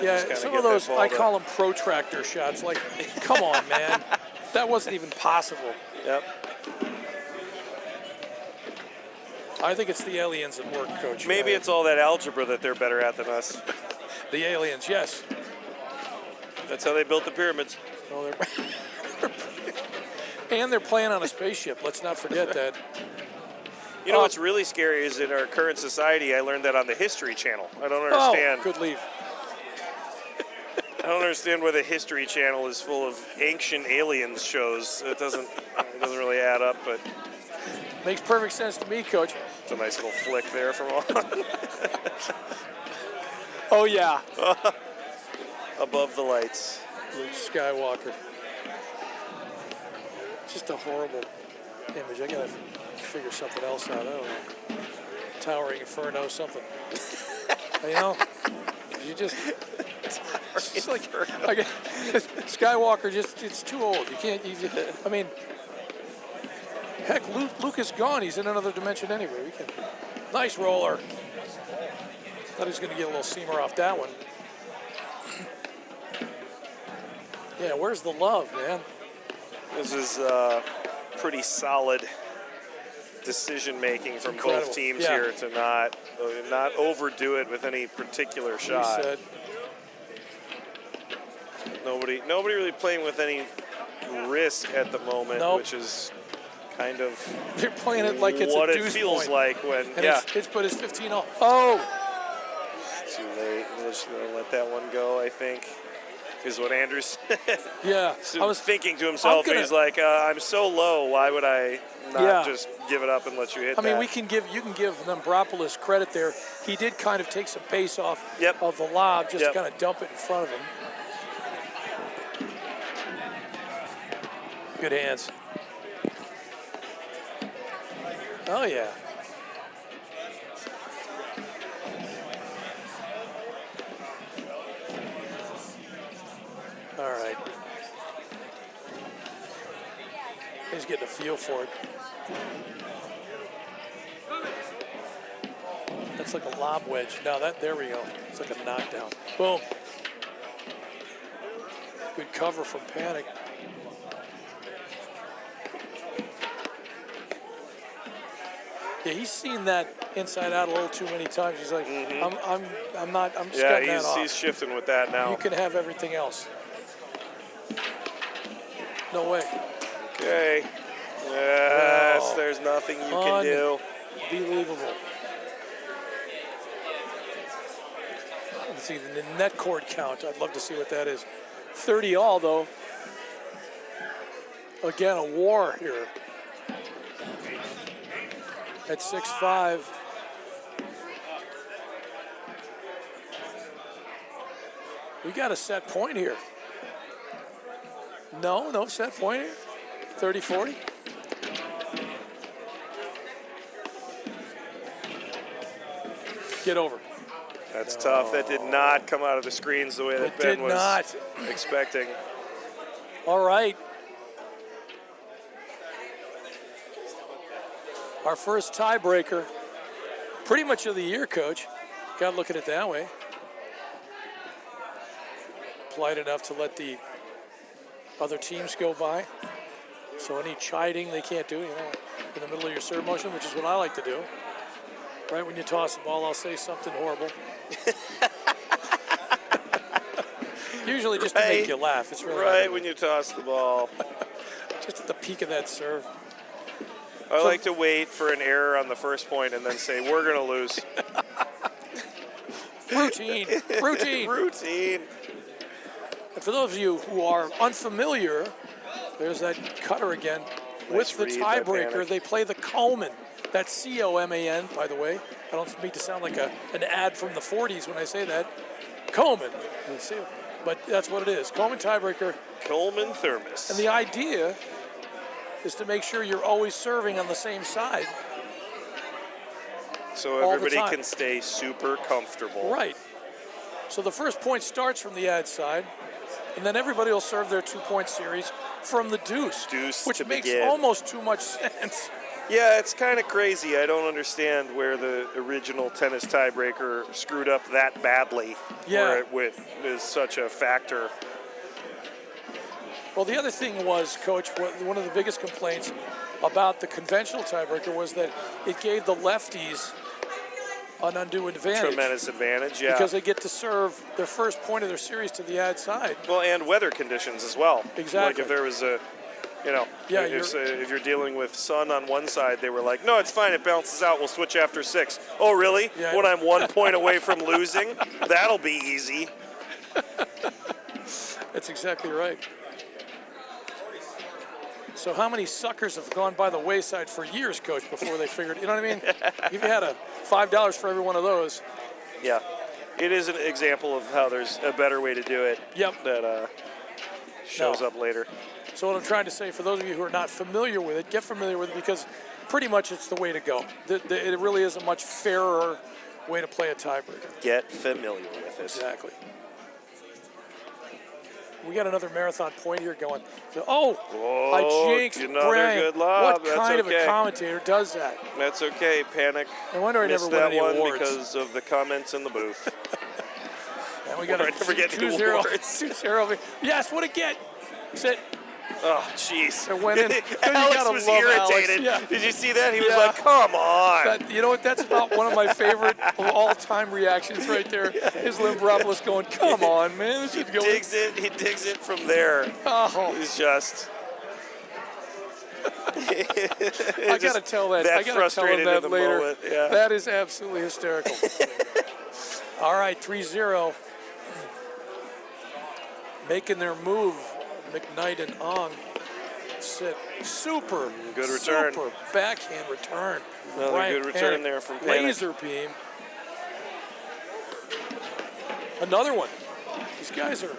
Speaker 2: Yeah,
Speaker 1: kinda
Speaker 2: some
Speaker 1: get
Speaker 2: of
Speaker 1: that
Speaker 2: those,
Speaker 1: ball
Speaker 2: I
Speaker 1: to-
Speaker 2: call them protractor shots. Like, come on, man. That wasn't even possible.
Speaker 1: Yep.
Speaker 2: I think it's the aliens at work, Coach.
Speaker 1: Maybe it's all that algebra that they're better at than us.
Speaker 2: the aliens, yes.
Speaker 1: That's how they built the pyramids.
Speaker 2: Oh, and they're playing on a spaceship. Let's not forget that.
Speaker 1: You know what's really scary is in our current society, I learned that on the History Channel. I don't
Speaker 2: Oh,
Speaker 1: understand.
Speaker 2: good leave.
Speaker 1: I don't understand why the History Channel is full of ancient aliens shows. It doesn't really add up, but
Speaker 2: Makes perfect sense to me, Coach.
Speaker 1: it's a nice little flick there from on
Speaker 2: Oh, yeah.
Speaker 1: above the lights.
Speaker 2: Luke Skywalker. Just a horrible image. I gotta figure something else out. I don't know. Towering Inferno, something. You know, you just. It's just like Skywalker. It's too old. You can't. I mean, heck, Luke is gone. He's in another dimension anyway. We can. Nice roller. Thought he was going to get a little seamer off that one. Yeah, where's the love, man?
Speaker 1: This is pretty solid decision making from
Speaker 2: Incredible.
Speaker 1: both teams
Speaker 2: Yeah.
Speaker 1: here to not overdo it with any particular shot.
Speaker 2: He said,
Speaker 1: Nobody really playing with any risk at the moment,
Speaker 2: Nope.
Speaker 1: which is kind of
Speaker 2: they're playing it like it's
Speaker 1: what
Speaker 2: a
Speaker 1: it
Speaker 2: deuce
Speaker 1: feels
Speaker 2: point.
Speaker 1: like when
Speaker 2: And it's put his 15 all. Oh!
Speaker 1: too late. We're just gonna let that one go, I think, is what Andrews
Speaker 2: Yeah. I was
Speaker 1: thinking to himself.
Speaker 2: gonna-
Speaker 1: He's like, I'm so low. Why would I not
Speaker 2: Yeah.
Speaker 1: just give it up and let you hit
Speaker 2: I mean,
Speaker 1: that?
Speaker 2: you can give Nambropoulos credit there. He did kind of take some pace off
Speaker 1: Yep.
Speaker 2: of the lob, just
Speaker 1: Yep.
Speaker 2: kind of dump it in front of him. Good hands. Oh, yeah. All right. He's getting a feel for it. That's like a lob wedge. No, there we go. It's like a knockdown. Boom. Good cover from Panic. Yeah, he's seen that inside out a little too many times. He's like, I'm just cutting that off.
Speaker 1: he's shifting with that now.
Speaker 2: You can have everything else. No way.
Speaker 1: Okay. Yes,
Speaker 2: Oh.
Speaker 1: there's nothing you can do.
Speaker 2: Unbelievable. Let's see the net cord count. I'd love to see what that is. 30 all though. Again, a war here. at 6-5. We got a set point here. No set point here. 30-40. Get over.
Speaker 1: That's tough. That did not come out of the screens the way that
Speaker 2: It
Speaker 1: Ben
Speaker 2: did
Speaker 1: was
Speaker 2: not.
Speaker 1: expecting.
Speaker 2: All right. Our first tiebreaker, pretty much of the year, Coach. Got to look at it that way. Polite enough to let the other teams go by. So any chiding they can't do, in the middle of your serve motion, which is what I like to do. Right when you toss the ball, I'll say something horrible. Usually just to make you laugh. It's really
Speaker 1: right when you toss the ball.
Speaker 2: just at the peak of that serve.
Speaker 1: I like to wait for an error on the first point and then say, we're going to lose.
Speaker 2: Routine.
Speaker 1: Routine.
Speaker 2: And for those of you who are unfamiliar, there's that cutter again.
Speaker 1: Nice
Speaker 2: With the
Speaker 1: read by
Speaker 2: tiebreaker,
Speaker 1: Panic.
Speaker 2: they play the Coleman. That's C-O-M-A-N, by the way. I don't mean to sound like an ad from the 40s when I say that. Coleman. But that's what it is. Coleman tiebreaker.
Speaker 1: Coleman Thermos.
Speaker 2: And the idea is to make sure you're always serving on the same side.
Speaker 1: So
Speaker 2: all the
Speaker 1: everybody
Speaker 2: time.
Speaker 1: can stay super comfortable.
Speaker 2: Right. So the first point starts from the ad side, and then everybody will serve their 2-point series from the deuce. Which
Speaker 1: to
Speaker 2: makes
Speaker 1: begin.
Speaker 2: almost too much sense.
Speaker 1: Yeah, it's kind of crazy. I don't understand where the original tennis tiebreaker screwed up that badly.
Speaker 2: Yeah.
Speaker 1: Where it is such a factor.
Speaker 2: Well, the other thing was, Coach, one of the biggest complaints about the conventional tiebreaker was that it gave the lefties an undue advantage.
Speaker 1: Tremendous advantage, yeah.
Speaker 2: Because they get to serve their first point of their series to the ad side.
Speaker 1: Well, and weather conditions as well.
Speaker 2: Exactly.
Speaker 1: Like if there was a,
Speaker 2: Yeah,
Speaker 1: if you're dealing with sun on one side, they were like, no, it's fine, it bounces out, we'll switch after 6. Oh, really?
Speaker 2: Yeah.
Speaker 1: When I'm 1 point away from losing? That'll be easy.
Speaker 2: That's exactly right. So how many suckers have gone by the wayside for years, Coach, before they figured, you know what I mean? If you had a $5 for every one of those.
Speaker 1: Yeah. It is an example of how there's a better way to do it.
Speaker 2: Yep.
Speaker 1: That shows up later.
Speaker 2: So what I'm trying to say, for those of you who are not familiar with it, get familiar with it because pretty much it's the way to go. It really is a much fairer way to play a tiebreaker.
Speaker 1: Get familiar with it.
Speaker 2: Exactly. We got another marathon point here going. I jinxed
Speaker 1: another
Speaker 2: Brian.
Speaker 1: good lob.
Speaker 2: What
Speaker 1: That's
Speaker 2: kind of
Speaker 1: okay.
Speaker 2: a commentator does that?
Speaker 1: That's okay, Panic.
Speaker 2: No wonder I never
Speaker 1: Missed
Speaker 2: won
Speaker 1: that
Speaker 2: any
Speaker 1: one
Speaker 2: awards.
Speaker 1: because of the comments in the booth.
Speaker 2: And we got a
Speaker 1: never get any
Speaker 2: 2-0.
Speaker 1: awards.
Speaker 2: 2-0. Yes, what a get. Sit.
Speaker 1: Oh, jeez.
Speaker 2: It went in.
Speaker 1: Alex
Speaker 2: gotta
Speaker 1: was
Speaker 2: love
Speaker 1: irritated.
Speaker 2: Alex. Yeah.
Speaker 1: Did you see that? He was
Speaker 2: Yeah.
Speaker 1: like, come on.
Speaker 2: You know what? That's about one of my favorite all-time reactions right there. Is Limbropoulos going, come on, man. This
Speaker 1: He
Speaker 2: is going.
Speaker 1: digs it from there.
Speaker 2: Oh.
Speaker 1: He's just...
Speaker 2: I got to tell that.
Speaker 1: That
Speaker 2: I got to tell him
Speaker 1: frustrated
Speaker 2: that
Speaker 1: in the
Speaker 2: later.
Speaker 1: moment, yeah.
Speaker 2: That is absolutely hysterical. All right, 3-0. Making their move, McKnight and Ong. Sit. Super.
Speaker 1: Good return.
Speaker 2: Super backhand return.
Speaker 1: Another
Speaker 2: Brian
Speaker 1: good return
Speaker 2: Panic.
Speaker 1: there from Panic.
Speaker 2: Laser beam. Another one. These guys are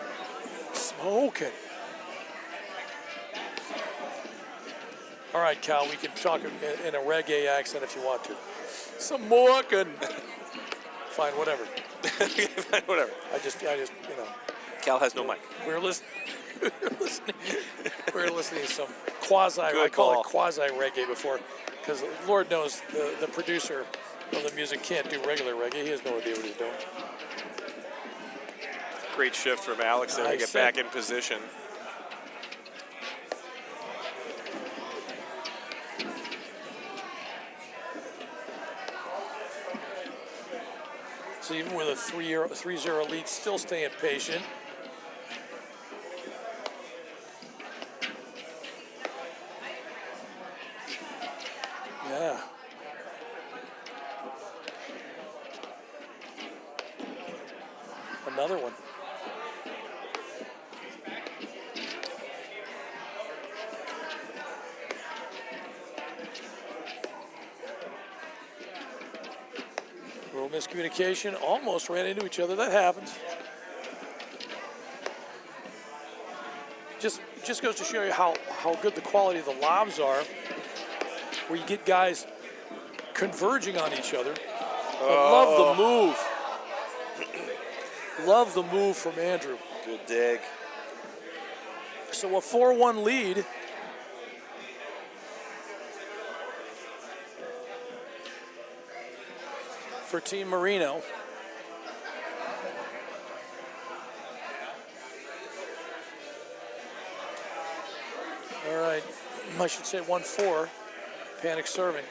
Speaker 2: smoking. All right, Cal, we can talk in a reggae accent if you want to. Smoking. Fine, whatever.
Speaker 1: Whatever.
Speaker 2: I just,
Speaker 1: Cal has no mic.
Speaker 2: we were listening. We were listening to some quasi. I call it quasi reggae before, because Lord knows the producer of the music can't do regular reggae. He has no idea what he's doing.
Speaker 1: Great shift from Alex there to get back in position.
Speaker 2: So even with a 3-0 lead, still staying patient. Yeah. Another one. miscommunication. Almost ran into each other. That happens. Just goes to show you how good the quality of the lobs are, where you get guys converging on each other. I love the move. Love the move from Andrew.
Speaker 1: Good dig.
Speaker 2: So a 4-1 lead. For Team Marino. All right, I should say 1-4. Panic serving.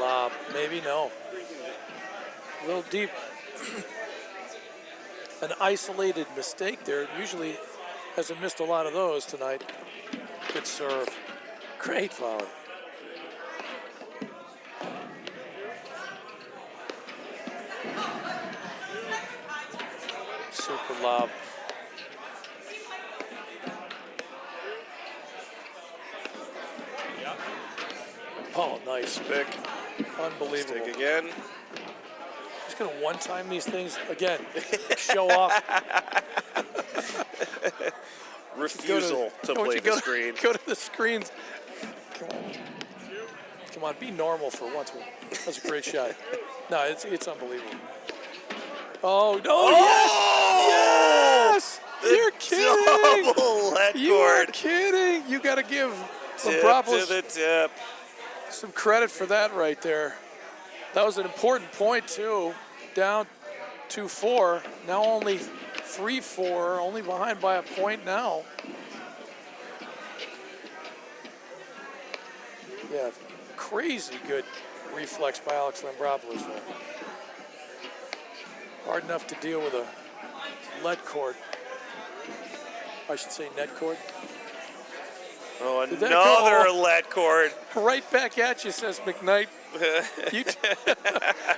Speaker 2: Lob, maybe no. A little deep. An isolated mistake there. Usually hasn't missed a lot of those tonight. Good serve. Great volley. Super lob. Oh, nice.
Speaker 1: Pick.
Speaker 2: Unbelievable.
Speaker 1: Stick again.
Speaker 2: Just going to one-time these things again. Show off.
Speaker 1: Refusal to play the screen.
Speaker 2: Go to the screens. Come on. Come on, be normal for once. That's a great shot. No, it's unbelievable. Oh, no. Oh! Yes! You're kidding.
Speaker 1: Double let
Speaker 2: You are
Speaker 1: cord.
Speaker 2: kidding. You got to give
Speaker 1: Tip
Speaker 2: Labropoulos
Speaker 1: to the tip.
Speaker 2: some credit for that right there. That was an important point, too. Down 2-4. Now only 3-4. Only behind by a point now. Yeah, crazy good reflex by Alex Lambropoulos there. Hard enough to deal with a lead cord. I should say net cord.
Speaker 1: Oh,
Speaker 2: Did that
Speaker 1: another
Speaker 2: go
Speaker 1: let cord.
Speaker 2: right back at you, says McKnight.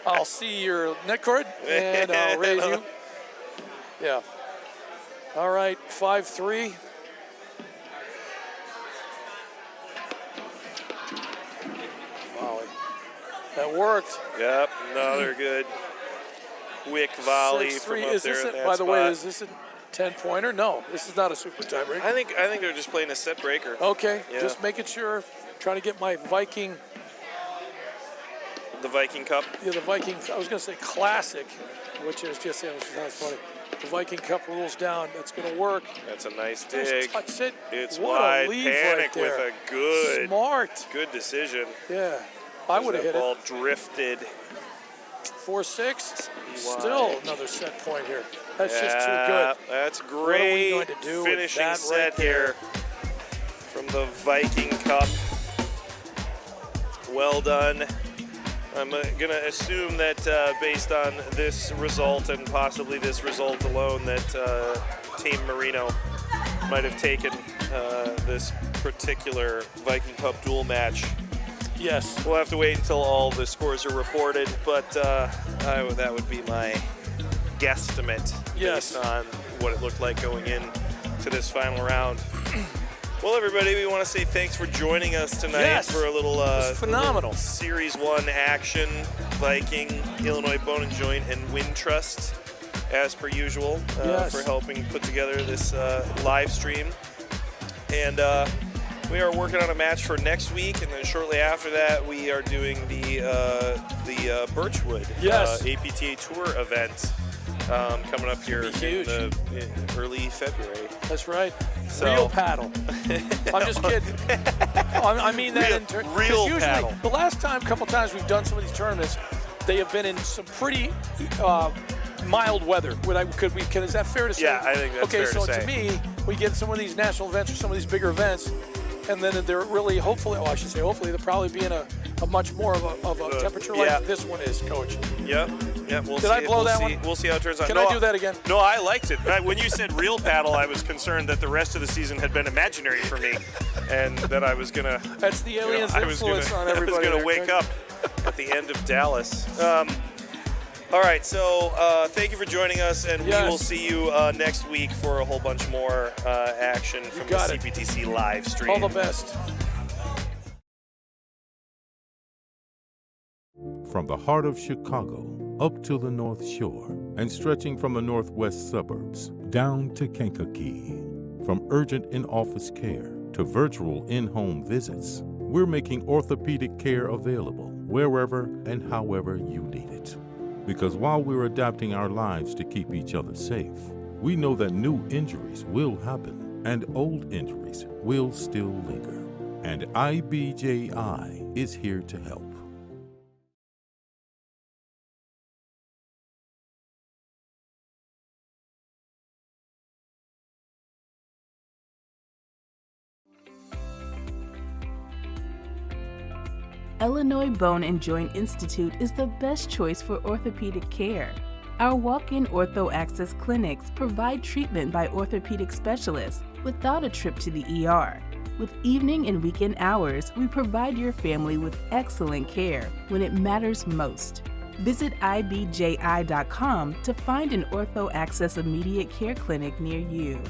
Speaker 2: I'll see your net cord and I'll raise you. Yeah. All right, 5-3. Volley. That worked.
Speaker 1: Yep, another good quick volley from
Speaker 2: 6-3.
Speaker 1: up
Speaker 2: Is
Speaker 1: there
Speaker 2: this
Speaker 1: in
Speaker 2: it?
Speaker 1: that
Speaker 2: By the way,
Speaker 1: spot.
Speaker 2: is this a 10-pointer? No, this is not a super tiebreaker.
Speaker 1: I think they're just playing a set breaker.
Speaker 2: Okay,
Speaker 1: Yeah.
Speaker 2: just making sure. Trying to get my Viking,
Speaker 1: The Viking Cup.
Speaker 2: the Viking, I was going to say classic, which is just, it was not funny. The Viking Cup rules down. That's going to work.
Speaker 1: That's a nice
Speaker 2: Nice
Speaker 1: dig.
Speaker 2: touch it.
Speaker 1: It's
Speaker 2: What
Speaker 1: wide.
Speaker 2: a leave
Speaker 1: Panic
Speaker 2: right there.
Speaker 1: with a good,
Speaker 2: Smart.
Speaker 1: good decision.
Speaker 2: Yeah, I would have
Speaker 1: That
Speaker 2: hit
Speaker 1: ball
Speaker 2: it.
Speaker 1: drifted.
Speaker 2: 4-6.
Speaker 1: Wide.
Speaker 2: Still another set point here. That's just too
Speaker 1: Yeah,
Speaker 2: good.
Speaker 1: That's
Speaker 2: What are we
Speaker 1: great.
Speaker 2: going to do with
Speaker 1: Finishing
Speaker 2: that
Speaker 1: set
Speaker 2: right there?
Speaker 1: here from the Viking Cup. Well done. I'm going to assume that based on this result and possibly this result alone that Team Marino might have taken this particular Viking Cup duel match.
Speaker 2: Yes.
Speaker 1: We'll have to wait until all the scores are reported, but that would be my guesstimate
Speaker 2: Yes.
Speaker 1: based on what it looked like going in to this final round. Well, everybody, we want to say thanks for joining us tonight
Speaker 2: Yes.
Speaker 1: for a little,
Speaker 2: phenomenal.
Speaker 1: little Series 1 action. Viking, Illinois Bone and Joint, and Wintrust, as per usual,
Speaker 2: Yes.
Speaker 1: for helping put together this live stream. And we are working on a match for next week, and then shortly after that, we are doing the Birchwood
Speaker 2: Yes.
Speaker 1: APTA Tour event coming up here
Speaker 2: It's gonna be huge.
Speaker 1: in early February.
Speaker 2: That's right.
Speaker 1: So-
Speaker 2: Real paddle. I'm just kidding. I mean that in terms.
Speaker 1: Real
Speaker 2: usually,
Speaker 1: paddle.
Speaker 2: the last couple times we've done some of these tournaments, they have been in some pretty mild weather. Is that fair to say?
Speaker 1: Yeah, I think that's
Speaker 2: okay,
Speaker 1: fair
Speaker 2: so
Speaker 1: to say.
Speaker 2: to me, we get some of these national events or some of these bigger events, and then they're really hopefully they'll probably be in a much more of a temperature
Speaker 1: yeah.
Speaker 2: like this one is, Coach.
Speaker 1: Yep. We'll
Speaker 2: Did
Speaker 1: see.
Speaker 2: I blow
Speaker 1: we'll
Speaker 2: that
Speaker 1: see.
Speaker 2: one?
Speaker 1: We'll see how it turns out.
Speaker 2: Can
Speaker 1: No,
Speaker 2: I do that again?
Speaker 1: No, I liked it. When you said real paddle, I was concerned that the rest of the season had been imaginary for me, and that I was gonna.
Speaker 2: That's the aliens'
Speaker 1: I was
Speaker 2: influence on
Speaker 1: I
Speaker 2: everybody.
Speaker 1: was gonna
Speaker 2: there,
Speaker 1: wake
Speaker 2: Coach.
Speaker 1: up at the end of Dallas. All right, so thank you for joining us, and
Speaker 2: Yes.
Speaker 1: we will see you next week for a whole bunch more action from the
Speaker 2: got it.
Speaker 1: CPTC live stream.
Speaker 2: All the best.
Speaker 3: From the heart of Chicago up to the North Shore and stretching from the northwest suburbs down to Kankakee. From urgent in-office care to virtual in-home visits, we're making orthopedic care available wherever and however you need it. Because while we're adapting our lives to keep each other safe, we know that new injuries will happen and old injuries will still linger. And IBJI is here to help.
Speaker 4: Illinois Bone and Joint Institute is the best choice for orthopedic care. Our walk-in ortho access clinics provide treatment by orthopedic specialists without a trip to the ER. With evening and weekend hours, we provide your family with excellent care when it matters most. Visit ibji.com to find an ortho access immediate care clinic near you.